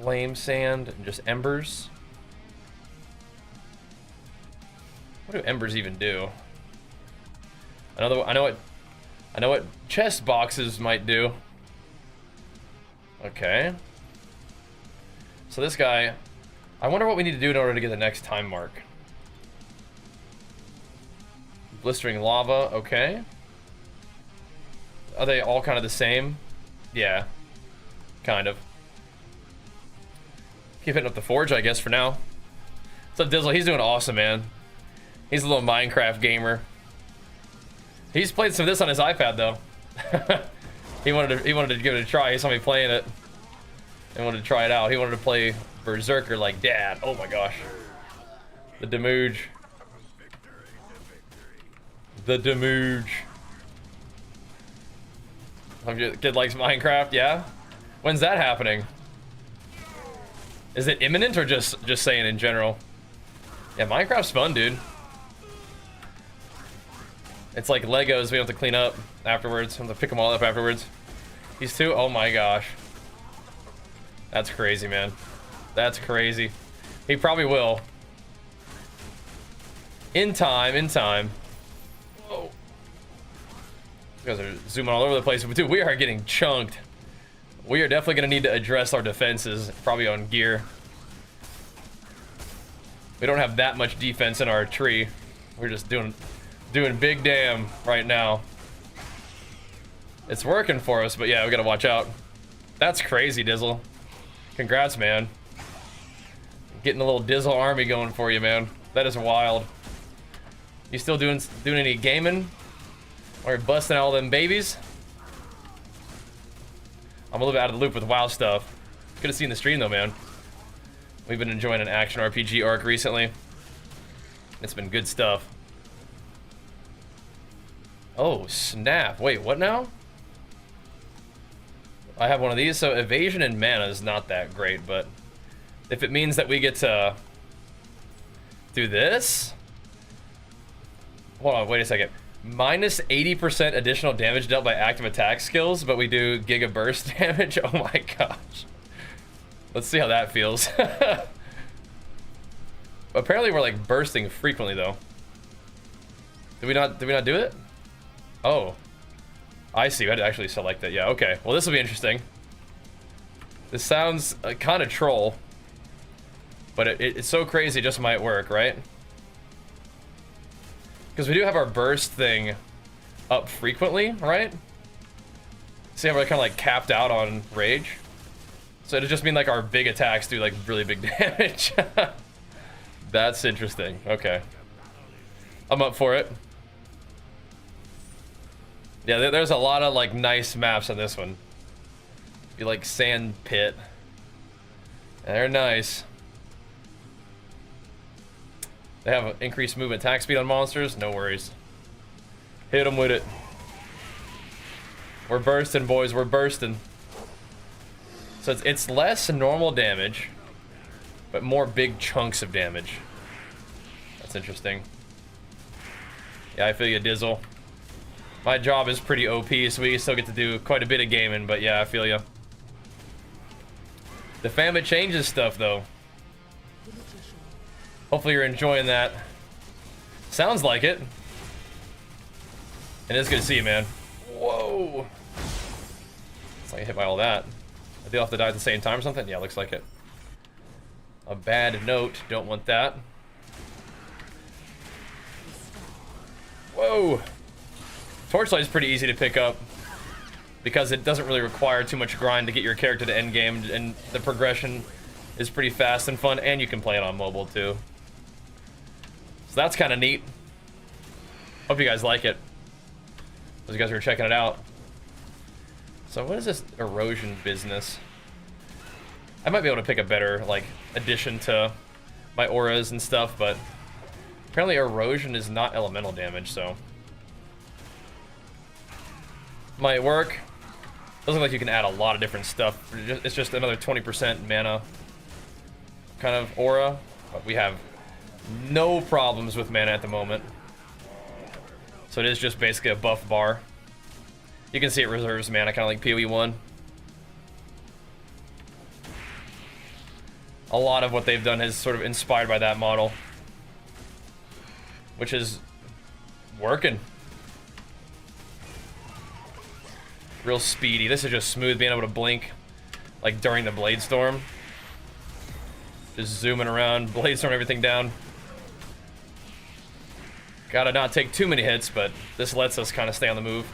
Flame sand and just embers. What do embers even do? I know what chest boxes might do. Okay. So this guy, I wonder what we need to do in order to get the next time mark. Blistering lava, okay. Are they all kind of the same? Yeah, kind of. Keep hitting up the forge, I guess, for now. What's up, Dizzle? He's doing awesome, man. He's a little Minecraft gamer. He's played some of this on his iPad, though. he wanted to give it a try. He saw me playing it and wanted to try it out. He wanted to play Berserker like Dad. Oh my gosh. The Demooge. The Demooge. Your kid likes Minecraft, yeah? When's that happening? Is it imminent or just saying in general? Yeah, Minecraft's fun, dude. It's like Legos we have to clean up afterwards. We have to pick them all up afterwards. These two, oh my gosh. That's crazy, man. That's crazy. He probably will. In time, in time. Whoa. You guys are zooming all over the place. But dude, we are getting chunked. We are definitely going to need to address our defenses, probably on gear. We don't have that much defense in our tree. We're just doing big damn right now. It's working for us, but yeah, we got to watch out. That's crazy, Dizzle. Congrats, man. Getting a little Dizzle army going for you, man. That is wild. You still doing any gaming? Or you're busting all them babies? I'm a little bit out of the loop with WoW stuff. Good to see in the stream though, man. We've been enjoying an action RPG arc recently. It's been good stuff. Oh, snap. Wait, what now? I have one of these, so evasion and mana is not that great, but if it means that we get to do this? Hold on, wait a second. Minus 80% additional damage dealt by active attack skills, but we do giga burst damage. Oh my gosh. Let's see how that feels. Apparently we're like bursting frequently though. Did we not do it? Oh. I see. We had to actually select it. Yeah, okay. Well, this will be interesting. This sounds kind of troll, but it's so crazy it just might work, right? Because we do have our burst thing up frequently, right? See how we're kind of like capped out on rage? So it'd just mean like our big attacks do like really big damage. That's interesting. Okay. I'm up for it. Yeah, there's a lot of like nice maps on this one. You like sand pit. They're nice. They have increased movement attack speed on monsters. No worries. Hit them with it. We're bursting, boys. We're bursting. So it's less normal damage, but more big chunks of damage. That's interesting. Yeah, I feel you, Dizzle. My job is pretty OP, so we still get to do quite a bit of gaming, but yeah, I feel you. The fam, it changes stuff, though. Hopefully you're enjoying that. Sounds like it. And it's good to see you, man. Whoa. I get hit by all that. I do have to die at the same time or something? Yeah, looks like it. A bad note. Don't want that. Whoa! Torchlight is pretty easy to pick up because it doesn't really require too much grind to get your character to endgame, and the progression is pretty fast and fun, and you can play it on mobile too. So that's kind of neat. Hope you guys like it. Those guys who are checking it out. So what is this erosion business? I might be able to pick a better, like, addition to my auras and stuff, but apparently erosion is not elemental damage, so might work. Doesn't look like you can add a lot of different stuff. It's just another 20% mana kind of aura, but we have no problems with mana at the moment. So it is just basically a buff bar. You can see it reserves mana, kind of like PoE 1. A lot of what they've done is sort of inspired by that model, which is working. Real speedy. This is just smooth, being able to blink like during the blade storm. Just zooming around, blade storm everything down. Gotta not take too many hits, but this lets us kind of stay on the move.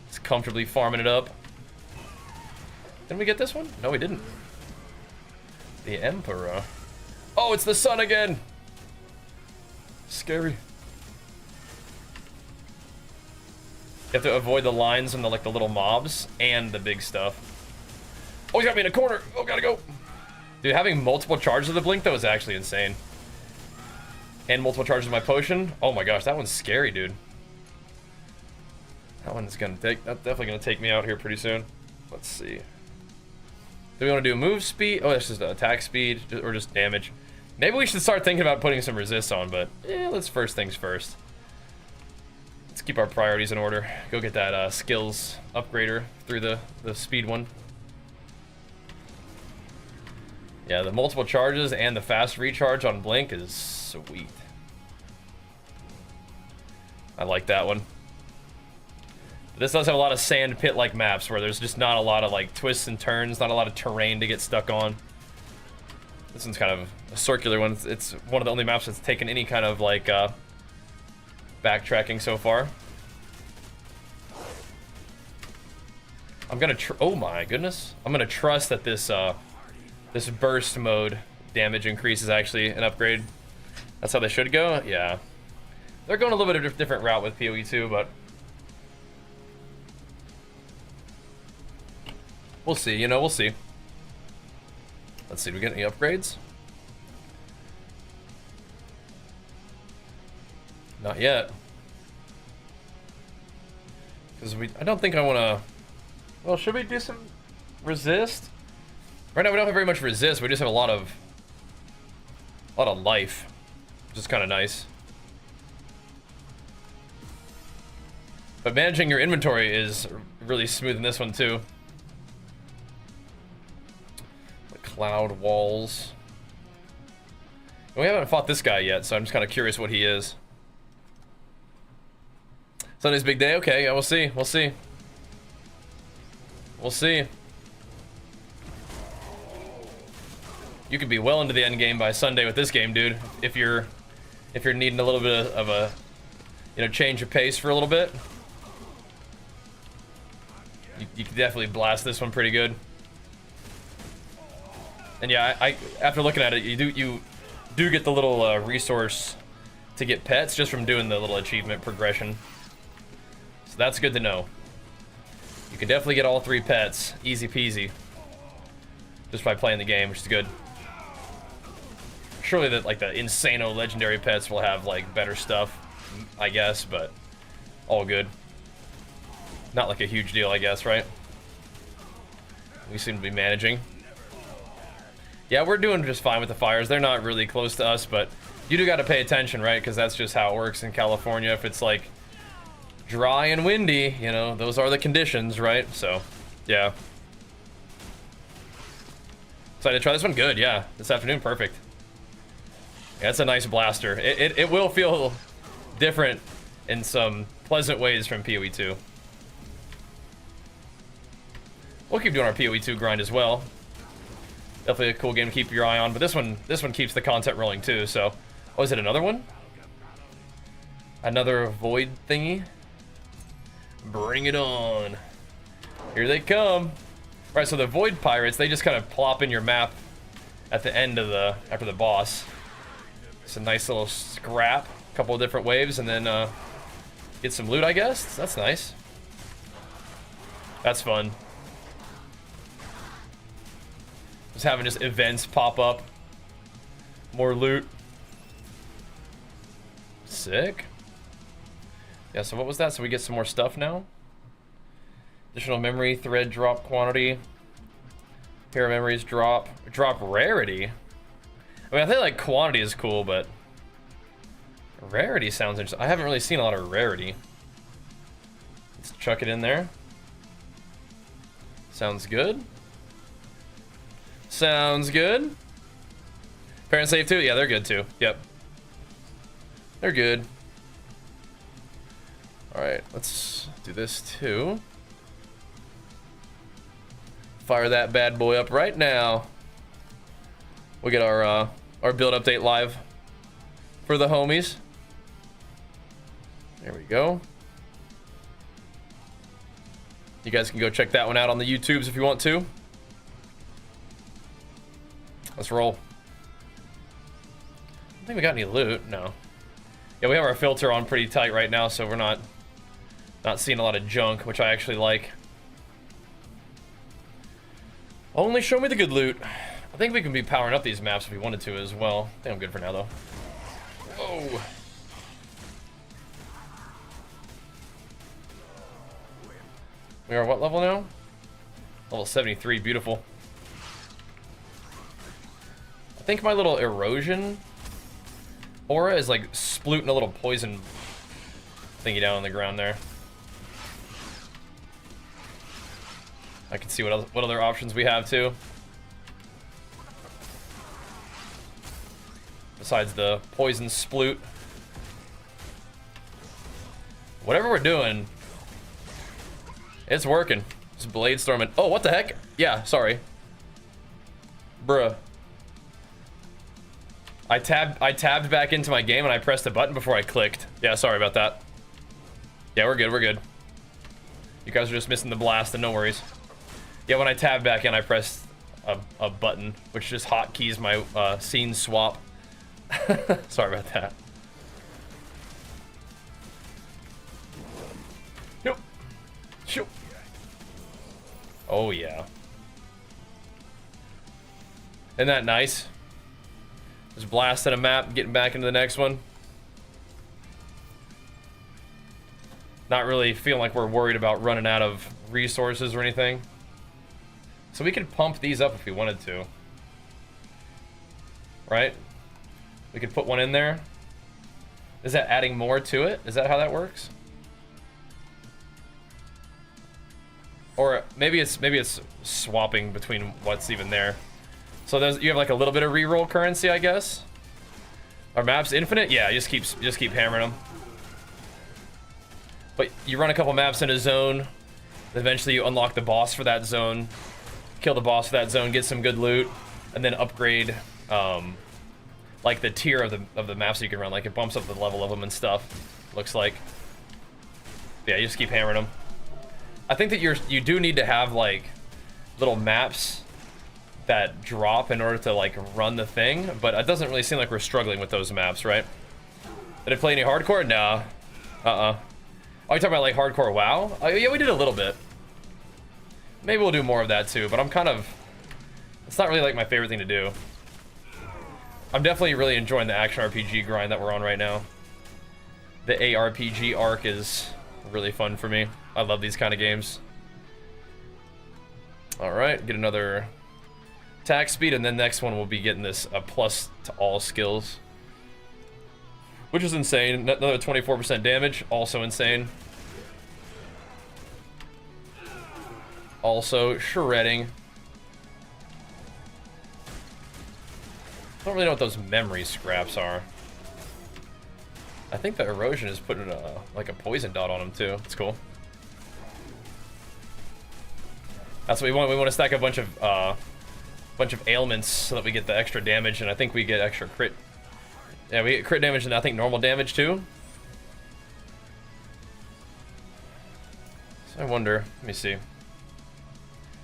It's comfortably farming it up. Didn't we get this one? No, we didn't. The Emperor. Oh, it's the sun again! Scary. You have to avoid the lines and the little mobs and the big stuff. Oh, he's got me in a corner. Oh, gotta go. Dude, having multiple charges of the blink though is actually insane. And multiple charges of my potion. Oh my gosh, that one's scary, dude. That one's gonna take. That's definitely gonna take me out here pretty soon. Let's see. Do we want to do move speed? Oh, that's just attack speed or just damage. Maybe we should start thinking about putting some resist on, but let's first things first. Let's keep our priorities in order. Go get that skills upgrader through the speed one. Yeah, the multiple charges and the fast recharge on blink is sweet. I like that one. This does have a lot of sand pit like maps where there's just not a lot of like twists and turns, not a lot of terrain to get stuck on. This one's kind of a circular one. It's one of the only maps that's taken any kind of like backtracking so far. I'm gonna oh my goodness, I'm gonna trust that this this burst mode damage increase is actually an upgrade. That's how they should go. Yeah, they're going a little bit of a different route with PoE 2, but we'll see. You know, we'll see. Let's see. Do we get any upgrades? Not yet. Because I don't think I want to. Well, should we do some resist? Right now we don't have very much resist. We just have a lot of life, which is kind of nice. But managing your inventory is really smooth in this one too. The cloud walls. And we haven't fought this guy yet, so I'm just kind of curious what he is. Sunday's big day. Okay, yeah, we'll see. We'll see. We'll see. You could be well into the end game by Sunday with this game, dude. If you're needing a little bit of a, you know, change of pace for a little bit, you can definitely blast this one pretty good. And yeah, I after looking at it, you do get the little resource to get pets just from doing the little achievement progression. So that's good to know. You can definitely get all 3 pets, easy peasy, just by playing the game, which is good. Surely that like the insano legendary pets will have like better stuff, I guess, but all good. Not like a huge deal, I guess, right? We seem to be managing. Yeah, we're doing just fine with the fires. They're not really close to us, but you do got to pay attention, right? Because that's just how it works in California. If it's like dry and windy, you know, those are the conditions, right? So, yeah. Excited to try this one? Good, yeah. This afternoon, perfect. Yeah, it's a nice blaster. It will feel different in some pleasant ways from PoE 2. We'll keep doing our PoE2 grind as well. Definitely a cool game to keep your eye on, but this one keeps the content rolling too, so... Oh, is it another one? Another void thingy? Bring it on. Here they come. Right, so the void pirates, they just kind of plop in your map at the end of after the boss. It's a nice little scrap, a couple of different waves, and then get some loot, I guess. That's nice. That's fun. Just having just events pop up. More loot. Sick. Yeah, so what was that? So we get some more stuff now? Additional memory, thread drop quantity. Hero memories drop. Drop rarity. I mean, I think like quantity is cool, but rarity sounds interesting. I haven't really seen a lot of rarity. Let's chuck it in there. Sounds good. Sounds good. Parent save too? Yeah, they're good too. Yep. They're good. Alright, let's do this too. Fire that bad boy up right now. We'll get our build update live for the homies. There we go. You guys can go check that one out on the YouTubes if you want to. Let's roll. I don't think we got any loot. No. Yeah, we have our filter on pretty tight right now, so we're not seeing a lot of junk, which I actually like. Only show me the good loot. I think we can be powering up these maps if we wanted to as well. I think I'm good for now, though. Whoa. We are what level now? Level 73, beautiful. I think my little erosion aura is like spluting a little poison thingy down on the ground there. I can see what other options we have too. Besides the poison sploot. Whatever we're doing, it's working. Just blade storming. Oh, what the heck? Yeah, sorry. Bruh. I tabbed back into my game and I pressed the button before I clicked. Yeah, sorry about that. Yeah, we're good, we're good. You guys are just missing the blast and no worries. Yeah, when I tabbed back in, I pressed a button, which just hotkeys my scene swap. Sorry about that. Nope. Shoot. Oh, yeah. Isn't that nice? Just blasting a map, getting back into the next one. Not really feeling like we're worried about running out of resources or anything. So we could pump these up if we wanted to. Right? We could put one in there. Is that adding more to it? Is that how that works? Or maybe it's swapping between what's even there. So you have like a little bit of reroll currency, I guess. Are maps infinite? Yeah, just keep hammering them. But you run a couple maps in a zone, eventually you unlock the boss for that zone, kill the boss for that zone, get some good loot, and then upgrade like the tier of the maps you can run. Like it bumps up the level of them and stuff. Looks like. Yeah, you just keep hammering them. I think that you do need to have like little maps that drop in order to like run the thing, but it doesn't really seem like we're struggling with those maps, right? Did I play any hardcore? Nah. Oh, you talking about like hardcore WoW? Oh, yeah, we did a little bit. Maybe we'll do more of that too, but it's not really like my favorite thing to do. I'm definitely really enjoying the action RPG grind that we're on right now. The ARPG arc is really fun for me. I love these kind of games. All right, get another attack speed, and then next one we'll be getting this plus to all skills, which is insane. Another 24% damage, also insane. Also shredding. I don't really know what those memory scraps are. I think the erosion is putting like a poison dot on them too. It's cool. That's what we want. We want to stack a bunch of ailments so that we get the extra damage, and I think we get extra crit. Yeah, we get crit damage and I think normal damage too. So I wonder. Let me see.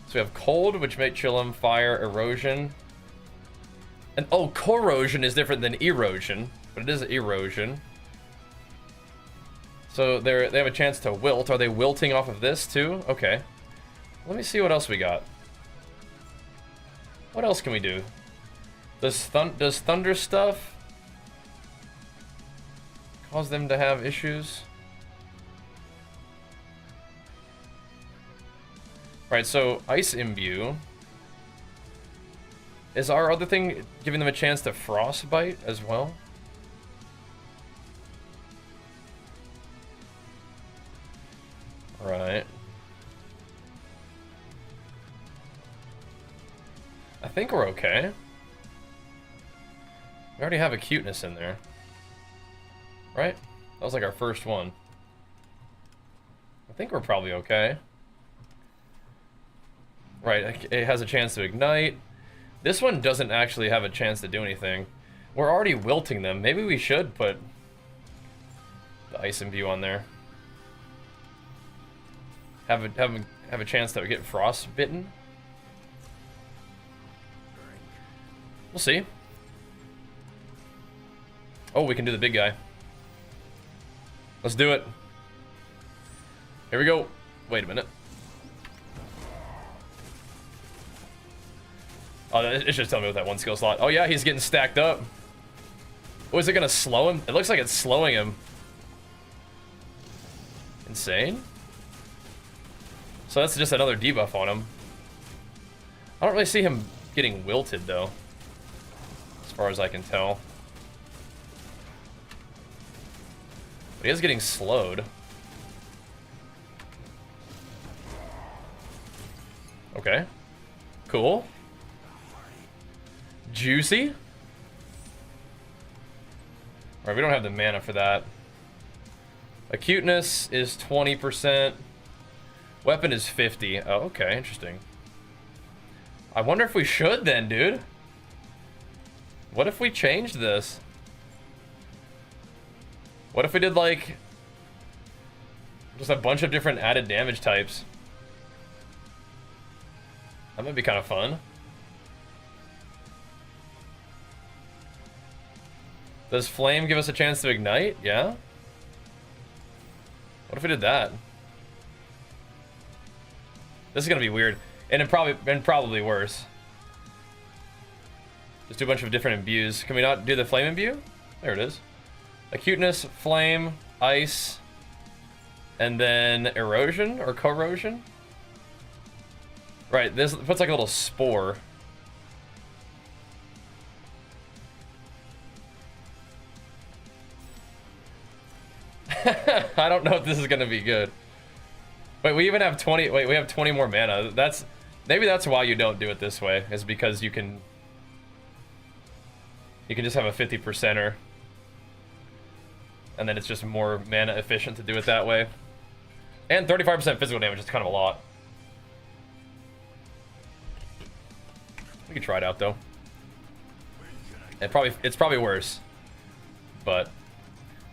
So we have cold, which may chill him. Fire, erosion, and oh, corrosion is different than erosion, but it is erosion. So they have a chance to wilt. Are they wilting off of this too? Okay. Let me see what else we got. What else can we do? Does thunder stuff cause them to have issues? Right, so ice imbue. Is our other thing giving them a chance to frostbite as well? Right. I think we're okay. We already have acuteness in there. Right? That was like our first one. I think we're probably okay. Right, it has a chance to ignite. This one doesn't actually have a chance to do anything. We're already wilting them. Maybe we should put the ice imbue on there. Have a chance to get frostbitten. We'll see. Oh, we can do the big guy. Let's do it. Here we go. Wait a minute. Oh, it's just telling me with that one skill slot. Oh yeah, he's getting stacked up. Oh, is it gonna slow him? It looks like it's slowing him. Insane. So that's just another debuff on him. I don't really see him getting wilted though, as far as I can tell. But he is getting slowed. Okay. Cool. Juicy. Alright, we don't have the mana for that. Acuteness is 20%. Weapon is 50. Oh, okay, interesting. I wonder if we should then, dude. What if we changed this? What if we did, like, just a bunch of different added damage types? That might be kind of fun. Does flame give us a chance to ignite? Yeah. What if we did that? This is gonna be weird, and probably worse. Just do a bunch of different imbues. Can we not do the flame imbue? There it is. Acuteness, flame, ice, and then erosion or corrosion. Right. This puts like a little spore. I don't know if this is gonna be good. Wait, we even have 20. Wait, we have 20 more mana. Maybe that's why you don't do it this way. Is because you can just have a 50%er, and then it's just more mana efficient to do it that way. And 35% physical damage is kind of a lot. We can try it out though. It's probably worse, but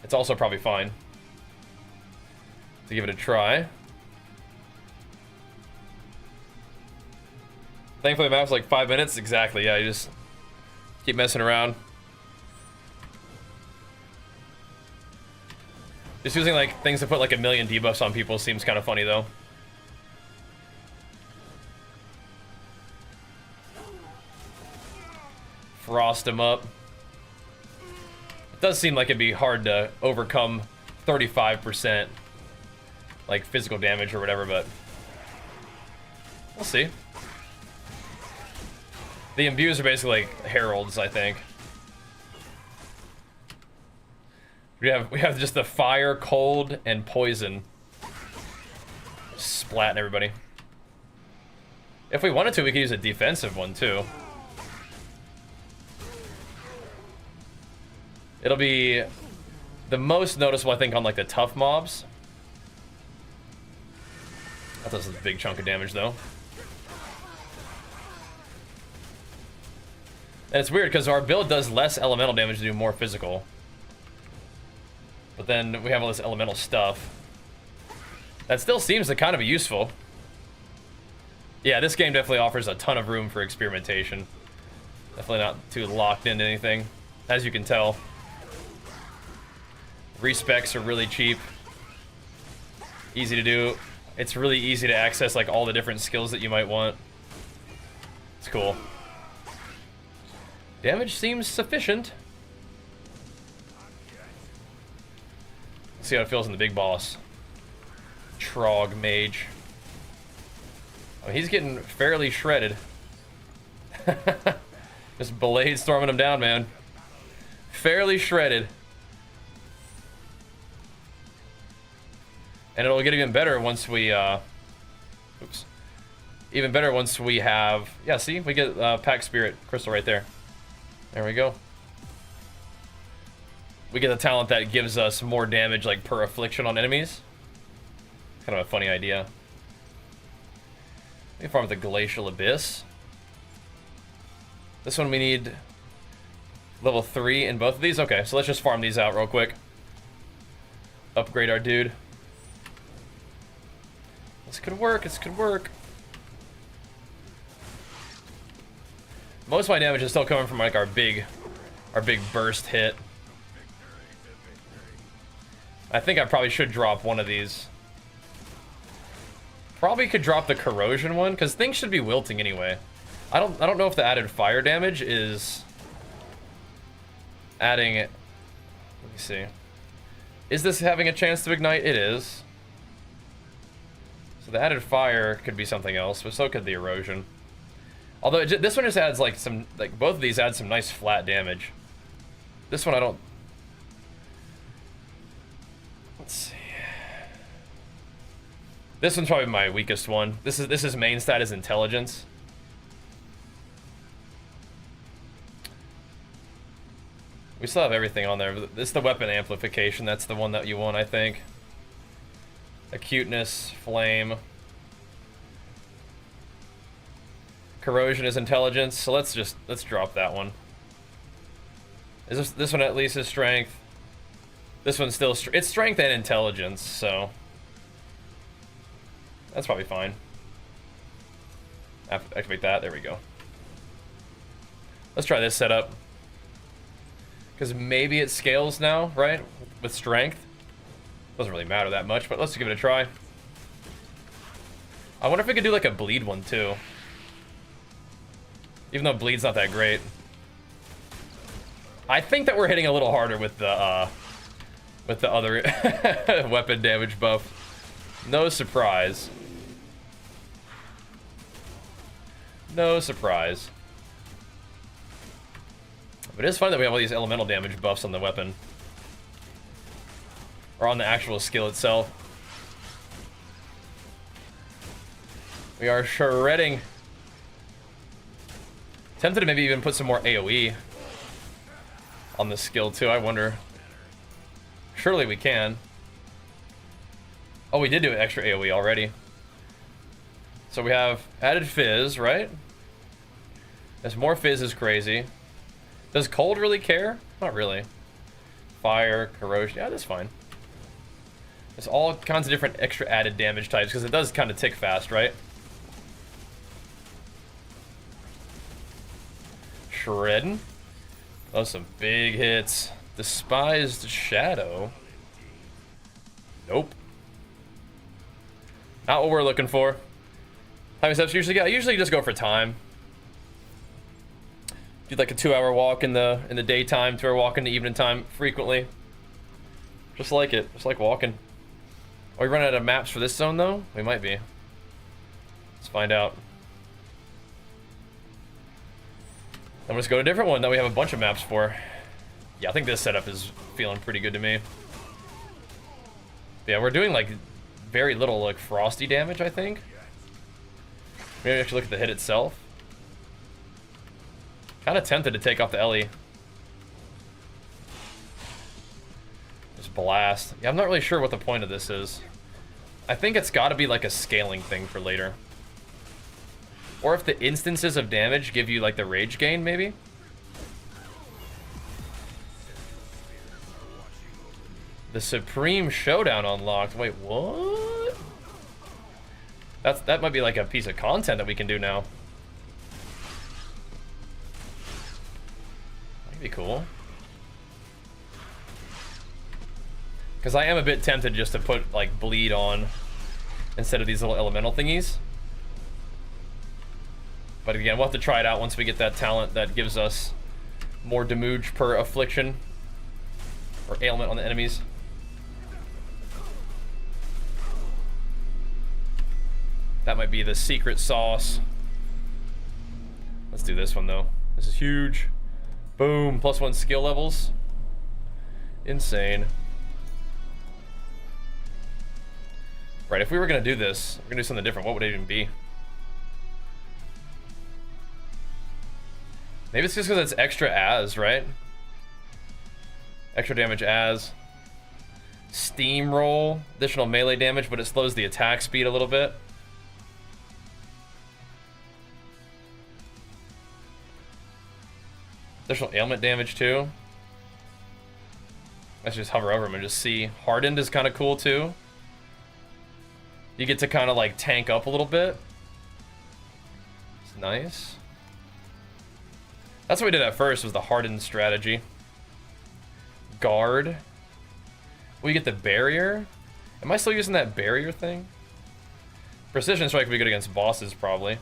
it's also probably fine to give it a try. Thankfully the map's like 5 minutes. Exactly, yeah, you just keep messing around. Just using like things to put like a million debuffs on people seems kind of funny though. Frost him up. It does seem like it'd be hard to overcome 35% like physical damage or whatever, but we'll see. The imbues are basically like heralds, I think. We have just the fire, cold, and poison. Splatting everybody. If we wanted to, we could use a defensive one too. It'll be the most noticeable, I think, on like the tough mobs. That does a big chunk of damage though. And it's weird because our build does less elemental damage to do more physical. But then we have all this elemental stuff. That still seems to kind of be useful. Yeah, this game definitely offers a ton of room for experimentation. Definitely not too locked into anything, as you can tell. Respecs are really cheap. Easy to do. It's really easy to access like all the different skills that you might want. It's cool. Damage seems sufficient. Let's see how it feels in the big boss. Trog Mage. Oh, he's getting fairly shredded. Just blade storming him down, man. Fairly shredded. And it'll get even better once we, oops. Even better once we have, yeah, see? We get Pack Spirit Crystal right there. There we go. We get a talent that gives us more damage, like, per affliction on enemies. Kind of a funny idea. We can farm the Glacial Abyss. This one we need level 3 in both of these. Okay, so let's just farm these out real quick. Upgrade our dude. This could work, this could work. Most of my damage is still coming from like our big burst hit. I think I probably should drop one of these. Probably could drop the corrosion one, because things should be wilting anyway. I don't know if the added fire damage is adding it. Let me see. Is this having a chance to ignite? It is. So the added fire could be something else, but so could the erosion. Although this one just adds like some, like both of these add some nice flat damage. This one I don't. Let's see. This one's probably my weakest one. This is main stat is intelligence. We still have everything on there. This is the weapon amplification. That's the one that you want, I think. Acuteness, flame. Corrosion is intelligence. So let's drop that one. Is this one at least is strength? This one's still it's strength and intelligence, so that's probably fine. Activate that. There we go. Let's try this setup. Because maybe it scales now, right? With strength. Doesn't really matter that much, but let's give it a try. I wonder if we could do like a bleed one too. Even though bleed's not that great. I think that we're hitting a little harder with the other weapon damage buff. No surprise. No surprise. But it is fun that we have all these elemental damage buffs on the weapon. Or on the actual skill itself. We are shredding. Tempted to maybe even put some more AoE on the skill too, I wonder. Surely we can. Oh, we did do an extra AoE already. So we have added fizz, right? This more fizz is crazy. Does cold really care? Not really. Fire, corrosion, yeah, that's fine. There's all kinds of different extra added damage types because it does kind of tick fast, right? Shredding. Oh, some big hits. Despised Shadow. Nope. Not what we're looking for. How many steps usually get? I usually just go for time. Do like a 2-hour walk in the daytime, 2-hour walk in the evening time frequently. Just like it. Just like walking. Are we running out of maps for this zone though? We might be. Let's find out. Then let's go to a different one that we have a bunch of maps for. Yeah, I think this setup is feeling pretty good to me. Yeah, we're doing like very little like frosty damage, I think. Maybe actually look at the hit itself. Kind of tempted to take off the Ellie. Just blast. Yeah, I'm not really sure what the point of this is. I think it's got to be like a scaling thing for later. Or if the instances of damage give you like the rage gain, maybe? The Supreme Showdown unlocked. Wait, what? That might be like a piece of content that we can do now. That'd be cool. Because I am a bit tempted just to put like bleed on instead of these little elemental thingies. But again, we'll have to try it out once we get that talent that gives us more damage per affliction or ailment on the enemies. That might be the secret sauce. Let's do this one though. This is huge. Boom, +1 skill levels. Insane. Right, if we were gonna do this, we're gonna do something different, what would it even be? Maybe it's just because it's extra as, right? Extra damage as. Steamroll, additional melee damage, but it slows the attack speed a little bit. Additional ailment damage too. Let's just hover over him and just see. Hardened is kind of cool too. You get to kind of like tank up a little bit. It's nice. That's what we did at first, was the hardened strategy. Guard. We get the barrier. Am I still using that barrier thing? Precision strike would be good against bosses probably.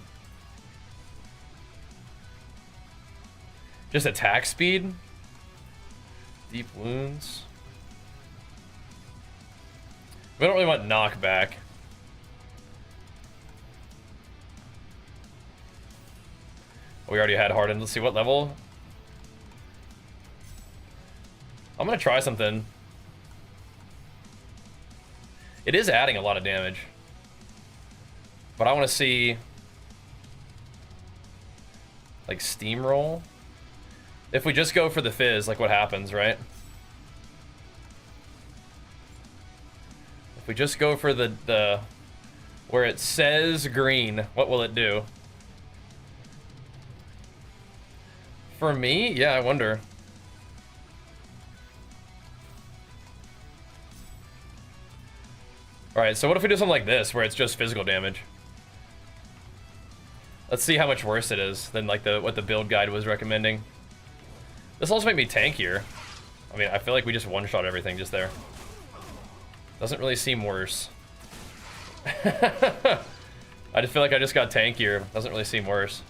Just attack speed. Deep wounds. We don't really want knockback. We already had hardened. Let's see what level. I'm gonna try something. It is adding a lot of damage, but I want to see like steamroll. If we just go for the fizz, like what happens, right? If we just go for the where it says green, what will it do? For me? Yeah, I wonder. Alright, so what if we do something like this, where it's just physical damage? Let's see how much worse it is than like what the build guide was recommending. This will also make me tankier. I mean, I feel like we just one-shot everything just there. Doesn't really seem worse. I just feel like I just got tankier. Doesn't really seem worse.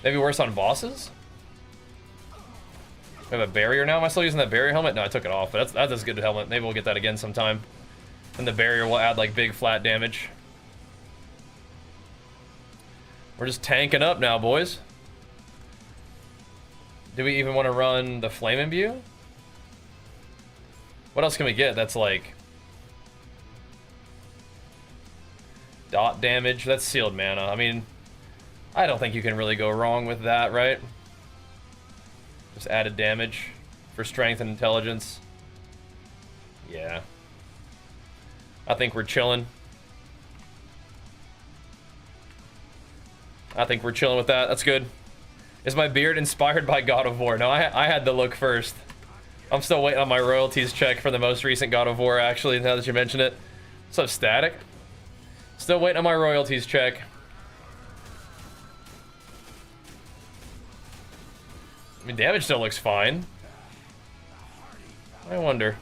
Maybe worse on bosses? We have a barrier now. Am I still using that barrier helmet? No, I took it off, but that's a good helmet. Maybe we'll get that again sometime. And the barrier will add like big flat damage. We're just tanking up now, boys. Do we even want to run the flame imbue? What else can we get that's like dot damage? That's sealed mana. I mean, I don't think you can really go wrong with that, right? Just added damage for strength and intelligence. Yeah. I think we're chilling. I think we're chilling with that. That's good. Is my beard inspired by God of War? No, I had the look first. I'm still waiting on my royalties check for the most recent God of War, actually, now that you mention it. What's up, Static? Still waiting on my royalties check. I mean, damage still looks fine. I wonder.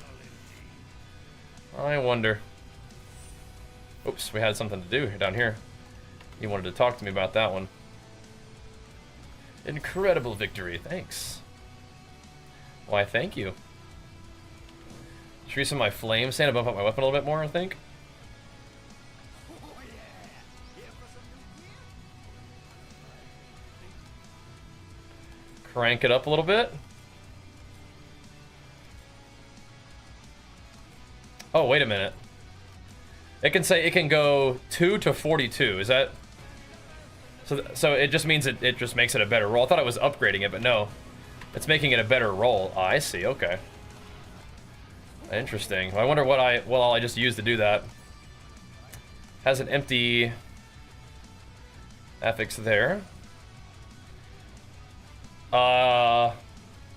Oops, we had something to do down here. You wanted to talk to me about that one. Incredible victory, thanks. Why, thank you. Should we use some of my flame sand to bump up my weapon a little bit more, I think? Crank it up a little bit. Oh, wait a minute. It can say it can go 2 to 42. Is that... So it just means it just makes it a better roll. I thought it was upgrading it, but no. It's making it a better roll. Oh, I see. Okay. Interesting. I wonder what all I just used to do that. Has an empty affix there.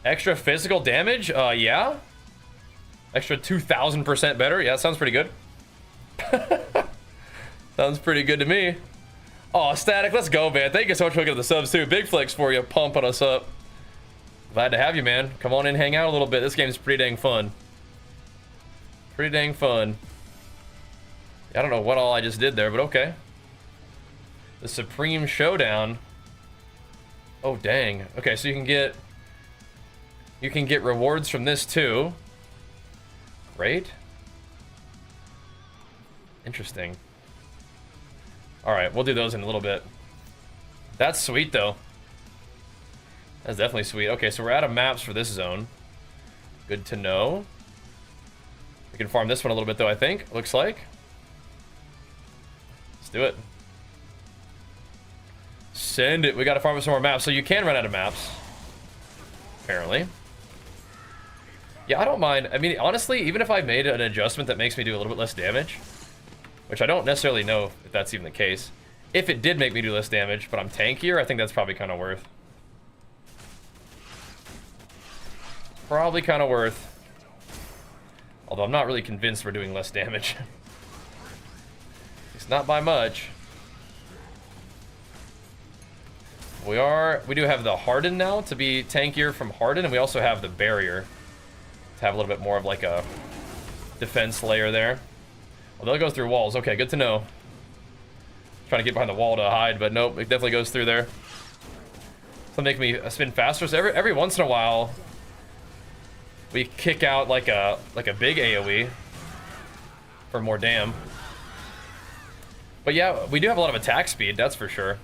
Extra physical damage? Yeah. Extra 2,000% better. Yeah, that sounds pretty good. Sounds pretty good to me. Oh, Static, let's go, man. Thank you so much for looking at the subs, too. Big flex for you, pumping us up. Glad to have you, man. Come on in, hang out a little bit. This game's pretty dang fun. Pretty dang fun. I don't know what all I just did there, but okay. The Supreme Showdown. Oh, dang. Okay, so you can get rewards from this, too. Great. Interesting. Alright, we'll do those in a little bit. That's sweet, though. That's definitely sweet. Okay, so we're out of maps for this zone. Good to know. We can farm this one a little bit, though, I think. Looks like. Let's do it. Send it. We gotta farm some more maps. So you can run out of maps. Apparently. Yeah, I don't mind. I mean, honestly, even if I made an adjustment that makes me do a little bit less damage, which I don't necessarily know if that's even the case. If it did make me do less damage, but I'm tankier, I think that's probably kind of worth. Probably kind of worth. Although I'm not really convinced we're doing less damage. It's not by much. We do have the Harden now to be tankier from Harden, and we also have the Barrier to have a little bit more of like a defense layer there. Well, they'll go through walls. Okay, good to know. Trying to get behind the wall to hide, but nope, it definitely goes through there. So make me spin faster. So every once in a while, we kick out like a big AoE for more dam. But yeah, we do have a lot of attack speed, that's for sure.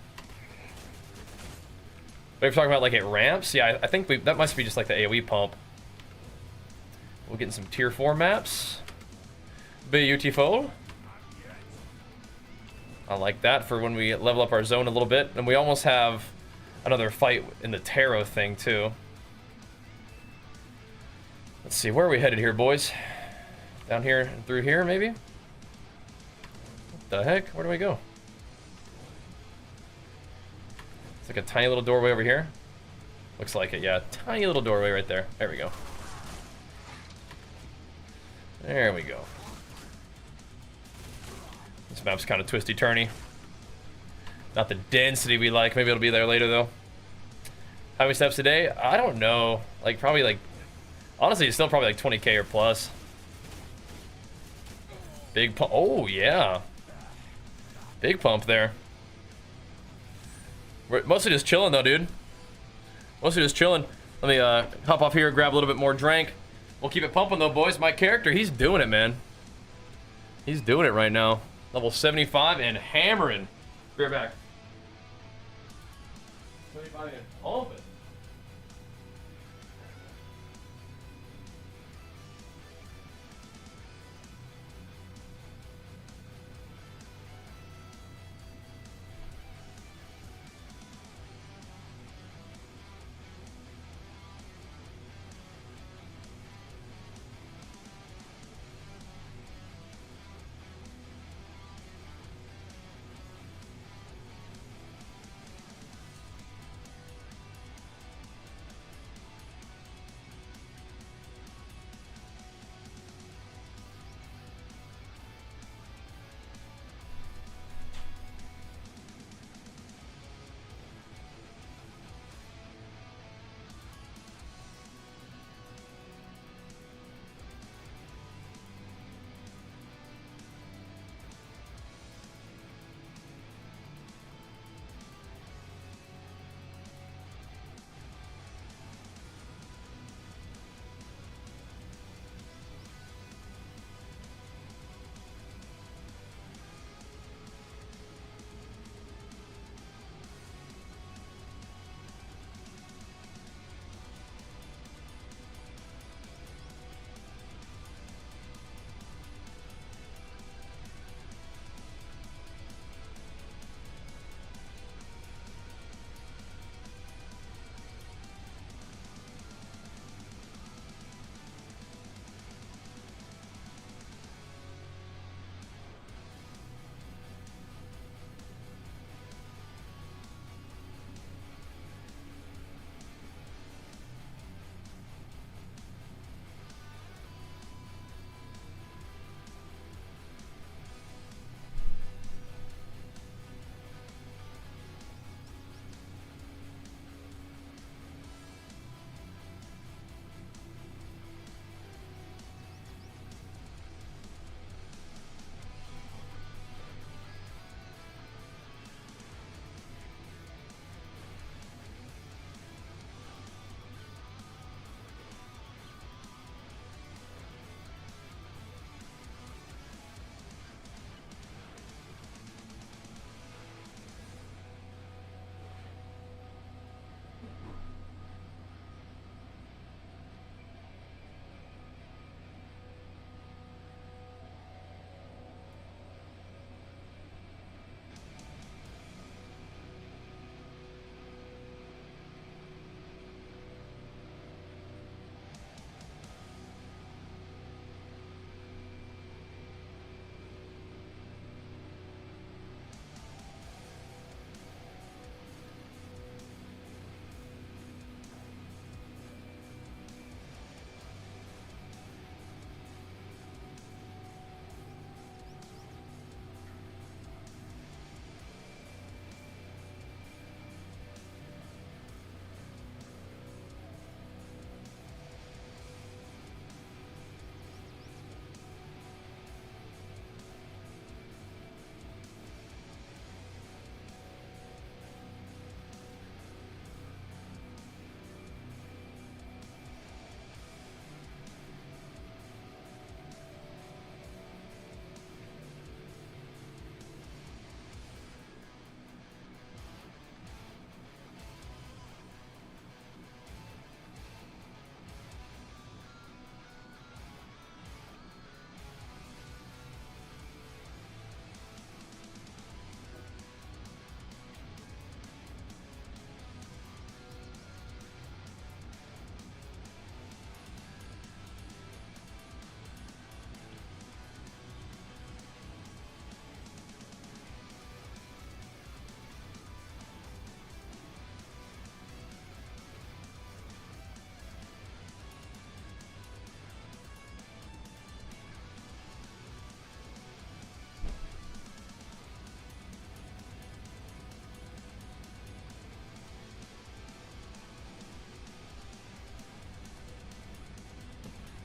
But if we're talking about like it ramps, yeah, I think that must be just like the AoE pump. We're getting some tier 4 maps. Beautiful. I like that for when we level up our zone a little bit. And we almost have another fight in the tarot thing too. Let's see, where are we headed here, boys? Down here and through here, maybe? What the heck? Where do we go? It's like a tiny little doorway over here. Looks like it, yeah. Tiny little doorway right there. There we go. There we go. This map's kind of twisty-turny. Not the density we like. Maybe it'll be there later, though. How many steps a day? I don't know. Like, probably, like... Honestly, it's still probably, like, 20k or plus. Big pump. Oh, yeah. Big pump there. We're mostly just chilling, though, dude. Mostly just chilling. Let me hop off here, grab a little bit more drink. We'll keep it pumping, though, boys. My character, he's doing it, man. He's doing it right now. Level 75 and hammering. Be right back. 75 and pumping.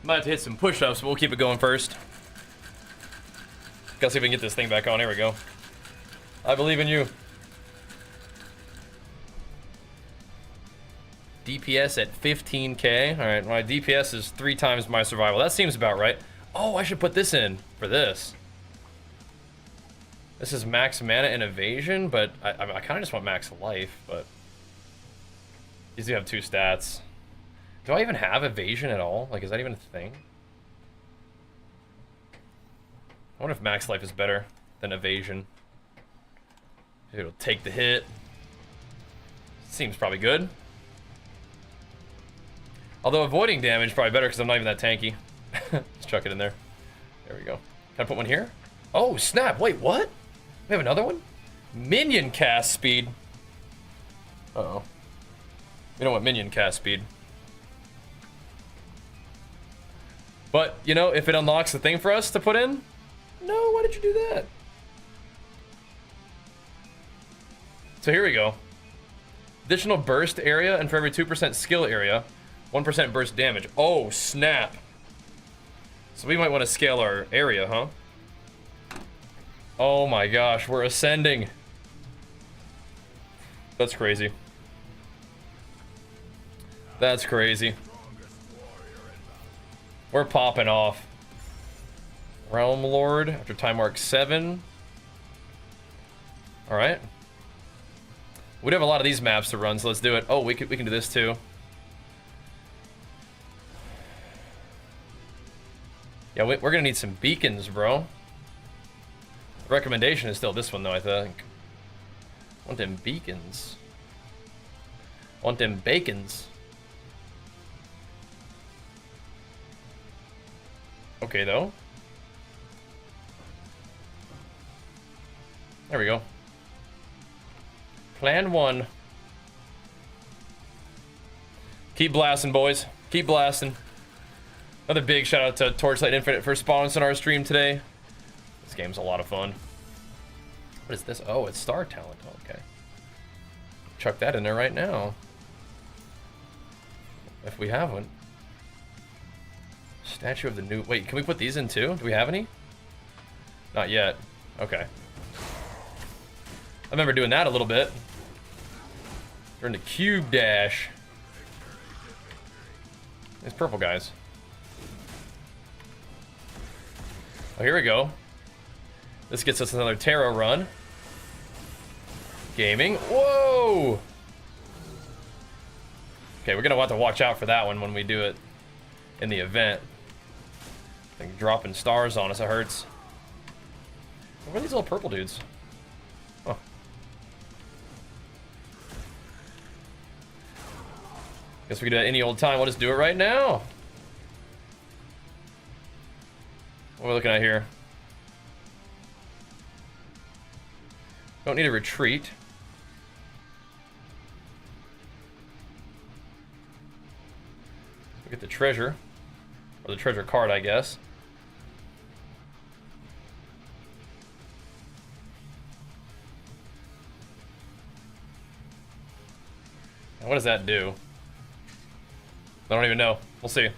Might have to hit some push-ups, but we'll keep it going first. Gotta see if we can get this thing back on. Here we go. I believe in you. DPS at 15k. Alright, my DPS is 3 times my survival. That seems about right. Oh, I should put this in for this. This is max mana and evasion, but I kind of just want max life, but... These do have 2 stats. Do I even have evasion at all? Like, is that even a thing? I wonder if max life is better than evasion. It'll take the hit. Seems probably good. Although avoiding damage is probably better because I'm not even that tanky. Let's chuck it in there. There we go. Can I put one here? Oh, snap. Wait, what? We have another one? Minion cast speed. Uh-oh. We don't want minion cast speed. But, you know, if it unlocks the thing for us to put in... No, why did you do that? So here we go. Additional burst area, and for every 2% skill area, 1% burst damage. Oh, snap. So we might want to scale our area, huh? Oh my gosh, we're ascending. That's crazy. That's crazy. We're popping off. Realm Lord after time mark 7. Alright. We'd have a lot of these maps to run, so let's do it. Oh, we can do this too. Yeah, we're gonna need some beacons, bro. The recommendation is still this one though, I think. Want them beacons. Want them bacons. Okay, though. There we go. Plan 1. Keep blasting, boys. Keep blasting. Another big shout out to Torchlight Infinite for sponsoring our stream today. This game's a lot of fun. What is this? Oh, it's Star Talent. Okay. Chuck that in there right now. If we have one. Statue of the New... Wait, can we put these in too? Do we have any? Not yet. Okay. I remember doing that a little bit. During the Cube Dash. These purple guys. Oh, here we go. This gets us another tarot run. Gaming. Whoa! Okay, we're gonna have to watch out for that one when we do it in the event. I think dropping stars on us, it hurts. What are these little purple dudes? Oh. Guess we can do it any old time. We'll just do it right now. What are we looking at here? Don't need a retreat. We get the treasure. Or the treasure card, I guess. And what does that do? I don't even know. We'll see.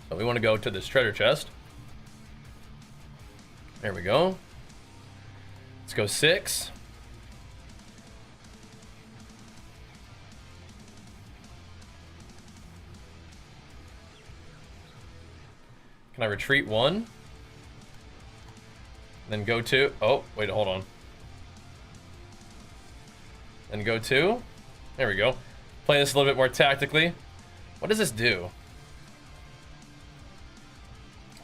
So we want to go to this treasure chest. There we go. Let's go 6. Can I retreat 1? Then go 2. Oh, wait, hold on. Then go 2. There we go. Play this a little bit more tactically. What does this do?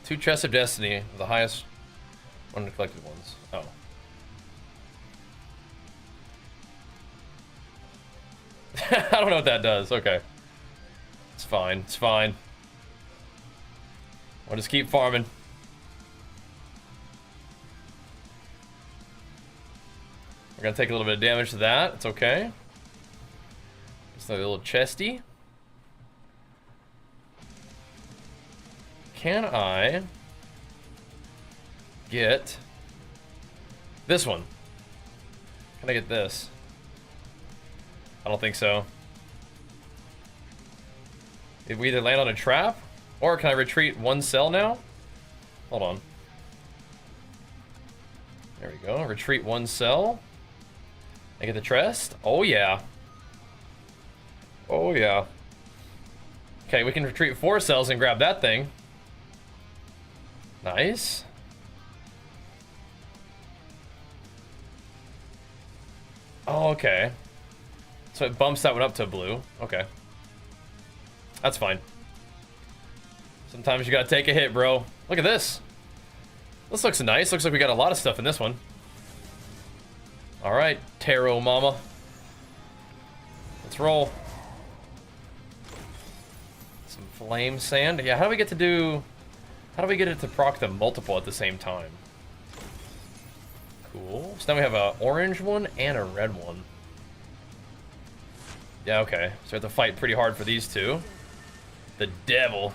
2 chests of destiny, the highest one of the collected ones. Oh. I don't know what that does. Okay. It's fine. It's fine. I'll just keep farming. We're gonna take a little bit of damage to that. It's okay. Just a little chesty. Can I get this one? Can I get this? I don't think so. Did we either land on a trap? Or can I retreat 1 cell now? Hold on. There we go. Retreat 1 cell. I get the chest. Oh, yeah. Oh, yeah. Okay, we can retreat 4 cells and grab that thing. Nice. Oh, okay. So it bumps that one up to blue. Okay. That's fine. Sometimes you gotta take a hit, bro. Look at this. This looks nice. Looks like we got a lot of stuff in this one. Alright, Taro Mama. Let's roll. Some flame sand. Yeah, how do we get to do... How do we get it to proc them multiple at the same time? Cool. So now we have an orange one and a red one. Yeah, okay. So we have to fight pretty hard for these two. The devil.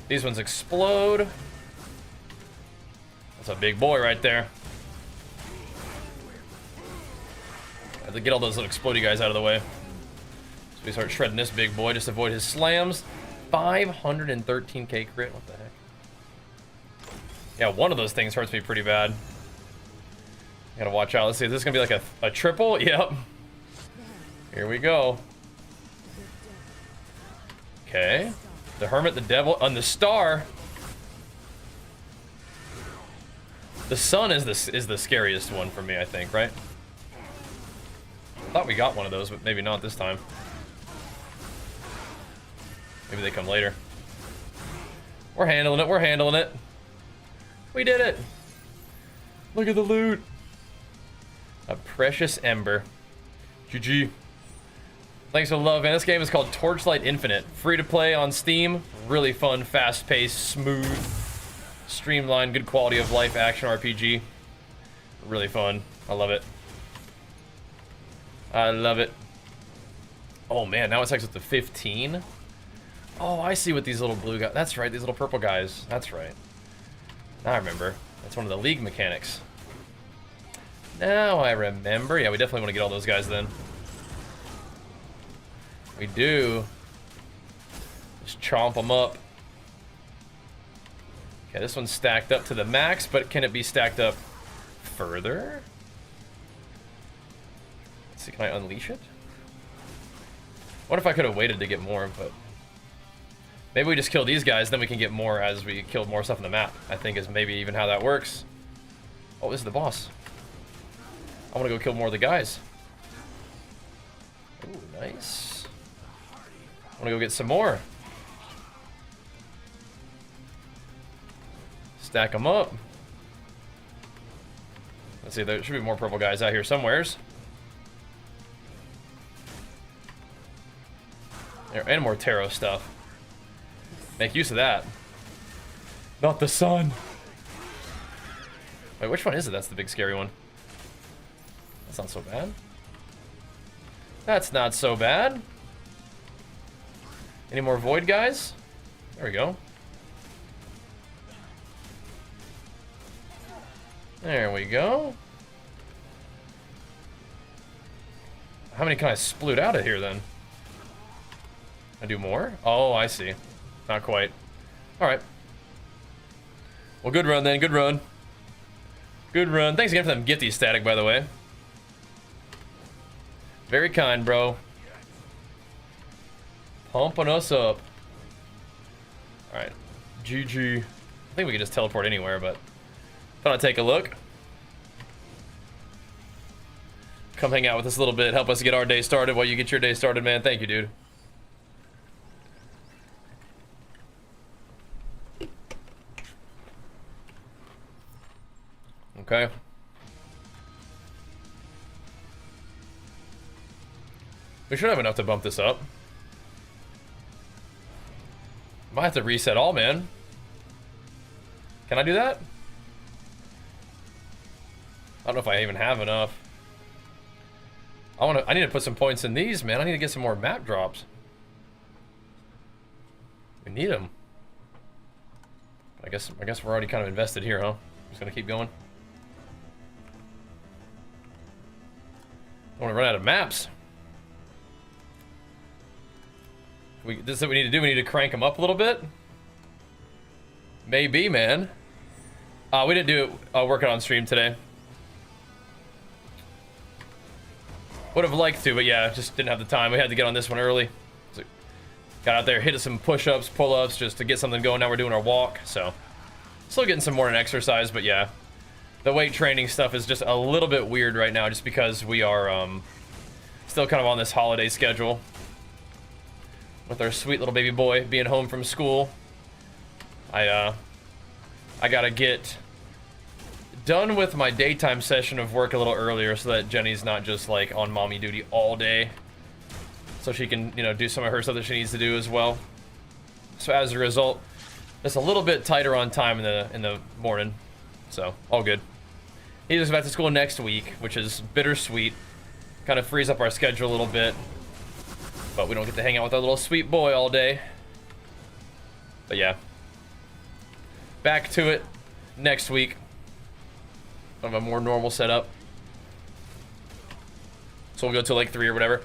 These ones explode. That's a big boy right there. I have to get all those little explodey guys out of the way. So we start shredding this big boy, just avoid his slams. 513k crit, what the heck? Yeah, one of those things hurts me pretty bad. Gotta watch out. Let's see, is this gonna be like a triple? Yep. Here we go. Okay. The Hermit, the Devil, and the Star. The Sun is the scariest one for me, I think, right? I thought we got one of those, but maybe not this time. Maybe they come later. We're handling it, we're handling it. We did it! Look at the loot! A precious ember. GG. Thanks for the love, man. This game is called Torchlight Infinite. Free to play on Steam. Really fun, fast-paced, smooth, streamlined, good quality of life action RPG. Really fun. I love it. I love it. Oh man, now it takes us to 15. Oh, I see what these little blue guys... That's right, these little purple guys. That's right. Now I remember. That's one of the league mechanics. Now I remember. Yeah, we definitely want to get all those guys then. We do. Just chomp them up. Okay, this one's stacked up to the max, but can it be stacked up further? Let's see, can I unleash it? What if I could have waited to get more, but... Maybe we just kill these guys, then we can get more as we kill more stuff on the map. I think is maybe even how that works. Oh, this is the boss. I want to go kill more of the guys. Ooh, nice. I want to go get some more. Stack them up. Let's see, there should be more purple guys out here somewheres. There, and more tarot stuff. Make use of that. Not the sun. Wait, which one is it? That's the big scary one. That's not so bad. That's not so bad. Any more void guys? There we go. There we go. How many can I sploot out of here then? I do more? Oh, I see. Not quite. Alright. Well, good run then. Good run. Good run. Thanks again for them gifty static, by the way. Very kind, bro. Pumping us up. Alright. GG. I think we can just teleport anywhere, but... thought I'd take a look. Come hang out with us a little bit. Help us get our day started while you get your day started, man. Thank you, dude. Okay. We should have enough to bump this up. Might have to reset all, man. Can I do that? I don't know if I even have enough. I need to put some points in these, man. I need to get some more map drops. We need them. I guess we're already kind of invested here, huh? Just gonna keep going. I want to run out of maps. This is what we need to do. We need to crank them up a little bit. Maybe, man. We didn't do it working on stream today. Would have liked to, but yeah, just didn't have the time. We had to get on this one early. So got out there, hit some push-ups, pull-ups, just to get something going. Now we're doing our walk, so still getting some morning exercise, but yeah. The weight training stuff is just a little bit weird right now, just because we are still kind of on this holiday schedule. With our sweet little baby boy being home from school. I gotta get done with my daytime session of work a little earlier so that Jenny's not just like on mommy duty all day. So she can, you know, do some of her stuff that she needs to do as well. So as a result, it's a little bit tighter on time in the morning. So all good. He goes back to school next week, which is bittersweet. Kind of frees up our schedule a little bit. But we don't get to hang out with our little sweet boy all day. But yeah. Back to it next week. Of a more normal setup. So we'll go to like 3 or whatever.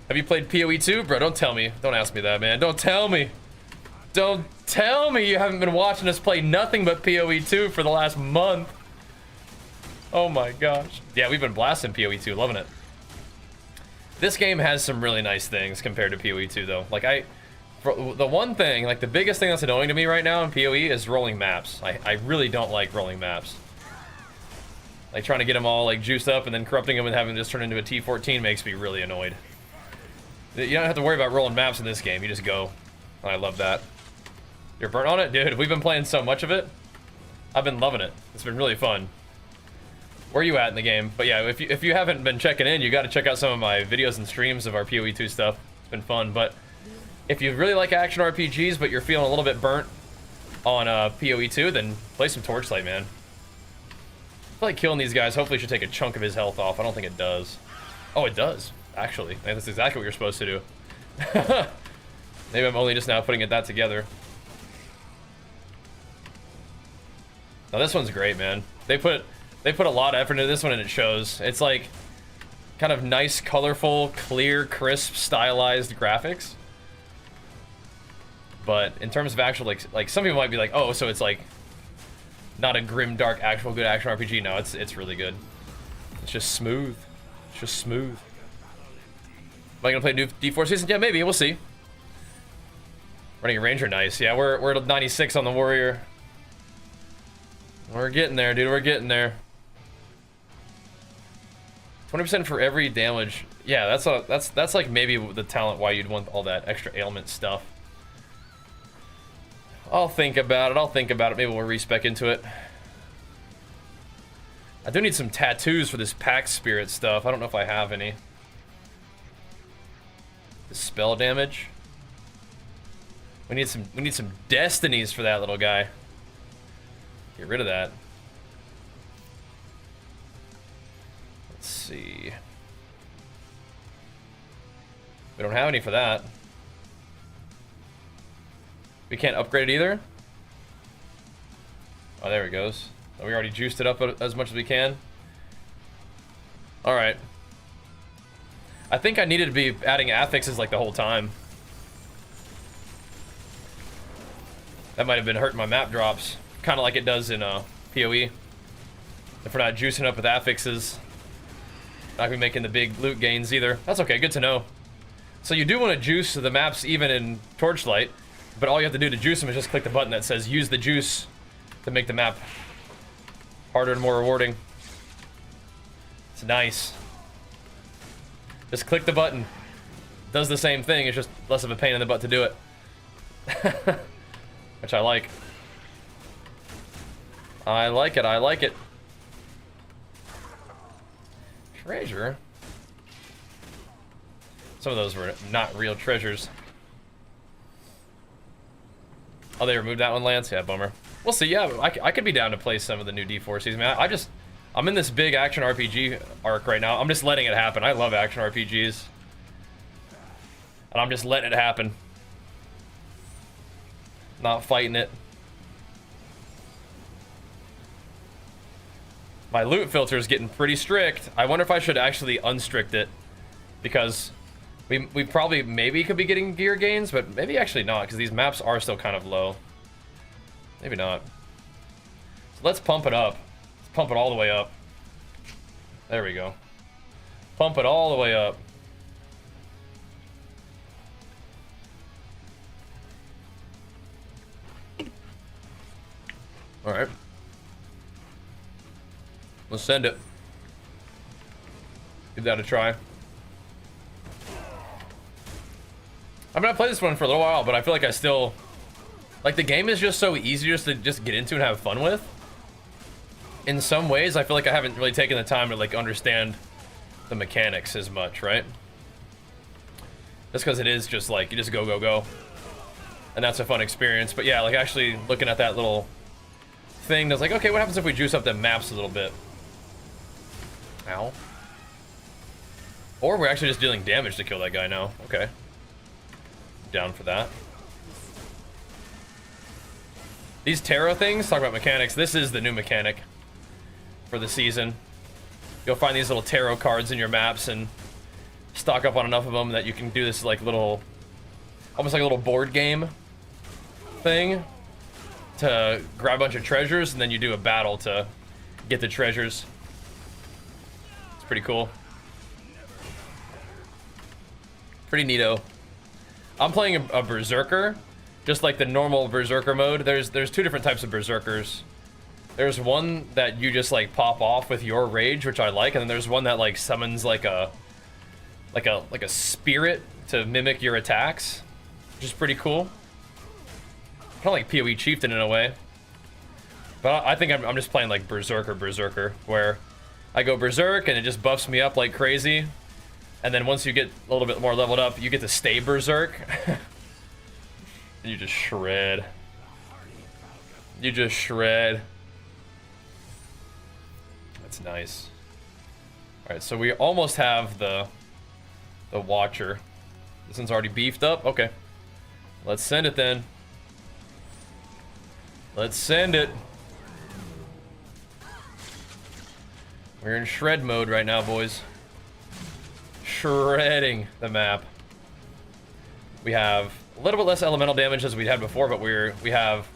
Have you played PoE 2? Bro, don't tell me. Don't ask me that, man. Don't tell me. Don't tell me you haven't been watching us play nothing but PoE 2 for the last month. Oh my gosh. Yeah, we've been blasting PoE 2, loving it. This game has some really nice things compared to PoE 2 though. Like the one thing, like the biggest thing that's annoying to me right now in PoE is rolling maps. I really don't like rolling maps. Like trying to get them all like juiced up and then corrupting them and having them just turn into a T14 makes me really annoyed. You don't have to worry about rolling maps in this game, you just go. And I love that. You're burnt on it? Dude, we've been playing so much of it. I've been loving it. It's been really fun. Where are you at in the game? But yeah, if you haven't been checking in, you got to check out some of my videos and streams of our PoE 2 stuff. It's been fun, but if you really like action RPGs, but you're feeling a little bit burnt on PoE 2, then play some Torchlight, man. I feel like killing these guys hopefully should take a chunk of his health off. I don't think it does. Oh, it does, actually. That's exactly what you're supposed to do. Maybe I'm only just now putting that together. Now this one's great, man. They put a lot of effort into this one and it shows. It's like kind of nice, colorful, clear, crisp, stylized graphics. But in terms of actual like some people might be like, oh, so it's like not a grim, dark, actual good action RPG. No, it's really good. It's just smooth. It's just smooth. Am I gonna play new D4 season? Yeah, maybe. We'll see. Running a Ranger, nice. Yeah, we're at 96 on the Warrior. We're getting there, dude. We're getting there. 20% for every damage. Yeah, that's like maybe the talent why you'd want all that extra ailment stuff. I'll think about it. I'll think about it. Maybe we'll respec into it. I do need some tattoos for this pack spirit stuff. I don't know if I have any. The spell damage. We need some destinies for that little guy. Get rid of that. Let's see. We don't have any for that. We can't upgrade it either. Oh, there it goes. We already juiced it up as much as we can. All right. I think I needed to be adding affixes like the whole time. That might have been hurting my map drops. Kind of like it does in PoE. If we're not juicing up with affixes, not gonna be making the big loot gains either. That's okay, good to know. So you do want to juice the maps even in Torchlight, but all you have to do to juice them is just click the button that says use the juice to make the map harder and more rewarding. It's nice. Just click the button. Does the same thing, it's just less of a pain in the butt to do it. Which I like. I like it, I like it. Treasure? Some of those were not real treasures. Oh, they removed that one, Lance? Yeah, bummer. We'll see, yeah, I could be down to play some of the new D4 season. Man, I'm in this big action RPG arc right now. I'm just letting it happen. I love action RPGs. And I'm just letting it happen. Not fighting it. My loot filter is getting pretty strict. I wonder if I should actually unstrict it. Because We probably maybe could be getting gear gains, but maybe actually not, because these maps are still kind of low. Maybe not. So let's pump it up. Let's pump it all the way up. There we go. Pump it all the way up. All right. Let's send it. Give that a try. I mean, I played this one for a little while, but I feel like I still... Like, the game is just so easy just to just get into and have fun with. In some ways, I feel like I haven't really taken the time to, like, understand the mechanics as much, right? Just because it is just, like, you just go, go, go. And that's a fun experience. But yeah, like, actually looking at that little thing, that's like, okay, what happens if we juice up the maps a little bit? Ow. Or we're actually just dealing damage to kill that guy now. Okay. Down for that. These tarot things, talk about mechanics, this is the new mechanic for the season. You'll find these little tarot cards in your maps and stock up on enough of them that you can do this like little, almost like a little board game thing to grab a bunch of treasures, and then you do a battle to get the treasures. It's pretty cool. Pretty neato. I'm playing a Berserker, just like the normal Berserker mode. There's two different types of Berserkers. There's one that you just like pop off with your rage, which I like, and then there's one that like summons like a spirit to mimic your attacks, which is pretty cool. Kind of like PoE Chieftain in a way. But I think I'm just playing like Berserker, where I go Berserk and it just buffs me up like crazy. And then once you get a little bit more leveled up, you get to stay Berserk. And you just shred. You just shred. That's nice. Alright, so we almost have the Watcher. This one's already beefed up. Okay. Let's send it then. Let's send it. We're in shred mode right now, boys. Shredding the map. We have a little bit less elemental damage as we had before, but we have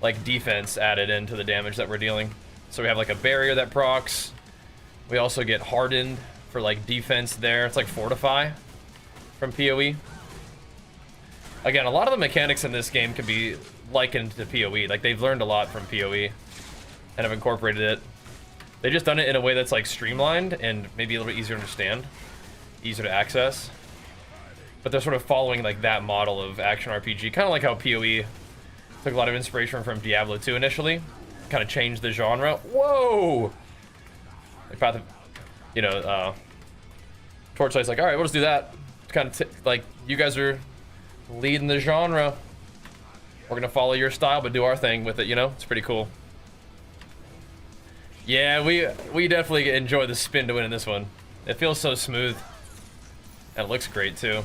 like defense added into the damage that we're dealing. So we have like a barrier that procs. We also get hardened for like defense there. It's like fortify from PoE. Again, a lot of the mechanics in this game can be likened to PoE. Like, they've learned a lot from PoE and have incorporated it. They've just done it in a way that's like streamlined and maybe a little bit easier to understand, easier to access. But they're sort of following like that model of action RPG, kind of like how PoE took a lot of inspiration from Diablo 2 initially, kind of changed the genre. Whoa! Like, Path of, you know, Torchlight's like, all right, we'll just do that. Kind of like, you guys are leading the genre. We're gonna follow your style, but do our thing with it. You know, it's pretty cool. Yeah, we definitely enjoy the spin to win in this one. It feels so smooth, and it looks great too.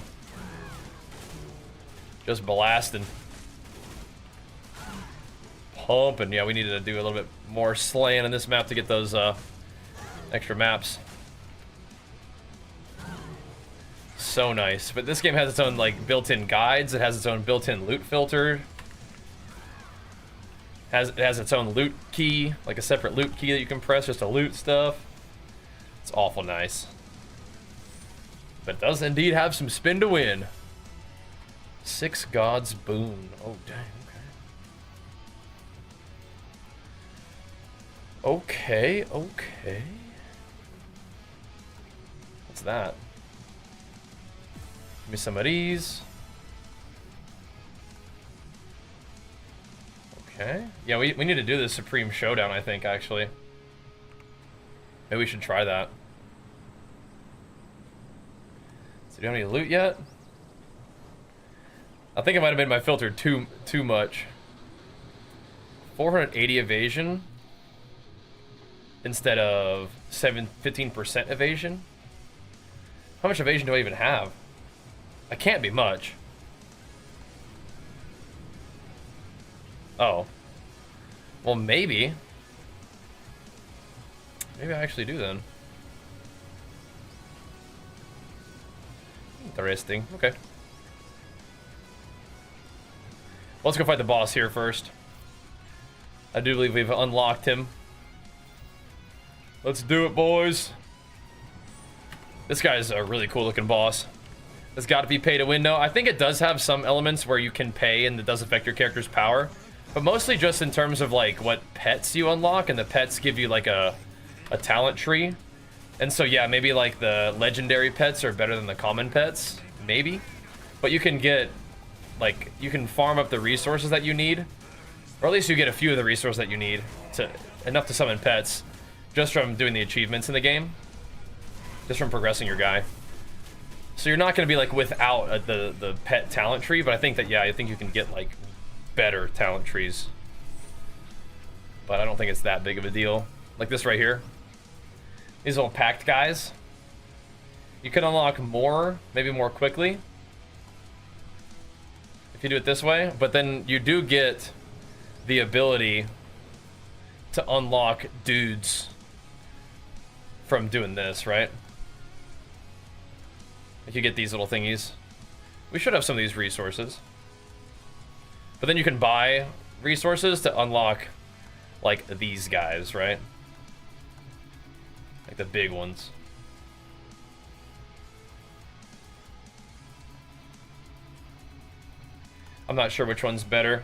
Just blasting, pumping. Yeah, we needed to do a little bit more slaying in this map to get those extra maps. So nice. But this game has its own like built-in guides. It has its own built-in loot filter. It has its own loot key, like a separate loot key that you can press just to loot stuff. It's awful nice. But it does indeed have some spin to win. 6 Gods Boon. Oh, dang, okay. Okay. What's that? Give me some of these. Okay. Yeah, we need to do this Supreme Showdown, I think, actually. Maybe we should try that. So do you have any loot yet? I think I might have made my filter too much. 480 evasion instead of 15% evasion. How much evasion do I even have? I can't be much. Oh. Well, maybe. Maybe I actually do then. Interesting. Okay. Let's go fight the boss here first. I do believe we've unlocked him. Let's do it, boys. This guy's a really cool looking boss. It's got to be pay to win. No, I think it does have some elements where you can pay and it does affect your character's power. But mostly just in terms of like what pets you unlock, and the pets give you like a talent tree. And so yeah, maybe like the legendary pets are better than the common pets, maybe. But you can get, like, you can farm up the resources that you need, or at least you get a few of the resources that you need, enough to summon pets, just from doing the achievements in the game, just from progressing your guy. So you're not going to be like without the pet talent tree, but I think that, yeah, I think you can get like better talent trees. But I don't think it's that big of a deal. Like this right here. These little packed guys. You can unlock more, maybe more quickly, if you do it this way. But then you do get the ability to unlock dudes from doing this, right? Like you get these little thingies. We should have some of these resources. But then you can buy resources to unlock like these guys, right? Like the big ones. I'm not sure which one's better.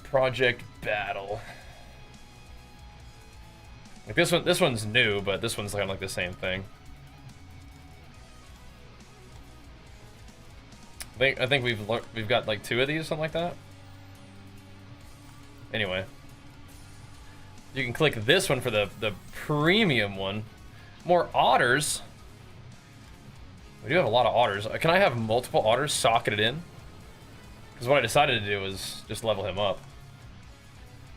Project Battle. Like this one's new, but this one's kind of like the same thing. I think we've got like 2 of these, something like that. Anyway, you can click this one for the premium one. More otters. We do have a lot of otters. Can I have multiple otters socketed in? Because what I decided to do was just level him up.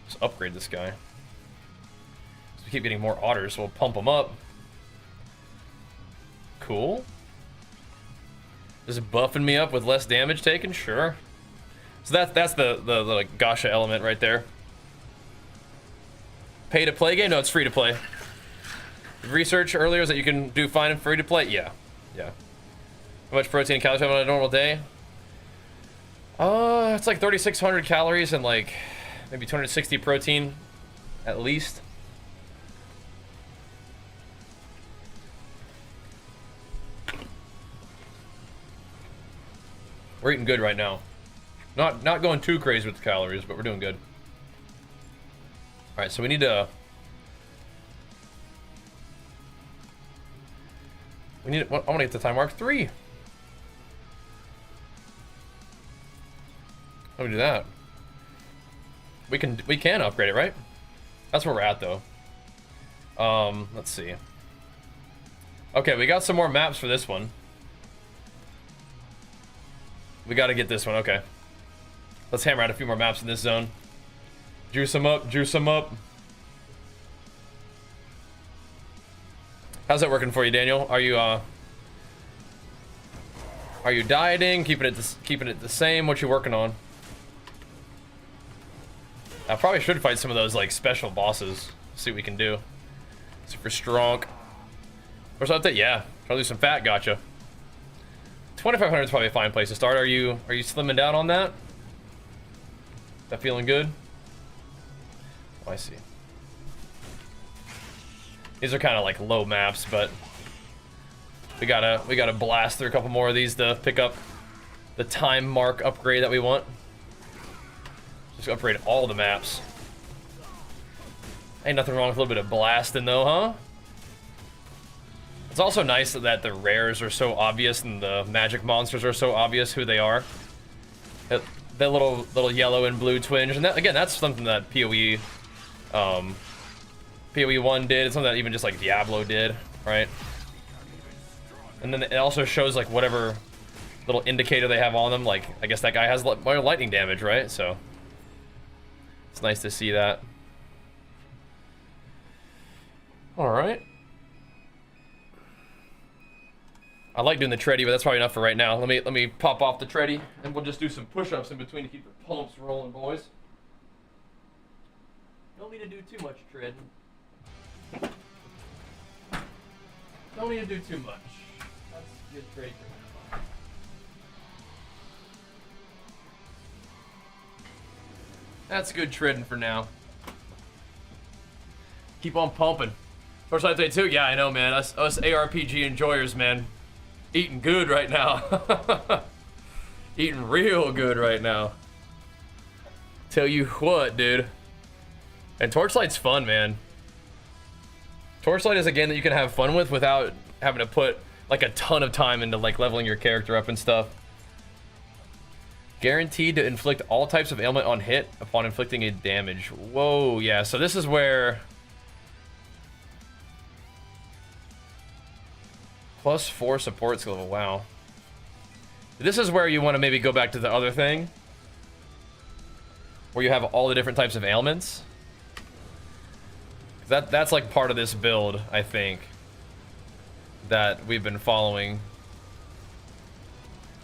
Just upgrade this guy. So we keep getting more otters, so we'll pump them up. Cool. Just buffing me up with less damage taken? Sure. So that's the like gacha element right there. Pay to play game? No, it's free to play. Research earlier is that you can do fine and free to play? Yeah. Yeah. How much protein and calories do you have on a normal day? It's like 3,600 calories and like maybe 260 protein at least. We're eating good right now. Not going too crazy with the calories, but we're doing good. All right, so we need to. I want to get to time mark 3. How do we do that? We can upgrade it, right? That's where we're at though. Let's see. Okay, we got some more maps for this one. We got to get this one. Okay. Let's hammer out a few more maps in this zone. Juice them up. Juice them up. How's that working for you, Daniel? Are you dieting? Keeping it the same? What you working on? I probably should fight some of those like special bosses. See what we can do. Super strong. Where's that? Yeah. Try to lose some fat. Gotcha. 2,500 is probably a fine place to start. Are you slimming down on that? That feeling good? Oh, I see. These are kind of like low maps, but we gotta blast through a couple more of these to pick up the time mark upgrade that we want. Just upgrade all the maps. Ain't nothing wrong with a little bit of blasting though, huh? It's also nice that the rares are so obvious and the magic monsters are so obvious who they are. The little yellow and blue twinge, and that, again, that's something that PoE 1 did. It's something that even just like Diablo did, right? And then it also shows like whatever little indicator they have on them. Like I guess that guy has more lightning damage, right? So it's nice to see that. All right. I like doing the tready, but that's probably enough for right now. Let me pop off the tready, and we'll just do some push-ups in between to keep the pumps rolling, boys. Don't need to do too much tread. Don't need to do too much. That's good trade for now. That's good trading for now. Keep on pumping. Torchlight Day 2, yeah, I know, man. Us ARPG enjoyers, man. Eating good right now. Eating real good right now. Tell you what, dude. And Torchlight's fun, man. Torchlight is a game that you can have fun with without having to put like a ton of time into like leveling your character up and stuff. Guaranteed to inflict all types of ailment on hit upon inflicting a damage. Whoa, yeah, so this is where +4 support skill, wow. This is where you want to maybe go back to the other thing where you have all the different types of ailments. That's like part of this build, I think, that we've been following.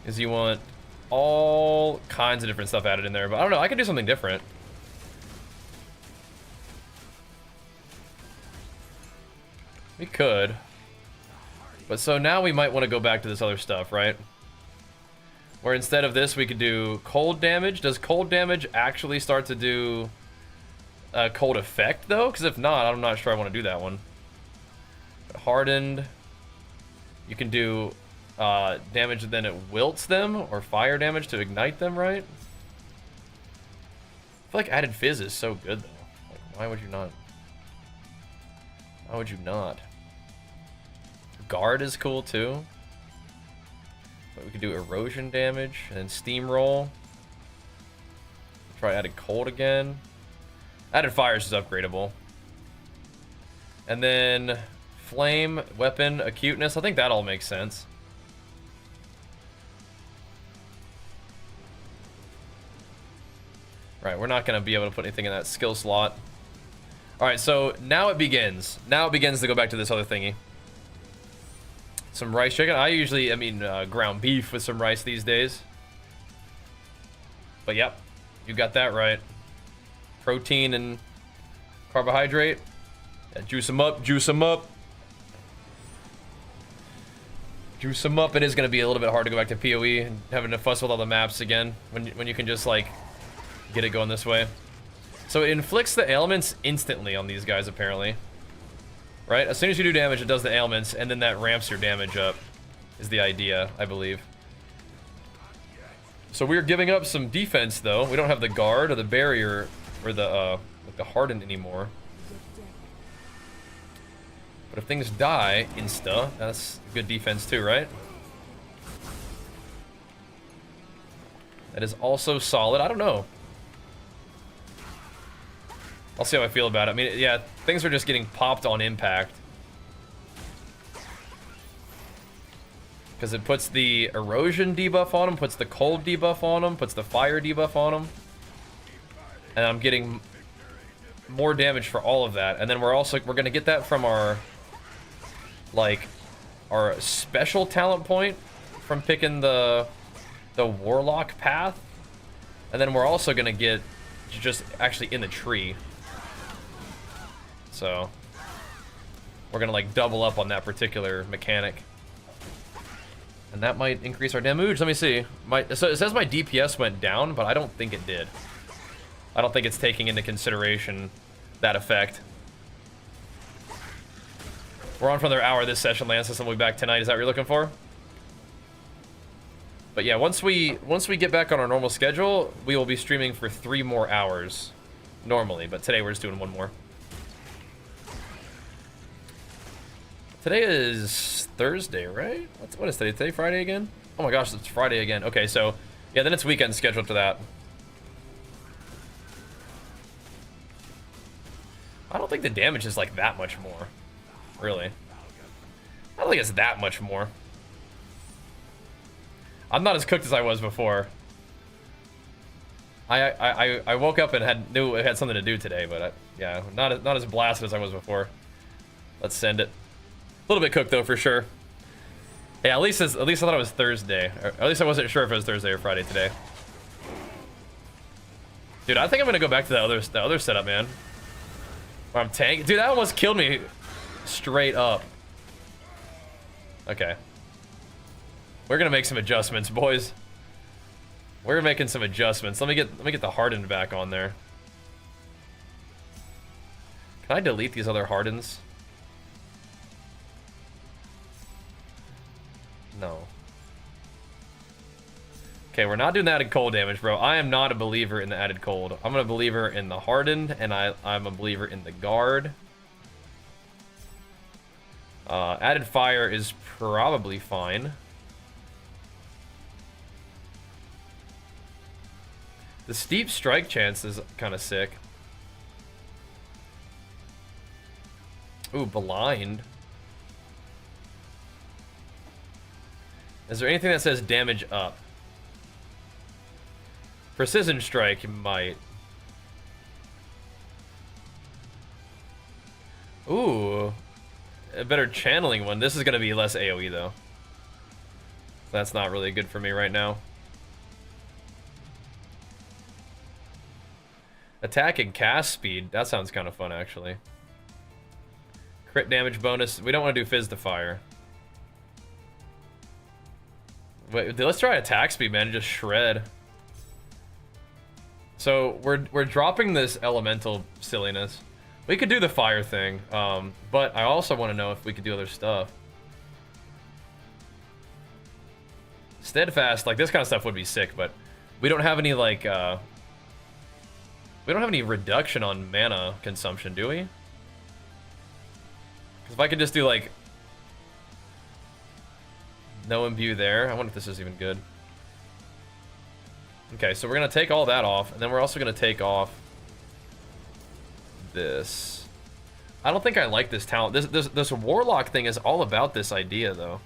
Is you want all kinds of different stuff added in there, but I don't know, I could do something different. We could. But so now we might want to go back to this other stuff, right? Where instead of this, we could do cold damage. Does cold damage actually start to do a cold effect, though? Because if not, I'm not sure I want to do that one. Hardened. You can do damage, then it wilts them, or fire damage to ignite them, right? I feel like added fizz is so good, though. Like, why would you not? Why would you not? Guard is cool, too. But we could do erosion damage, and then steamroll. Try added cold again. Added fires is upgradable. And then flame, weapon, acuteness. I think that all makes sense. Right, we're not going to be able to put anything in that skill slot. Alright, so now it begins. Now it begins to go back to this other thingy. Some rice chicken. I usually, ground beef with some rice these days. But yep, you got that right. Protein and carbohydrate. Yeah, juice them up, juice them up. Juice them up. It is going to be a little bit hard to go back to PoE and having to fuss with all the maps again when you can just like get it going this way. So it inflicts the ailments instantly on these guys apparently. Right? As soon as you do damage, it does the ailments, and then that ramps your damage up, is the idea, I believe. So we're giving up some defense, though. We don't have the guard or the barrier or the hardened anymore. But if things die insta, that's good defense too, right? That is also solid. I don't know. I'll see how I feel about it. I mean, yeah, things are just getting popped on impact. Because it puts the erosion debuff on them, puts the cold debuff on them, puts the fire debuff on them. And I'm getting more damage for all of that. And then we're going to get that from our, like, our special talent point from picking the warlock path. And then we're also going to get just actually in the tree. So we're gonna like double up on that particular mechanic, and that might increase our damage. Let me see. So it says my DPS went down, but I don't think it did. I don't think it's taking into consideration that effect. We're on for another hour this session, Lance. So we'll be back tonight. Is that what you're looking for? But yeah, once we get back on our normal schedule, we will be streaming for 3 more hours normally. But today we're just doing 1 more. Today is Thursday, right? What is today? Today Friday again? Oh my gosh, it's Friday again. Okay, so yeah, then it's weekend scheduled for that. I don't think the damage is like that much more. Really. I don't think it's that much more. I'm not as cooked as I was before. I woke up and knew I had something to do today, but yeah, not as blasted as I was before. Let's send it. A little bit cooked though, for sure. Yeah, at least I thought it was Thursday. Or at least I wasn't sure if it was Thursday or Friday today. Dude, I think I'm gonna go back to the other setup, man. Where I'm tank. Dude, that almost killed me straight up. Okay. We're gonna make some adjustments, boys. We're making some adjustments. Let me get the hardened back on there. Can I delete these other hardens? No. Okay, we're not doing the added cold damage, bro. I am not a believer in the added cold. I'm a believer in the hardened, and I'm a believer in the guard. Added fire is probably fine. The steep strike chance is kind of sick. Ooh, blind. Is there anything that says damage up? Precision strike might. Ooh. A better channeling one. This is going to be less AoE though. That's not really good for me right now. Attack and cast speed. That sounds kind of fun actually. Crit damage bonus. We don't want to do Fizz to Fire. Wait, let's try attack speed, man. Just shred. So we're dropping this elemental silliness. We could do the fire thing, but I also want to know if we could do other stuff. Steadfast, like this kind of stuff would be sick, but we don't have any like we don't have any reduction on mana consumption, do we? Because if I could just do like no imbue there, I wonder if this is even good. Okay, so we're gonna take all that off, and then we're also gonna take off this. I don't think I like this talent. This warlock thing is all about this idea though.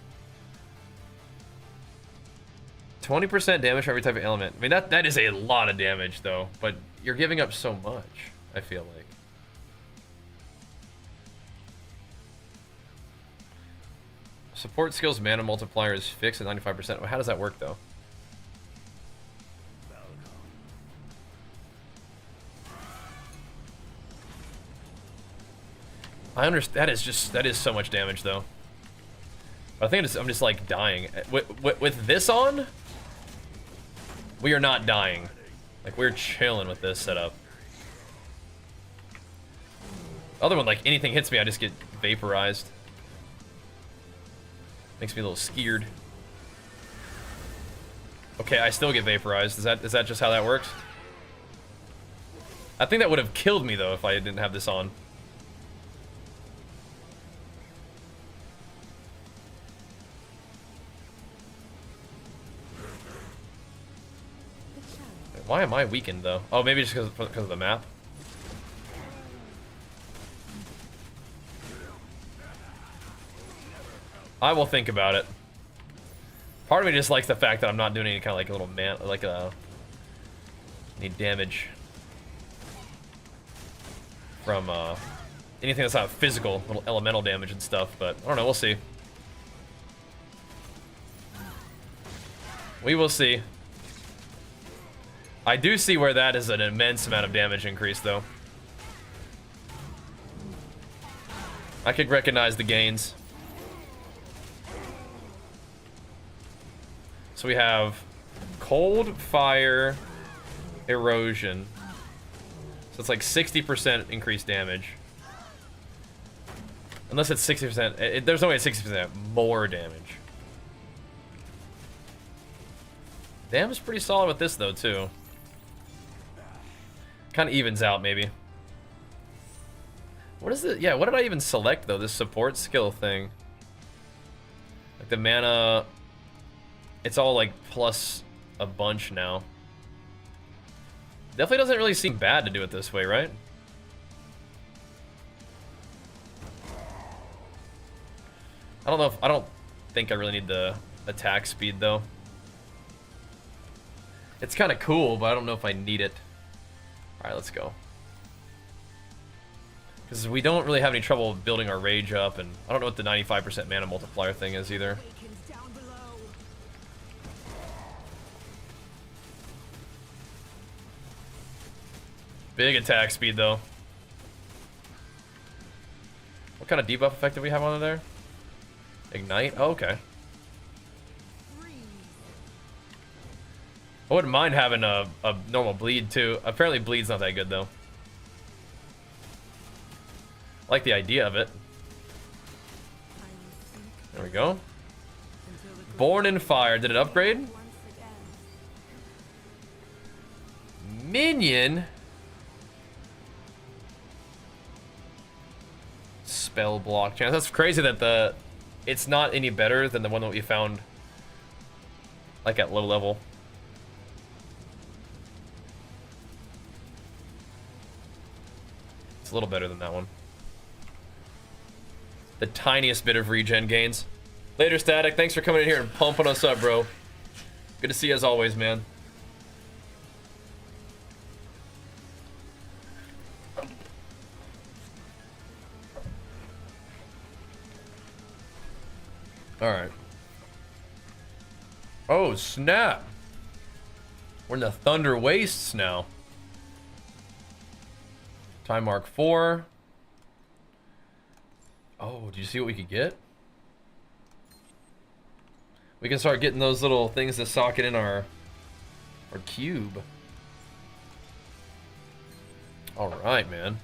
20% damage for every type of element. I mean that is a lot of damage though, but you're giving up so much, I feel like. Support skills mana multiplier is fixed at 95%. Well, how does that work though? I understand. That is so much damage though. But I think I'm just like dying. With this on, we are not dying. Like we're chilling with this setup. Other one, like anything hits me, I just get vaporized. Makes me a little scared. Okay, I still get vaporized. Is that just how that works? I think that would have killed me though if I didn't have this on. Why am I weakened though? Oh, maybe just because of the map. I will think about it. Part of me just likes the fact that I'm not doing any kind of like a little any damage from anything that's not physical, little elemental damage and stuff. But I don't know. We'll see. We will see. I do see where that is an immense amount of damage increase, though. I could recognize the gains. So we have cold, fire, erosion. So it's like 60% increased damage. Unless it's 60%. There's no way it's 60% more damage. Dam's pretty solid with this, though, too. Kind of evens out, maybe. What is it? Yeah, what did I even select, though? This support skill thing. Like the mana... It's all, like, plus a bunch now. Definitely doesn't really seem bad to do it this way, right? I don't know if... I don't think I really need the attack speed, though. It's kind of cool, but I don't know if I need it. Alright, let's go. Because we don't really have any trouble building our rage up, and I don't know what the 95% mana multiplier thing is either. Big attack speed, though. What kind of debuff effect do we have on there? Ignite? Oh, okay. I wouldn't mind having a normal bleed too. Apparently bleed's not that good though. I like the idea of it. There we go. Born in Fire. Did it upgrade? Minion? Spell block chance. That's crazy that it's not any better than the one that we found like at low level. It's a little better than that one. The tiniest bit of regen gains. Later, Static. Thanks for coming in here and pumping us up, bro. Good to see you as always, man. Alright. Oh, snap. We're in the Thunder Wastes now. Time mark 4. Oh, did you see what we could get? We can start getting those little things to socket in our cube. Alright, man.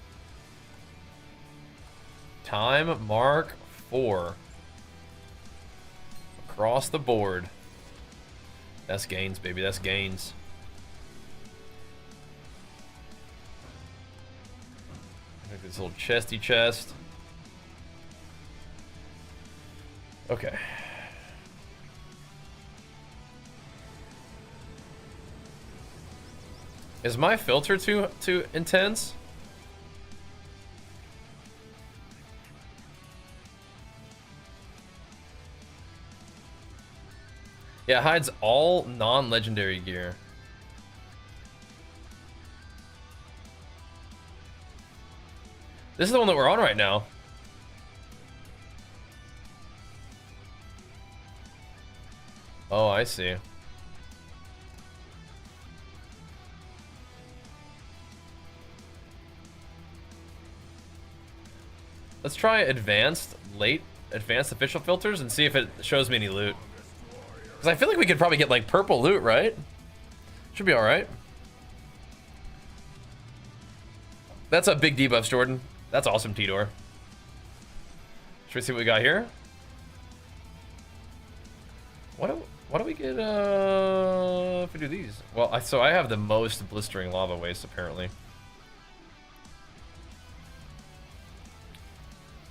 Time mark 4. Across the board. That's gains, baby. That's gains. Like this little chesty chest. Okay. Is my filter too intense? Yeah, it hides all non-legendary gear. This is the one that we're on right now. Oh, I see. Let's try advanced official filters and see if it shows me any loot. Because I feel like we could probably get like purple loot, right? Should be alright. That's a big debuffs, Jordan. That's awesome, Tidor. Should we see what we got here? What do we get if we do these? Well, so I have the most blistering lava waste apparently.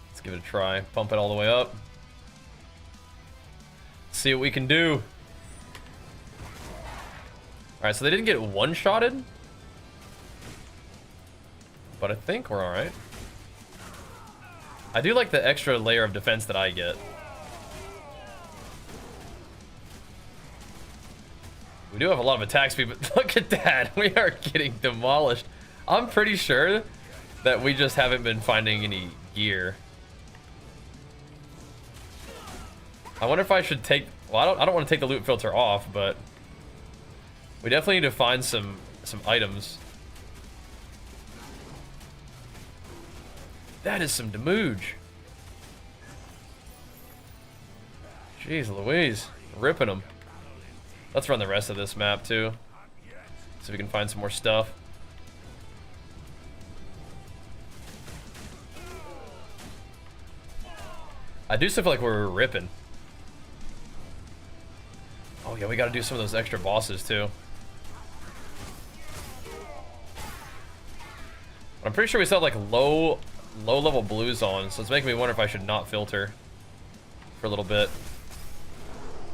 Let's give it a try. Pump it all the way up. See what we can do. Alright, so they didn't get one-shotted. But I think we're alright. I do like the extra layer of defense that I get. We do have a lot of attack speed, but look at that. We are getting demolished. I'm pretty sure that we just haven't been finding any gear. I wonder if I should take... Well, I don't want to take the loot filter off, but... We definitely need to find some items. That is some damage. Jeez Louise. Ripping them. Let's run the rest of this map, too. See if we can find some more stuff. I do still feel like we're ripping. Oh yeah, we gotta do some of those extra bosses too. I'm pretty sure we still have like low level blues on, so it's making me wonder if I should not filter for a little bit.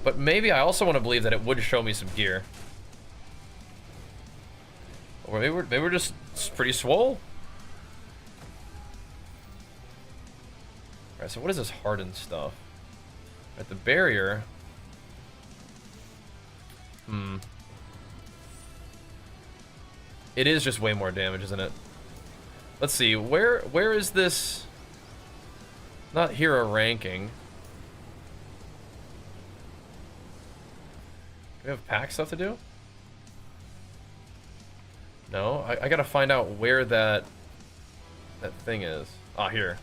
But maybe I also want to believe that it would show me some gear. Or maybe we're just pretty swole. Alright, so what is this hardened stuff? At the barrier. It is just way more damage, isn't it? Let's see, where is this? Not hero ranking. Do we have pack stuff to do? No, I gotta find out where that thing is. Ah, here.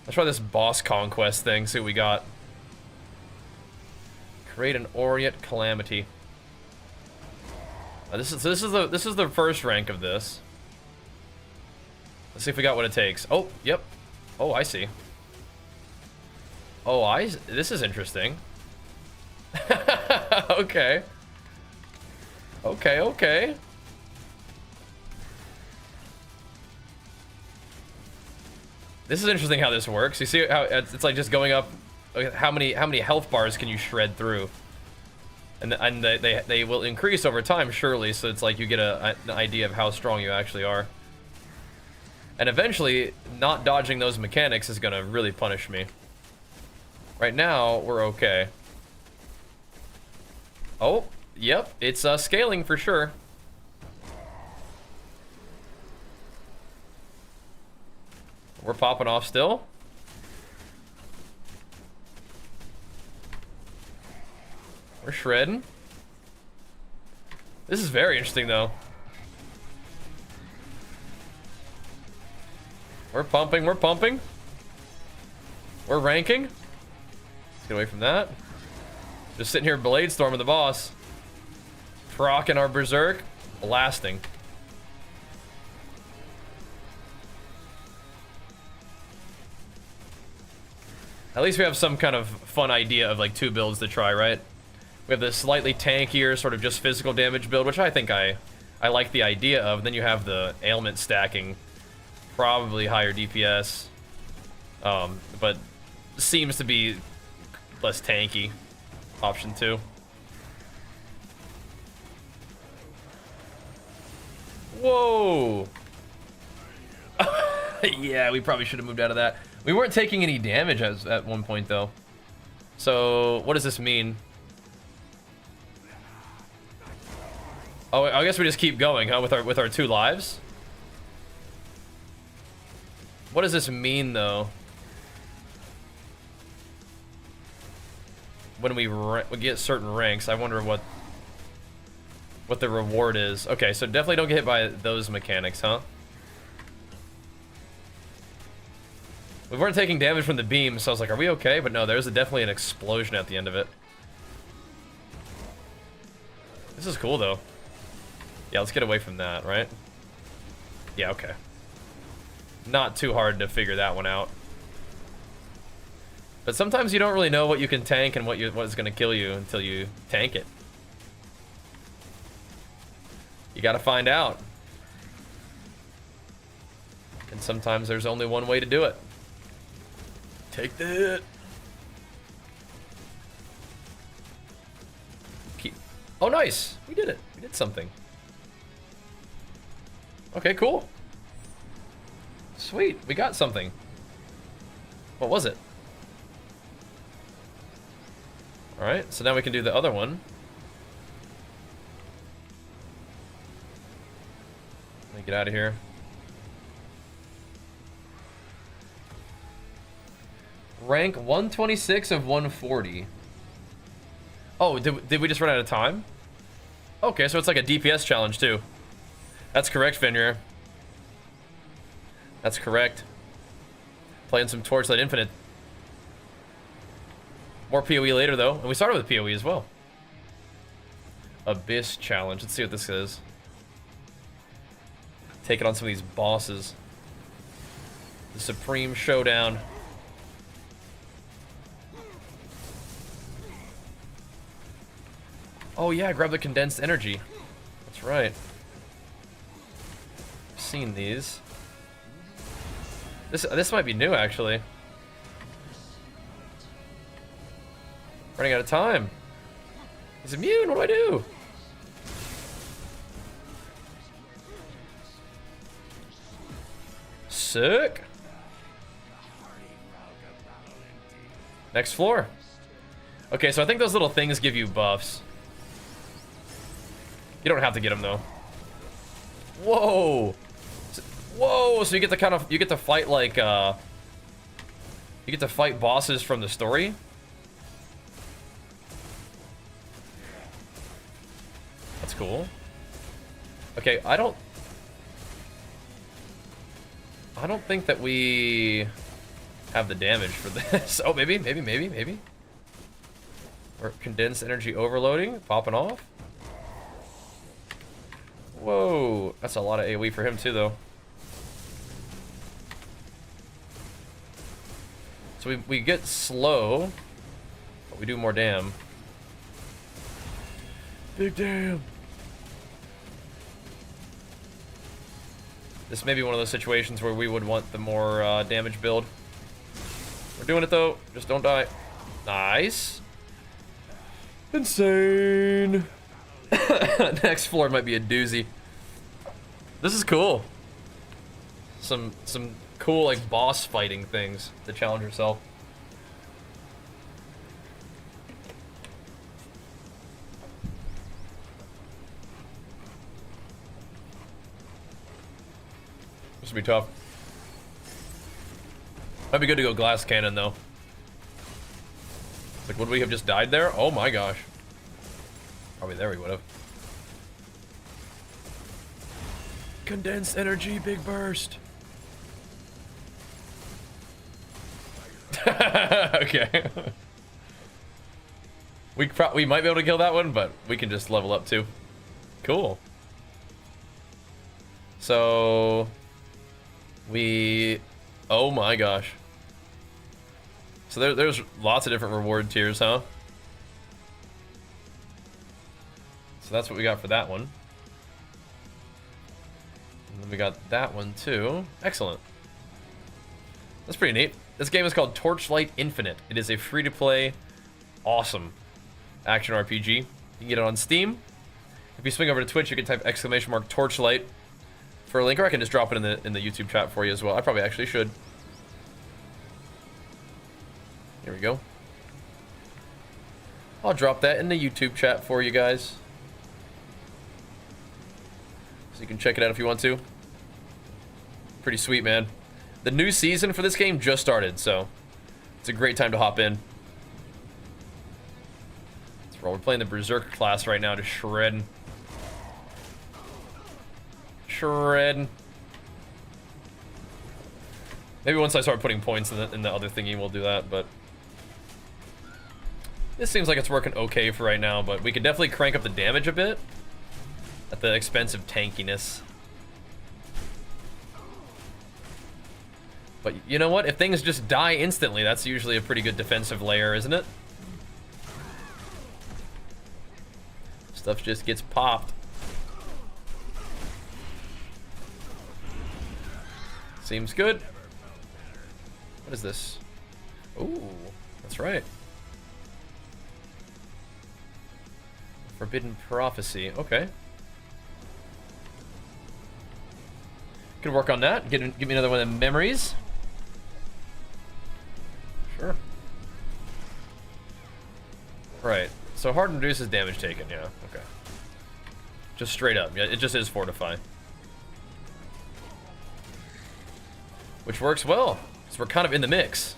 Let's try this boss conquest thing, see what we got. Create an Orient Calamity. This is the first rank of this. Let's see if we got what it takes. Oh, yep. Oh, I see. Oh, this is interesting. Okay. Okay. This is interesting how this works. You see how it's like just going up. How many health bars can you shred through? And they will increase over time, surely. So it's like you get an idea of how strong you actually are. And eventually, not dodging those mechanics is gonna really punish me. Right now, we're okay. Oh, yep, it's scaling for sure. We're popping off still. We're shredding. This is very interesting, though. We're pumping, we're pumping. We're ranking. Let's get away from that. Just sitting here blade storming the boss. Procking our berserk. Blasting. At least we have some kind of fun idea of like 2 builds to try, right? We have this slightly tankier, sort of just physical damage build, which I think I like the idea of. Then you have the ailment stacking, probably higher DPS, but seems to be less tanky. Option 2. Whoa! Yeah, we probably should have moved out of that. We weren't taking any damage at one point, though. So, what does this mean? Oh, I guess we just keep going, huh? With our 2 lives. What does this mean, though? When we get certain ranks, I wonder what the reward is. Okay, so definitely don't get hit by those mechanics, huh? We weren't taking damage from the beam, so I was like, are we okay? But no, there's definitely an explosion at the end of it. This is cool, though. Yeah, let's get away from that, right? Yeah, okay. Not too hard to figure that one out. But sometimes you don't really know what you can tank and what is going to kill you until you tank it. You got to find out. And sometimes there's only one way to do it. Take the hit. Oh, nice. We did it. We did something. Okay, cool. Sweet. We got something. What was it? Alright, so now we can do the other one. Let me get out of here. Rank 126 of 140. Oh, did we just run out of time? Okay, so it's like a DPS challenge too. That's correct, Fenrir. That's correct. Playing some Torchlight Infinite. More PoE later though, and we started with PoE as well. Abyss challenge. Let's see what this is. Taking on some of these bosses. The Supreme Showdown. Oh yeah, grab the condensed energy. That's right. I've seen these. This might be new actually. Running out of time. He's immune. What do I do? Sick. Next floor. Okay, so I think those little things give you buffs. You don't have to get them though. Whoa. Whoa, so you get to fight like you get to fight bosses from the story? That's cool. Okay, I don't think that we have the damage for this. Oh, maybe. Or condensed energy overloading, popping off. Whoa, that's a lot of AoE for him too, though. So we get slow, but we do more damn. Big damn. This may be one of those situations where we would want the more damage build. We're doing it though, just don't die. Nice. Insane. Next floor might be a doozy. This is cool. Some cool like boss fighting things to challenge yourself. This would be tough. Might be good to go glass cannon though. Like, would we have just died there? Oh my gosh. Probably there we would have. Condensed energy, big burst. Okay. We might be able to kill that one, but we can just level up too. Cool. So oh my gosh. So there's lots of different reward tiers, huh? So that's what we got for that one. And then we got that one too. Excellent. That's pretty neat. This game is called Torchlight Infinite. It is a free-to-play, awesome action RPG. You can get it on Steam. If you swing over to Twitch, you can type !Torchlight for a link, or I can just drop it in the YouTube chat for you as well. I probably actually should. Here we go. I'll drop that in the YouTube chat for you guys, so you can check it out if you want to. Pretty sweet, man. The new season for this game just started, so it's a great time to hop in. Let's roll. We're playing the Berserker class right now, just shredding. Shredding. Maybe once I start putting points in the other thingy, we'll do that, but this seems like it's working okay for right now, but we could definitely crank up the damage a bit at the expense of tankiness. But you know what? If things just die instantly, that's usually a pretty good defensive layer, isn't it? Stuff just gets popped. Seems good. What is this? Ooh, that's right. Forbidden Prophecy. Okay. Could work on that. Give me another one of the memories. Sure. Right. So harden reduces damage taken. Yeah. Okay. Just straight up. Yeah. It just is fortify. Which works well. So we're kind of in the mix.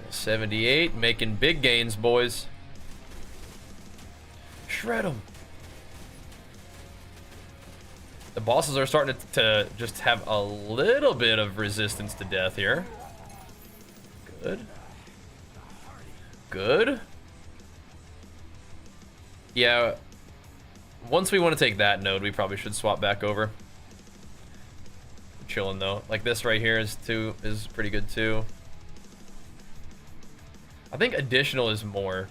78, making big gains, boys. Shred them. The bosses are starting to just have a little bit of resistance to death here. Good. Good. Yeah. Once we want to take that node, we probably should swap back over. Chilling though. Like this right here is pretty good too. I think additional is more.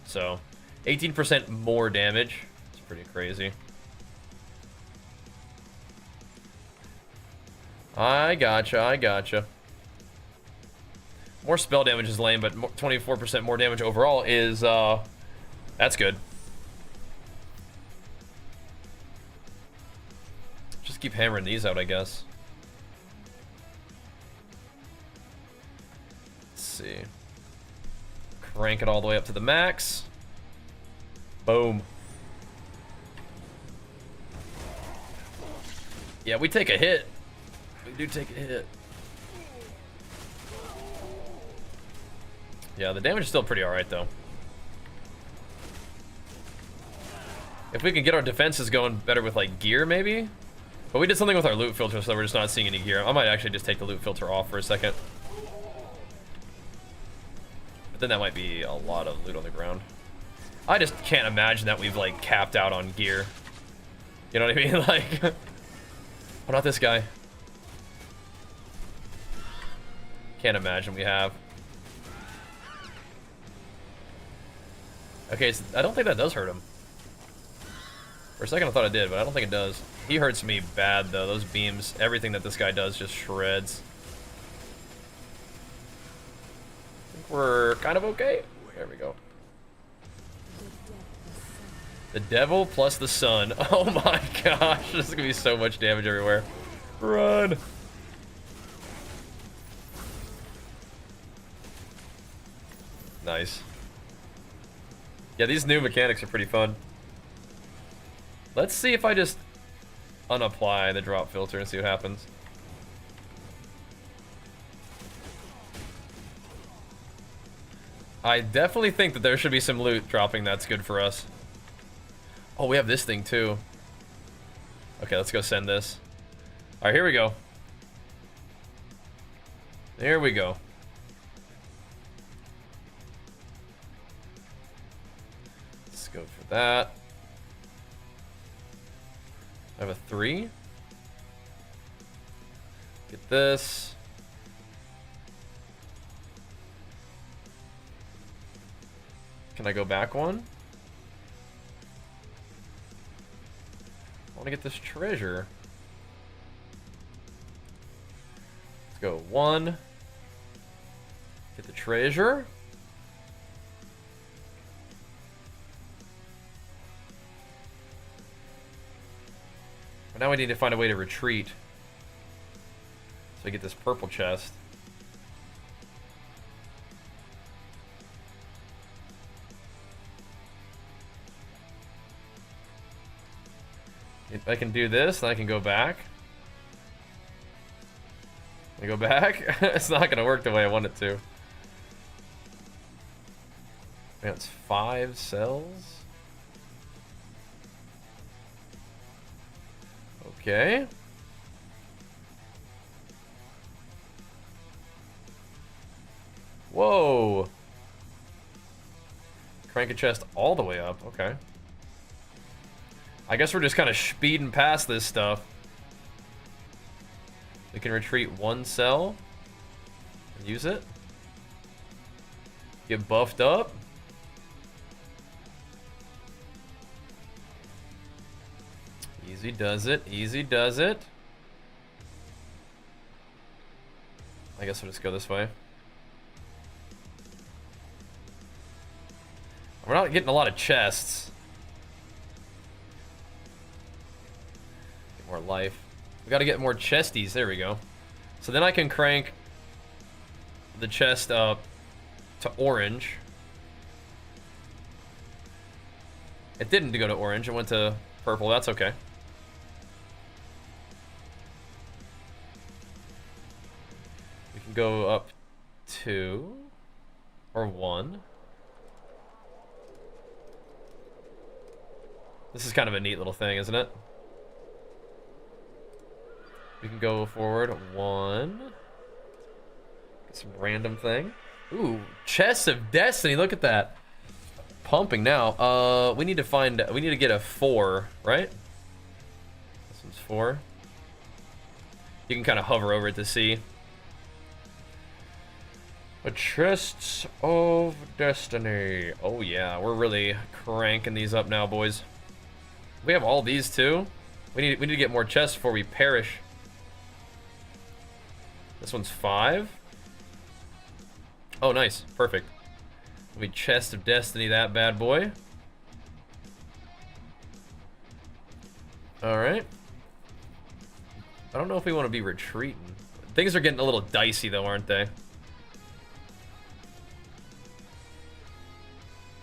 So 18% more damage. It's pretty crazy. I gotcha. More spell damage is lame, but 24% more damage overall is that's good. Just keep hammering these out, I guess. Let's see. Crank it all the way up to the max. Boom. Yeah, we take a hit. We do take a hit. Yeah, the damage is still pretty alright, though. If we can get our defenses going better with, like, gear, maybe? But we did something with our loot filter, so we're just not seeing any gear. I might actually just take the loot filter off for a second. But then that might be a lot of loot on the ground. I just can't imagine that we've, like, capped out on gear. You know what I mean? Like, oh, not this guy. Can't imagine we have. Okay, so I don't think that does hurt him. For a second I thought it did, but I don't think it does. He hurts me bad, though. Those beams, everything that this guy does just shreds. I think we're kind of okay. There we go. The devil plus the sun. Oh my gosh, there's gonna be so much damage everywhere. Run! Nice. Yeah, these new mechanics are pretty fun. Let's see if I just unapply the drop filter and see what happens. I definitely think that there should be some loot dropping that's good for us. Oh, we have this thing too. Okay, let's go send this. Alright, here we go. There we go. Let's go for that. I have a 3. Get this. Can I go back one? I want to get this treasure. Let's go 1. Get the treasure. But now we need to find a way to retreat. So I get this purple chest. If I can do this, then I can go back. I go back. It's not gonna work the way I want it to. That's 5 cells. Okay. Whoa. Crank a chest all the way up. Okay. I guess we're just kind of speeding past this stuff. We can retreat 1 cell. And use it. Get buffed up. Easy does it. Easy does it. I guess we'll just go this way. We're not getting a lot of chests. Get more life. We gotta get more chesties. There we go. So then I can crank the chest up to orange. It didn't go to orange. It went to purple. That's okay. We can go up 2 or 1. This is kind of a neat little thing, isn't it? We can go forward 1. Get some random thing. Ooh, Chest of Destiny. Look at that. Pumping now. We need to get a 4, right? This one's 4. You can kind of hover over it to see. A Chest of Destiny. Oh yeah, we're really cranking these up now, boys. We have all these too. We need to get more chests before we perish. This one's 5. Oh, nice. Perfect. We Chest of Destiny that bad boy. Alright. I don't know if we want to be retreating. Things are getting a little dicey though, aren't they?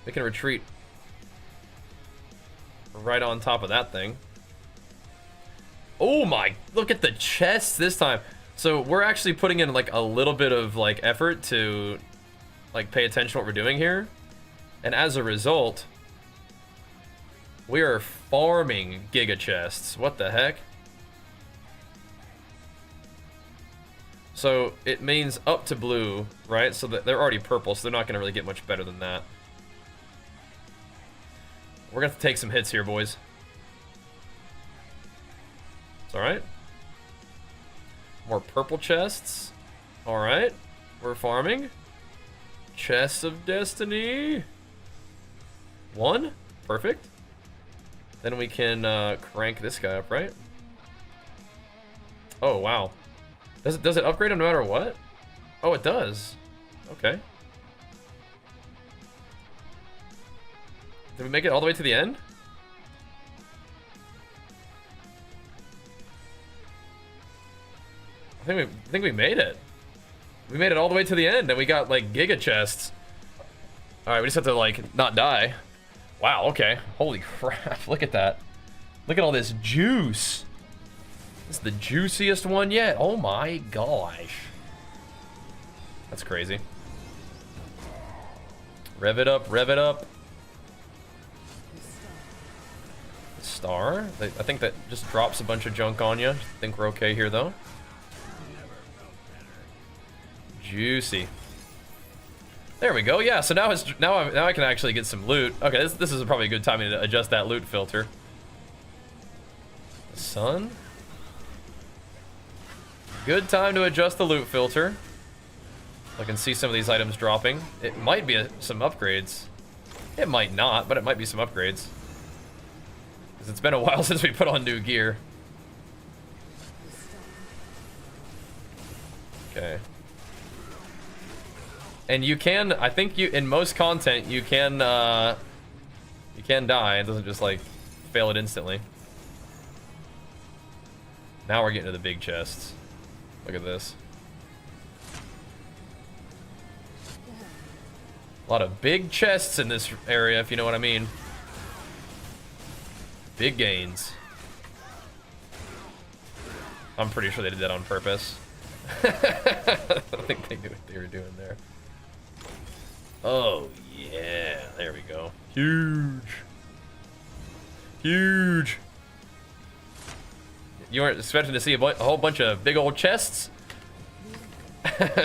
We can retreat right on top of that thing. Oh my, look at the chests this time. So we're actually putting in like a little bit of like effort to like pay attention to what we're doing here. And as a result, we are farming giga chests. What the heck? So it means up to blue, right? So that they're already purple, so they're not going to really get much better than that. We're going to have to take some hits here, boys. It's alright. More purple chests. Alright. We're farming. Chests of Destiny. 1. Perfect. Then we can crank this guy up, right? Oh, wow. Does it upgrade no matter what? Oh, it does. Okay. Did we make it all the way to the end? I think we made it. We made it all the way to the end, and we got like giga chests. All right, we just have to like not die. Wow. Okay. Holy crap! Look at that. Look at all this juice. This is the juiciest one yet. Oh my gosh. That's crazy. Rev it up. Rev it up. Star. I think that just drops a bunch of junk on you. I think we're okay here though. Juicy. There we go. Yeah. So now now I can actually get some loot. Okay. This is probably a good time to adjust that loot filter. The sun. Good time to adjust the loot filter. I can see some of these items dropping. It might be some upgrades. It might not, but it might be some upgrades. Because it's been a while since we put on new gear. Okay. And you can, I think in most content, you can die. It doesn't just like fail it instantly. Now we're getting to the big chests. Look at this. A lot of big chests in this area, if you know what I mean. Big gains. I'm pretty sure they did that on purpose. I think they knew what they were doing there. Oh, yeah. There we go. Huge. Huge. You weren't expecting to see a whole bunch of big old chests?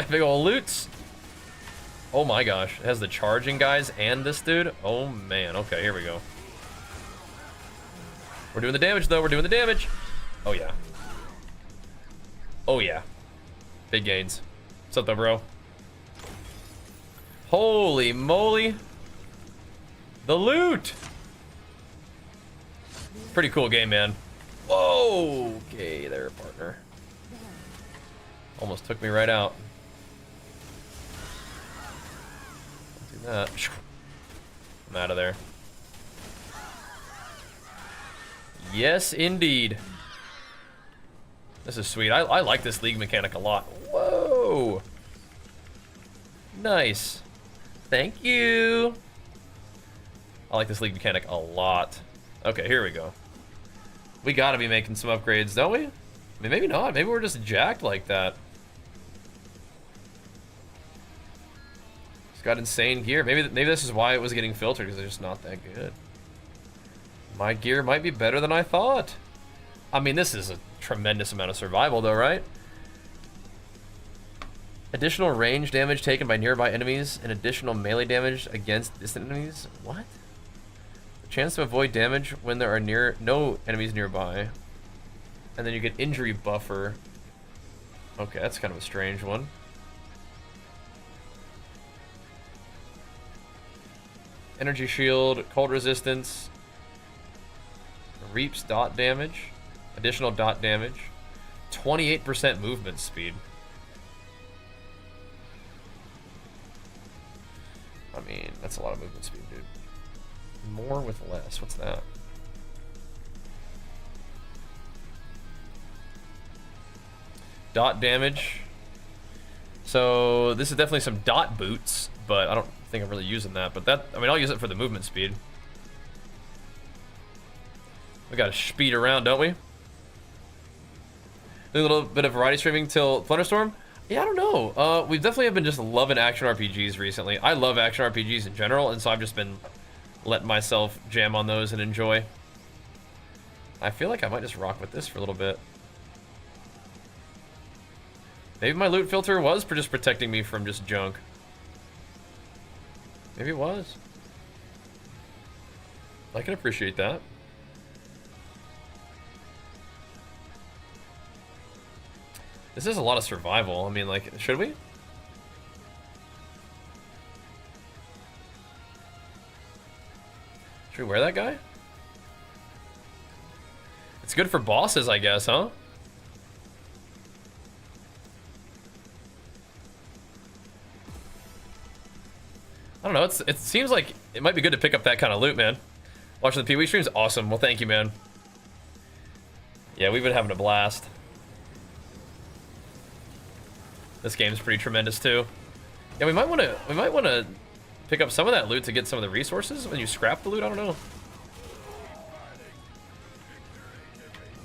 Big old loots? Oh my gosh. It has the charging guys and this dude? Oh man. Okay, here we go. We're doing the damage though. We're doing the damage. Oh yeah. Oh yeah. Big gains. What's up though, bro? Holy moly. The loot. Pretty cool game, man. Whoa! Okay, there, partner. Almost took me right out. Don't do that. I'm out of there. Yes, indeed. This is sweet. I like this league mechanic a lot. Whoa! Nice. Thank you. I like this league mechanic a lot. Okay, here we go. We gotta be making some upgrades, don't we? I mean, maybe not. Maybe we're just jacked like that. It's got insane gear. Maybe this is why it was getting filtered, because it's just not that good. My gear might be better than I thought. I mean, this is a tremendous amount of survival, though, right? Additional range damage taken by nearby enemies and additional melee damage against distant enemies. What? Chance to avoid damage when there are no enemies nearby. And then you get injury buffer. Okay, that's kind of a strange one. Energy shield, cold resistance. Reaps dot damage. Additional dot damage. 28% movement speed. I mean, that's a lot of movement speed, dude. More with less. What's that? Dot damage. So this is definitely some dot boots, but I don't think I'm really using that. But that, I mean, I'll use it for the movement speed. We gotta speed around, don't we? Do a little bit of variety streaming till Thunderstorm. Yeah, I don't know. We definitely have been just loving action RPGs recently. I love action RPGs in general, and so I've just been letting myself jam on those and enjoy. I feel like I might just rock with this for a little bit. Maybe my loot filter was for just protecting me from just junk. Maybe it was. I can appreciate that. This is a lot of survival. I mean, like, should we? Should we wear that guy? It's good for bosses, I guess, huh? I don't know, it seems like it might be good to pick up that kind of loot, man. Watching the PoE streams, awesome. Well, thank you, man. Yeah, we've been having a blast. This game's pretty tremendous too. Yeah, we might want to pick up some of that loot to get some of the resources when you scrap the loot. I don't know.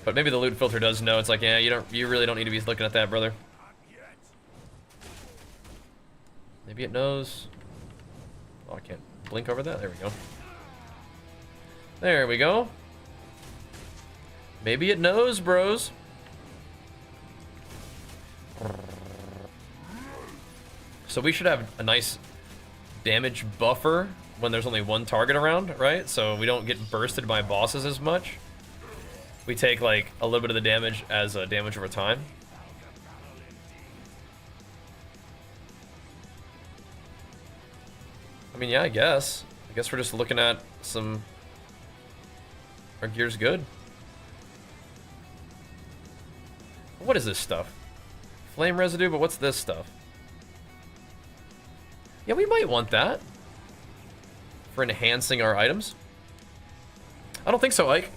But maybe the loot filter does know. It's like, yeah, you really don't need to be looking at that, brother. Maybe it knows. Oh, I can't blink over that. There we go. There we go. Maybe it knows, bros. So we should have a nice damage buffer when there's only one target around, right? So we don't get bursted by bosses as much. We take like a little bit of the damage as damage over time. I mean, yeah, I guess we're just looking at some. Our gear's good. What is this stuff? Flame residue, but what's this stuff? Yeah, we might want that for enhancing our items. I don't think so, Ike.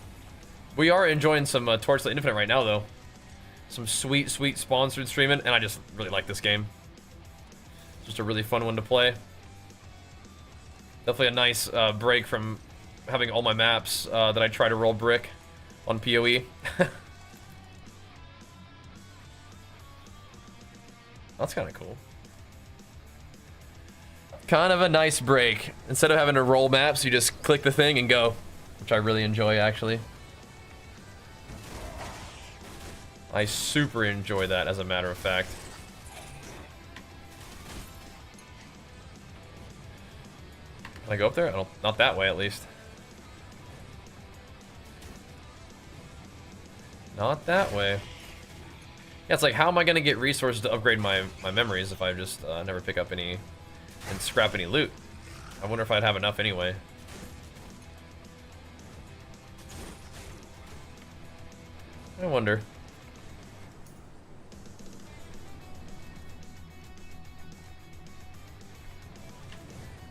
We are enjoying some Torchlight Infinite right now, though. Some sweet, sweet sponsored streaming, and I just really like this game. Just a really fun one to play. Definitely a nice break from having all my maps that I try to roll brick on PoE. That's kind of cool. Kind of a nice break. Instead of having to roll maps, you just click the thing and go, which I really enjoy, actually. I super enjoy that, as a matter of fact. Can I go up there? I don't, not that way, at least. Not that way. Yeah, it's like, how am I going to get resources to upgrade my memories if I just never pick up any and scrap any loot? I wonder if I'd have enough anyway. I wonder.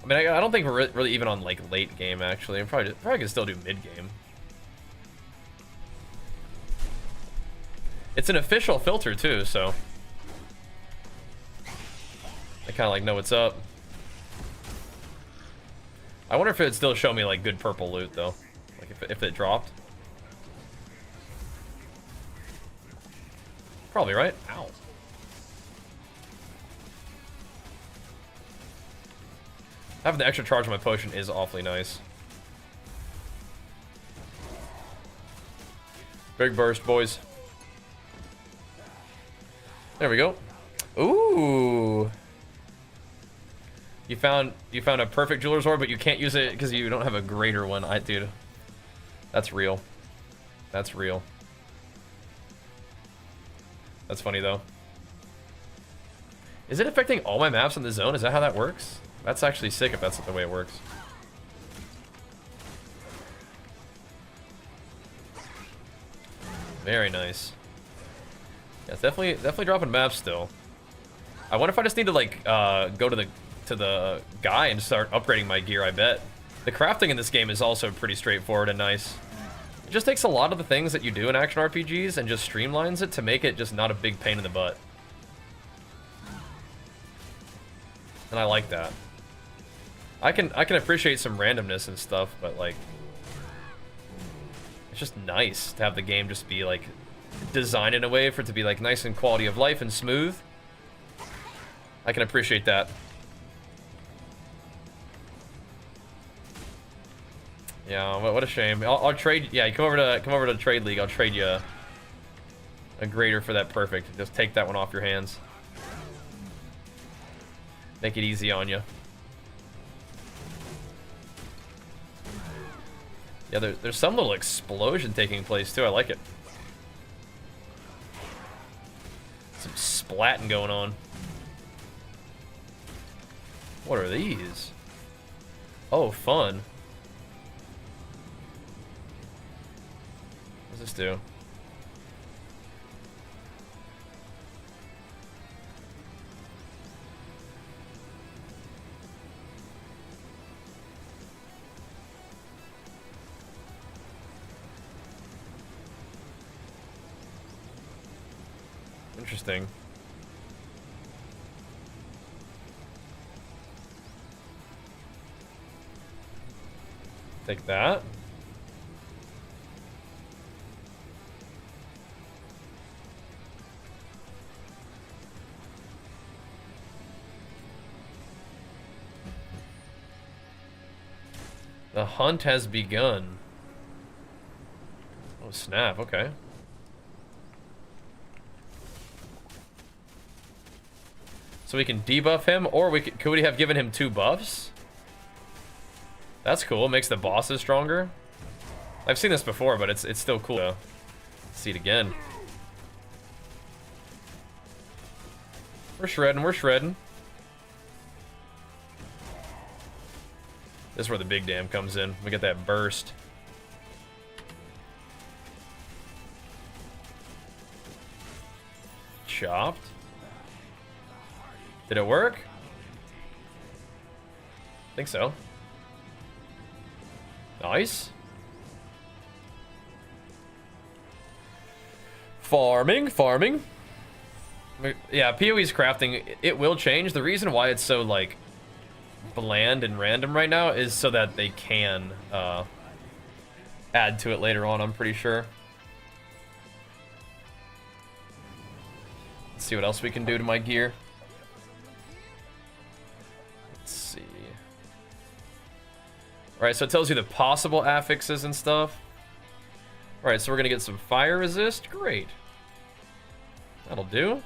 I mean, I don't think we're really even on like late game, actually. I probably could still do mid game. It's an official filter too, so I kind of like know what's up. I wonder if it'd still show me like good purple loot though, like if it dropped. Probably, right? Ow. Having the extra charge on my potion is awfully nice. Big burst, boys. There we go. Ooh. You found a perfect jeweler's ore, but you can't use it because you don't have a greater one. Dude, that's real. That's real. That's funny though. Is it affecting all my maps in the zone? Is that how that works? That's actually sick if that's the way it works. Very nice. Yeah, it's definitely dropping maps still. I wonder if I just need to like go to the guy and start upgrading my gear. I bet the crafting in this game is also pretty straightforward and nice. It just takes a lot of the things that you do in action RPGs and just streamlines it to make it just not a big pain in the butt. And I like that. I can appreciate some randomness and stuff, but like it's just nice to have the game just be like designed in a way for it to be like nice and quality of life and smooth. I can appreciate that. Yeah, what a shame. I'll trade. Yeah, you come over to Trade League. I'll trade you a greater for that perfect. Just take that one off your hands. Make it easy on you. Yeah, there's some little explosion taking place too. I like it. Some splatting going on. What are these? Oh, fun. What does this do? Interesting. Take that. The hunt has begun. Oh, snap. Okay. So we can debuff him, or could we have given him 2 buffs? That's cool. Makes the bosses stronger. I've seen this before, but it's still cool to see it again. We're shredding. We're shredding. This is where the big dam comes in. We get that burst. Chopped. Did it work? I think so. Nice. Farming, farming. Yeah, PoE's crafting, it will change. The reason why it's so, like, bland and random right now is so that they can add to it later on, I'm pretty sure. Let's see what else we can do to my gear. Let's see. Alright, so it tells you the possible affixes and stuff. Alright, so we're gonna get some fire resist. Great. That'll do.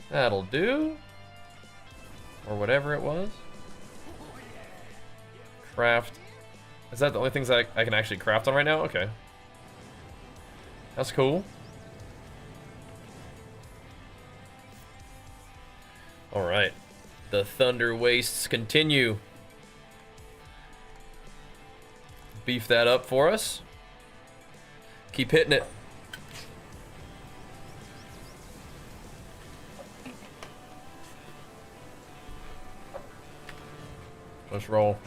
That'll do. Or whatever it was. Craft. Is that the only things that I can actually craft on right now? Okay. That's cool. Alright. The Thunder Wastes continue. Beef that up for us. Keep hitting it. Let's roll.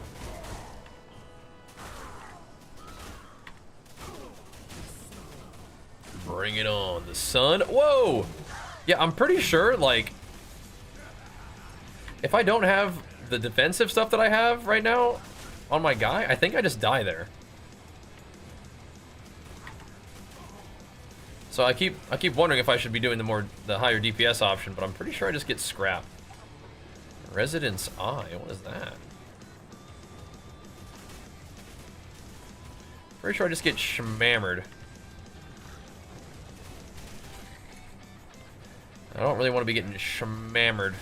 Bring it on, the sun. Whoa! Yeah, I'm pretty sure, like, if I don't have the defensive stuff that I have right now on my guy, I think I just die there. So I keep wondering if I should be doing the higher DPS option, but I'm pretty sure I just get scrapped. Residence Eye, what is that? Pretty sure I just get shmammered. I don't really want to be getting shmammered.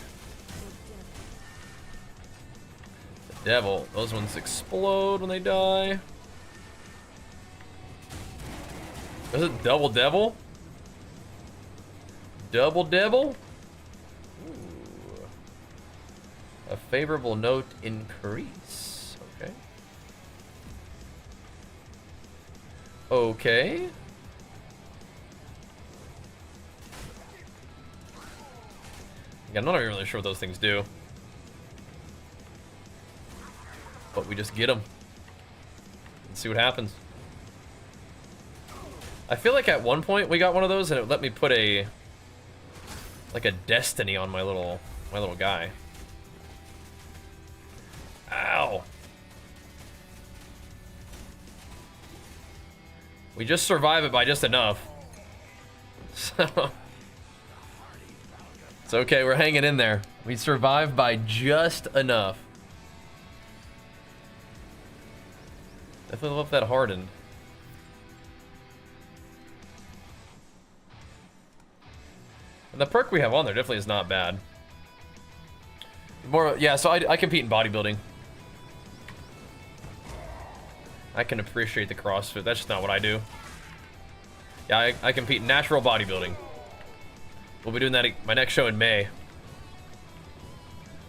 The devil, those ones explode when they die. Is it double devil? Double devil? Ooh. A favorable note increase. Okay. Okay. Yeah, I'm not even really sure what those things do. But we just get them. And see what happens. I feel like at one point we got one of those and it let me put a destiny on my little guy. Ow. We just survive it by just enough. So it's okay, we're hanging in there. We survived by just enough. Definitely love that hardened. And the perk we have on there definitely is not bad. More, yeah, so I compete in bodybuilding. I can appreciate the CrossFit. That's just not what I do. Yeah, I compete in natural bodybuilding. We'll be doing that at my next show in May.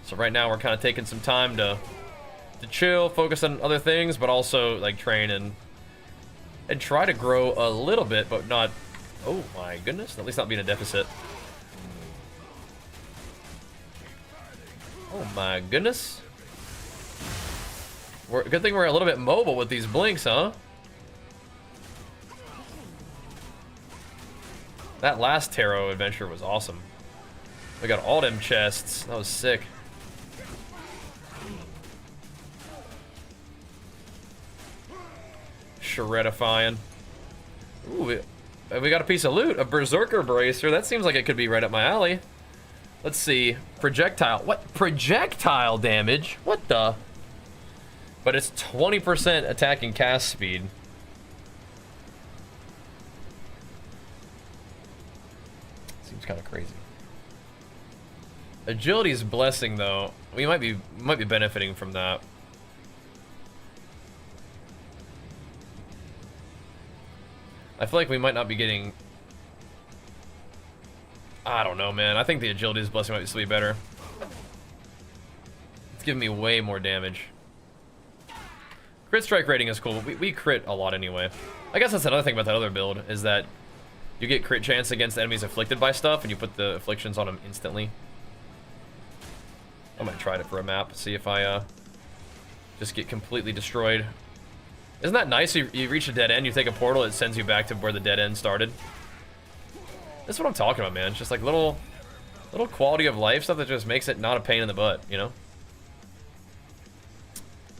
So right now we're kind of taking some time to chill, focus on other things, but also like train and try to grow a little bit, but not, oh my goodness, at least not be in a deficit. Oh my goodness. Good thing we're a little bit mobile with these blinks, huh? That last tarot adventure was awesome. We got all them chests. That was sick. Shredifying. Ooh, we got a piece of loot. A Berserker Bracer. That seems like it could be right up my alley. Let's see. Projectile. What? Projectile damage? What the? But it's 20% attack and cast speed. Seems kind of crazy. Agility's blessing, though. We might be benefiting from that. I feel like we might not be getting... I don't know, man. I think the Agility's blessing might still be better. It's giving me way more damage. Crit strike rating is cool, but we crit a lot anyway. I guess that's another thing about that other build, is that you get crit chance against enemies afflicted by stuff, and you put the afflictions on them instantly. I might try it for a map, see if I just get completely destroyed. Isn't that nice? You reach a dead end, you take a portal, it sends you back to where the dead end started. That's what I'm talking about, man. It's just like little quality of life stuff that just makes it not a pain in the butt, you know?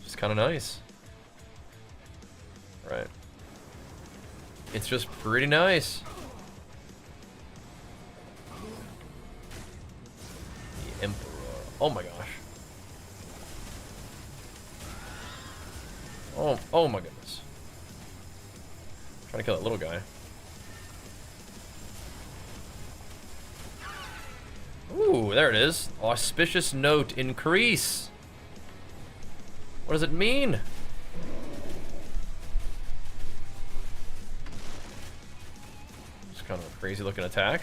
Just kind of nice. Right. It's just pretty nice. The Emperor. Oh my gosh. Oh my goodness. I'm trying to kill that little guy. Ooh, there it is. Auspicious note increase. What does it mean? It's kind of a crazy looking attack.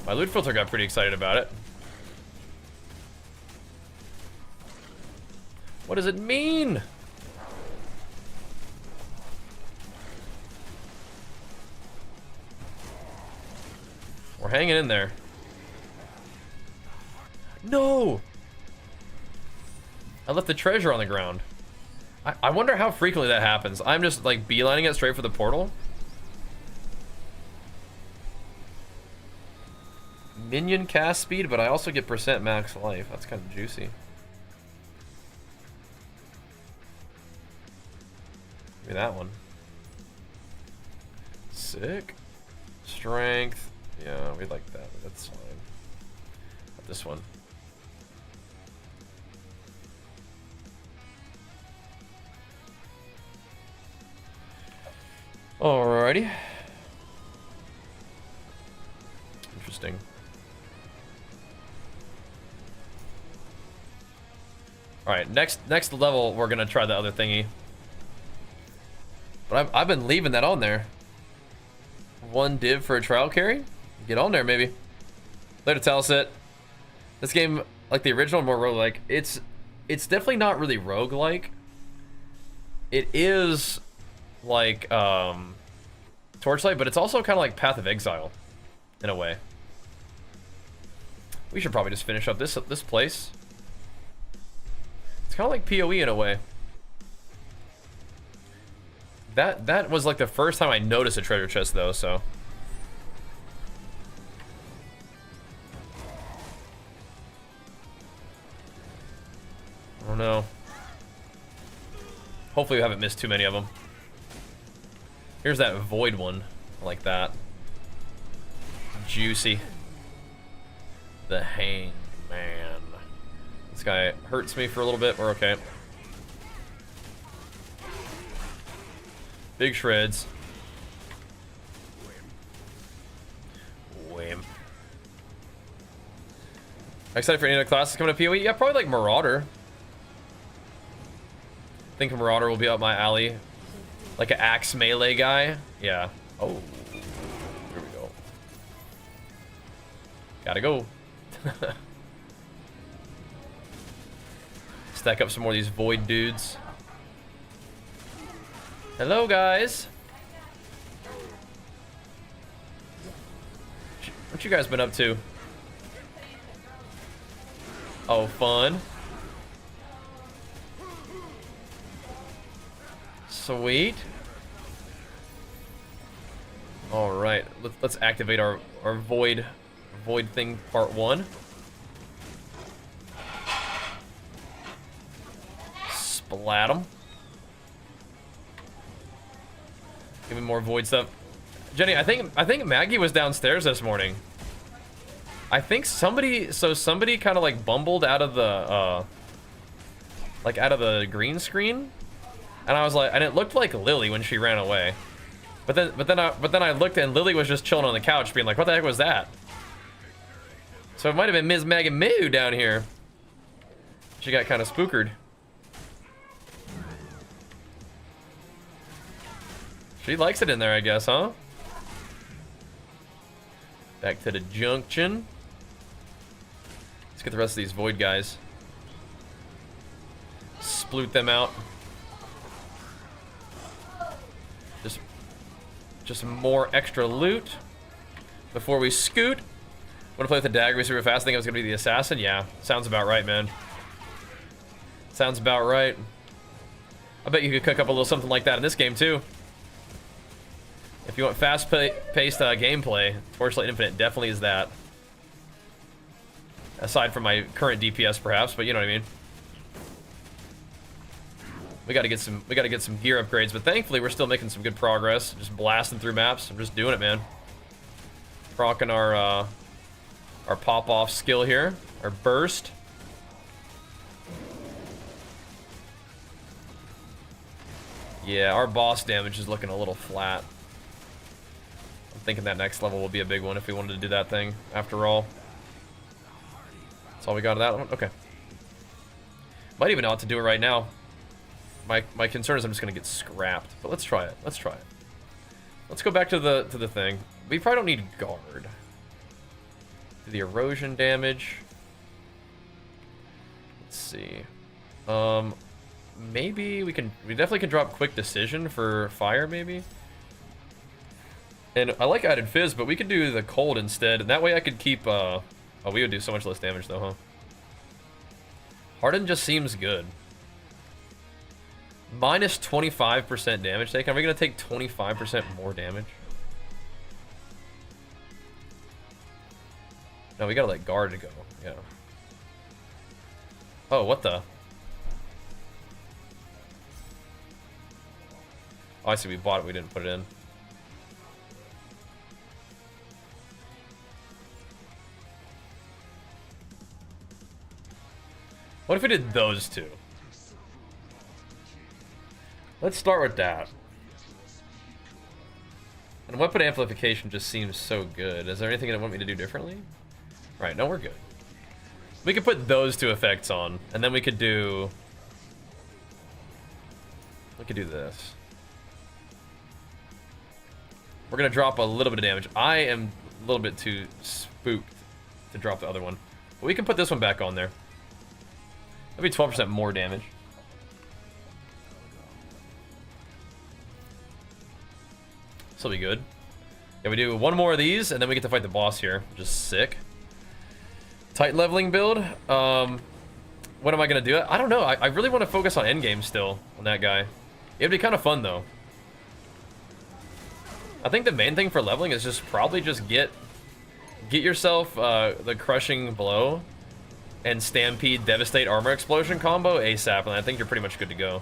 My loot filter got pretty excited about it. What does it mean? We're hanging in there. No! I left the treasure on the ground. I wonder how frequently that happens. I'm just like beelining it straight for the portal. Minion cast speed, but I also get percent max life. That's kind of juicy. Maybe that one. Sick. Strength. Yeah, we like that. That's fine. Not this one. Alrighty. Interesting. Alright, next level we're gonna try the other thingy. But I've been leaving that on there. One div for a trial carry? Get on there, maybe. Later, Talset. This game, like the original, more roguelike. It's definitely not really roguelike. It is like Torchlight, but it's also kind of like Path of Exile, in a way. We should probably just finish up this place. It's kind of like PoE in a way. That was like the first time I noticed a treasure chest, though, so. I don't know. Hopefully we haven't missed too many of them. Here's that void one. I like that. Juicy. The Hangman. This guy hurts me for a little bit. We're okay. Big shreds. Wham. Excited for any other classes coming to PoE? Yeah, probably like Marauder. I think Marauder will be up my alley. Like an axe melee guy. Yeah. Oh. Here we go. Gotta go. Stack up some more of these void dudes. Hello, guys. What you guys been up to? Oh, fun. Sweet. All right, let's activate our void thing part 1. Splat 'em. Give me more void stuff. Jenny, I think Maggie was downstairs this morning. I think somebody kind of like bumbled out of the green screen, and I was like, and it looked like Lily when she ran away. But then I looked and Lily was just chilling on the couch, being like, "What the heck was that?" So it might have been Ms. Maggie Moo down here. She got kind of spookered. She likes it in there, I guess, huh? Back to the junction. Let's get the rest of these void guys. Sploot them out. Just more extra loot before we scoot. Want to play with the dagger super fast? I think I was gonna be the assassin. Yeah, sounds about right, man. Sounds about right. I bet you could cook up a little something like that in this game too. If you want fast-paced gameplay, Torchlight Infinite definitely is that. Aside from my current DPS, perhaps, but you know what I mean. We gotta get some gear upgrades, but thankfully we're still making some good progress. Just blasting through maps. I'm just doing it, man. Rocking our pop-off skill here, our burst. Yeah, our boss damage is looking a little flat. I'm thinking that next level will be a big one if we wanted to do that thing, after all. That's all we got of that one? Okay. Might even know how to do it right now. My concern is I'm just gonna get scrapped, but let's try it. Let's try it. Let's go back to the thing. We probably don't need guard. Do the erosion damage. Let's see. Maybe we definitely can drop quick decision for fire, maybe. And I like added fizz, but we could do the cold instead, and that way I could keep oh, we would do so much less damage though, huh? Harden just seems good. Minus 25% damage taken. Are we gonna take 25% more damage? No, we gotta let guard go. Yeah. Oh, what the? Oh, I see. We bought it. We didn't put it in. What if we did those two? Let's start with that. And weapon amplification just seems so good. Is there anything that want me to do differently? Right, no, we're good. We could put those two effects on, and then we could do... We could do this. We're gonna drop a little bit of damage. I am a little bit too spooked to drop the other one. But we can put this one back on there. That'd be 12% more damage. This'll be good. Yeah, we do one more of these, and then we get to fight the boss here, which is sick. Tight leveling build. When am I gonna do it? I don't know. I really want to focus on Endgame still on that guy. It'd be kind of fun though. I think the main thing for leveling is just probably just get yourself the crushing blow and Stampede Devastate Armor Explosion combo ASAP, and I think you're pretty much good to go.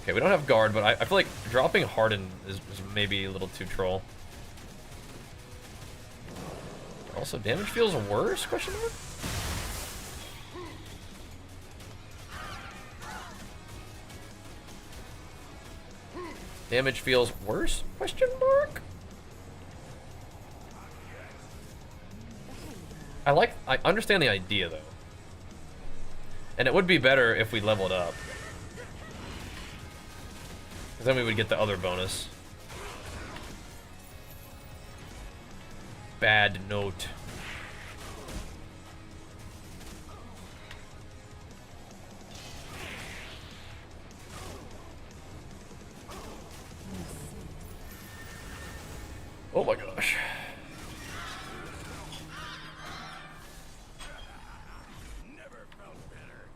Okay, we don't have guard, but I feel like dropping Harden is maybe a little too troll. Also, damage feels worse? Question mark? Damage feels worse? Question mark? I understand the idea though. And it would be better if we leveled up. Because then we would get the other bonus. Bad note. Oh my gosh.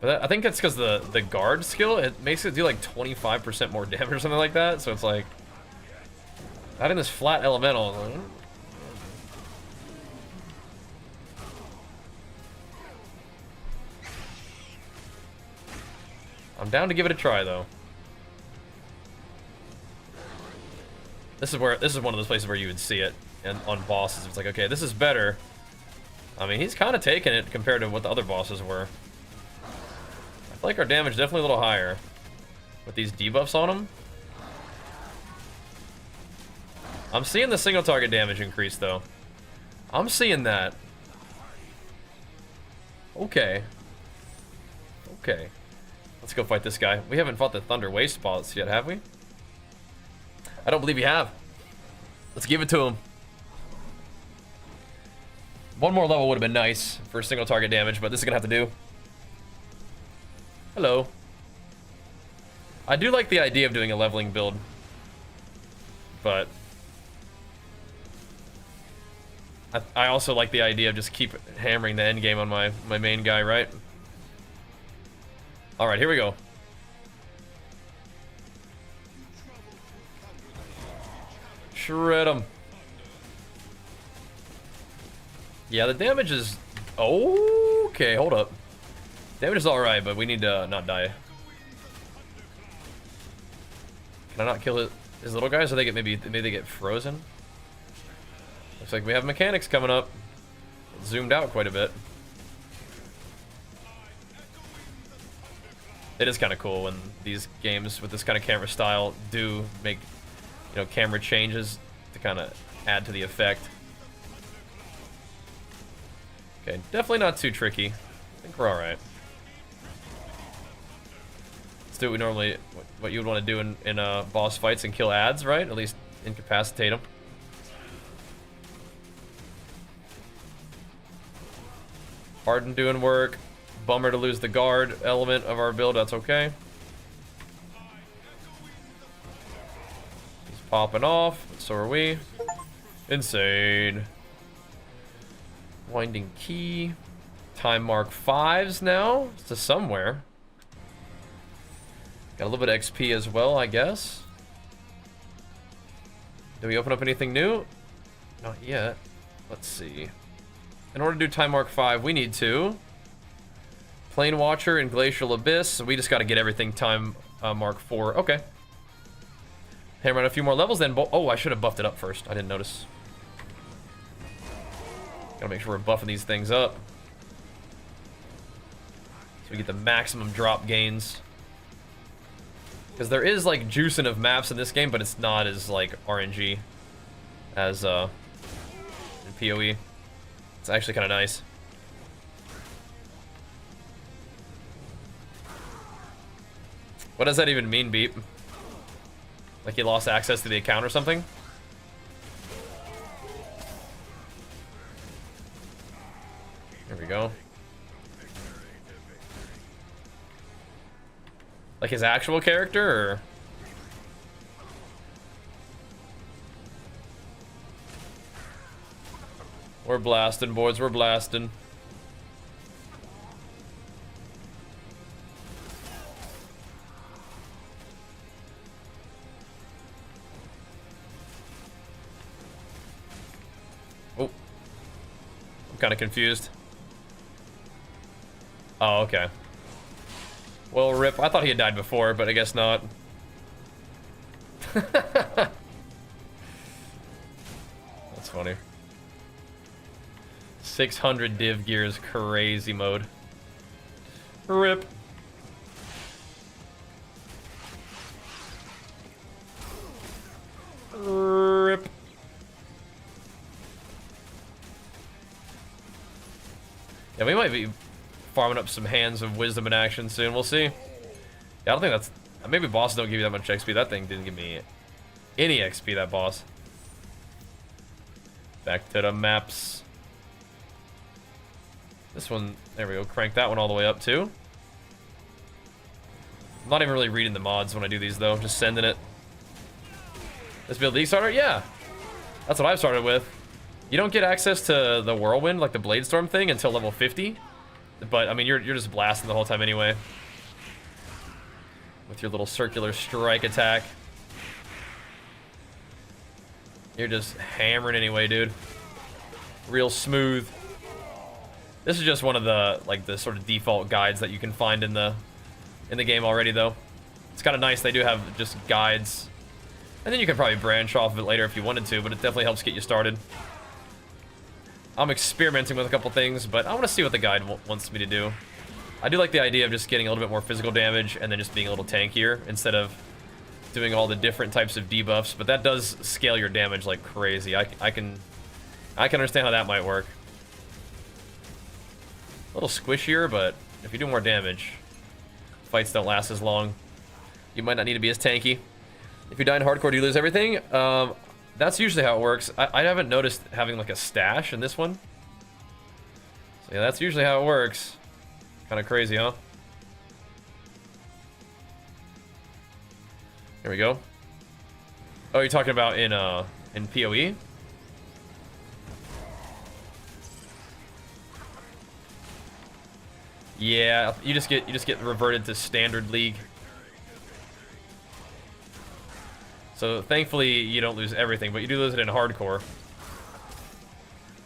But I think that's because the guard skill, it makes it do like 25% more damage or something like that. So it's like, adding this flat elemental. I'm down to give it a try though. This is one of those places where you would see it and on bosses. It's like, okay, this is better. I mean, he's kind of taking it compared to what the other bosses were. I feel like our damage is definitely a little higher with these debuffs on him. I'm seeing the single target damage increase though. I'm seeing that. Okay. Okay. Let's go fight this guy. We haven't fought the Thunder Waste boss yet, have we? I don't believe you have. Let's give it to him. One more level would have been nice for single target damage, but this is gonna have to do. Hello. I do like the idea of doing a leveling build, but I also like the idea of just keep hammering the end game on my main guy, right? All right, here we go. Shred him. Yeah, the damage is... Okay, hold up. Damage is alright, but we need to not die. Can I not kill his little guys? Or they get maybe they get frozen? Looks like we have mechanics coming up. Zoomed out quite a bit. It is kind of cool when these games with this kind of camera style do make, you know, camera changes to kind of add to the effect. Okay, definitely not too tricky. I think we're all right. Let's do what we normally, what you would want to do in boss fights and kill ads, right? At least incapacitate them. Harden doing work. Bummer to lose the guard element of our build. That's okay. He's popping off. So are we. Insane. Winding key. Time mark 5s now. To somewhere. Got a little bit of XP as well, I guess. Do we open up anything new? Not yet. Let's see. In order to do time mark 5, we need to Plane Watcher and Glacial Abyss. So we just got to get everything time mark 4. Okay. Hammer out a few more levels then. Oh, I should have buffed it up first. I didn't notice. Gotta make sure we're buffing these things up, so we get the maximum drop gains. Because there is like juicing of maps in this game, but it's not as like RNG as in PoE. It's actually kind of nice. What does that even mean, Beep? Like he lost access to the account or something? There we go. Like his actual character, or? We're blasting, boys, we're blasting. Oh. I'm kind of confused. Oh, okay. Well, rip. I thought he had died before, but I guess not. That's funny. 600 div gear is crazy mode. Rip. Rip. Yeah, we might be farming up some hands of wisdom in action soon. We'll see. Yeah, I don't think that's... Maybe bosses don't give you that much XP. That thing didn't give me any XP, that boss. Back to the maps. This one, there we go. Crank that one all the way up, too. I'm not even really reading the mods when I do these, though. I'm just sending it. This build League starter? Yeah. That's what I've started with. You don't get access to the Whirlwind, like the Bladestorm thing, until level 50. But, I mean, you're just blasting the whole time anyway. With your little circular strike attack. You're just hammering anyway, dude. Real smooth. This is just one of the, like, the sort of default guides that you can find in the game already, though. It's kind of nice. They do have just guides. And then you can probably branch off of it later if you wanted to, but it definitely helps get you started. I'm experimenting with a couple things, but I want to see what the guide wants me to do. I do like the idea of just getting a little bit more physical damage and then just being a little tankier instead of doing all the different types of debuffs, but that does scale your damage like crazy. I can understand how that might work. A little squishier, but if you do more damage, fights don't last as long. You might not need to be as tanky. If you die in hardcore, do you lose everything? That's usually how it works. I haven't noticed having like a stash in this one. So yeah, that's usually how it works. Kind of crazy, huh? Here we go. Oh, you're talking about in PoE? Yeah, you just get reverted to standard league. So thankfully you don't lose everything, but you do lose it in hardcore.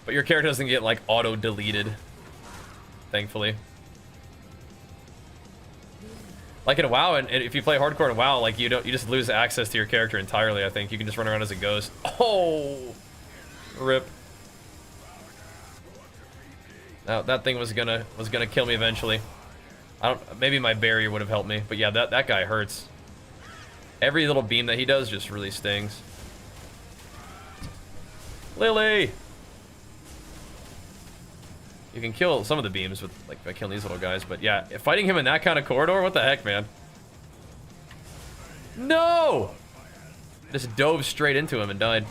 But your character doesn't get like auto deleted. Thankfully. Like in WoW, and if you play hardcore in WoW, like you just lose access to your character entirely. I think you can just run around as a ghost. Oh, rip. Now that thing was gonna kill me eventually. Maybe my barrier would have helped me, but yeah, that guy hurts. Every little beam that he does just really stings. Lily! You can kill some of the beams with like by killing these little guys, but yeah, fighting him in that kind of corridor, what the heck, man? No! Just dove straight into him and died.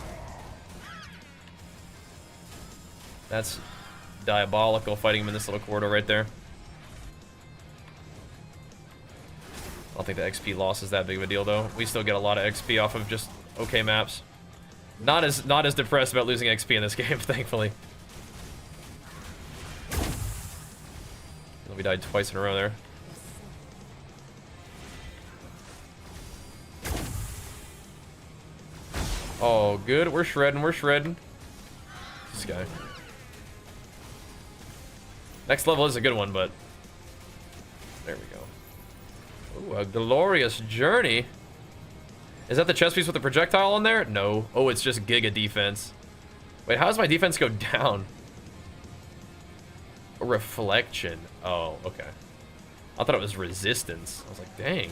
That's diabolical, fighting him in this little corridor right there. I don't think the XP loss is that big of a deal, though. We still get a lot of XP off of just okay maps. Not as depressed about losing XP in this game, thankfully. We died twice in a row there. Oh, good. We're shredding. We're shredding. This guy. Next level is a good one, but there we go. Ooh, a glorious journey. Is that the chest piece with the projectile on there? No. Oh, it's just Giga defense. Wait, how does my defense go down? A reflection. Oh, okay. I thought it was resistance. I was like, dang.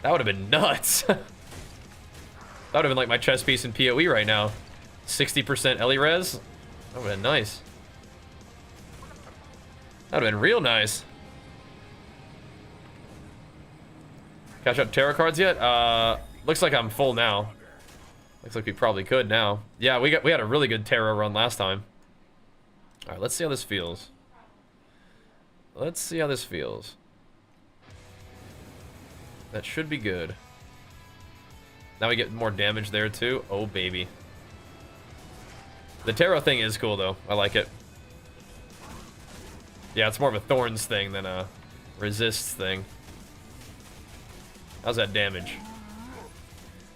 That would have been nuts. That would have been like my chest piece in PoE right now. 60% Ellie res. That would have been nice. That would have been real nice. Catch up tarot cards yet? Looks like I'm full now. Looks like we probably could now. Yeah, we had a really good tarot run last time. All right, let's see how this feels. Let's see how this feels. That should be good. Now we get more damage there too. Oh baby. The tarot thing is cool though. I like it. Yeah, it's more of a thorns thing than a resists thing. How's that damage?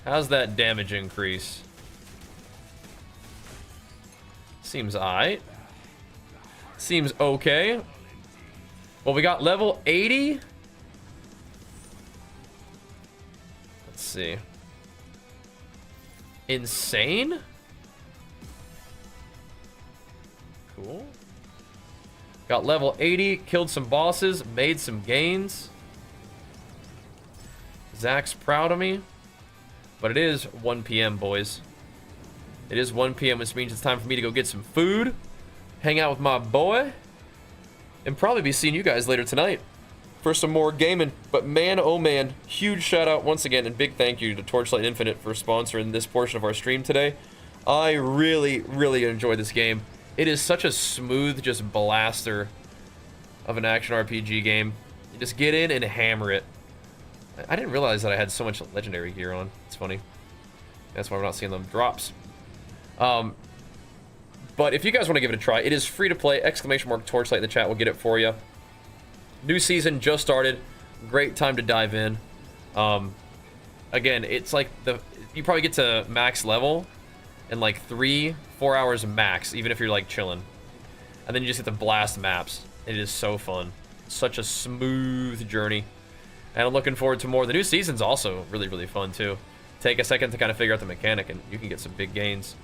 How's that damage increase? Seems aight. Seems okay. Well, we got level 80. Let's see. Insane? Cool. Got level 80, killed some bosses, made some gains. Zach's proud of me. But it is 1 p.m., boys. It is 1 p.m., which means it's time for me to go get some food, hang out with my boy, and probably be seeing you guys later tonight for some more gaming. But man, oh man, huge shout out once again and big thank you to Torchlight Infinite for sponsoring this portion of our stream today. I really, really enjoyed this game. It is such a smooth, just blaster of an action RPG game. You just get in and hammer it. I didn't realize that I had so much legendary gear on. It's funny. That's why we're not seeing them drops. But if you guys want to give it a try, it is free to play. !Torchlight in the chat will get it for you. New season just started. Great time to dive in. Again, it's like you probably get to max level in like 3-4 hours max, even if you're like chilling. And then you just get to blast maps. It is so fun. Such a smooth journey. And I'm looking forward to more. The new season's also really, really fun too. Take a second to kind of figure out the mechanic and you can get some big gains.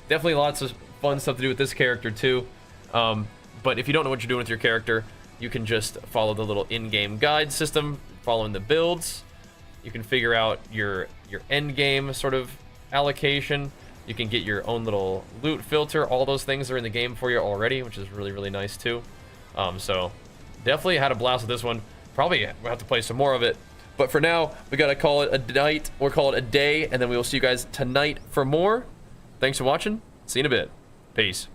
Definitely lots of fun stuff to do with this character too. But if you don't know what you're doing with your character, you can just follow the little in-game guide system, following the builds. You can figure out your end game sort of allocation. You can get your own little loot filter. All those things are in the game for you already, which is really, really nice too. So definitely had a blast with this one. Probably we'll have to play some more of it. But for now, we gotta call it a night or call it a day, and then we will see you guys tonight for more. Thanks for watching. See you in a bit. Peace.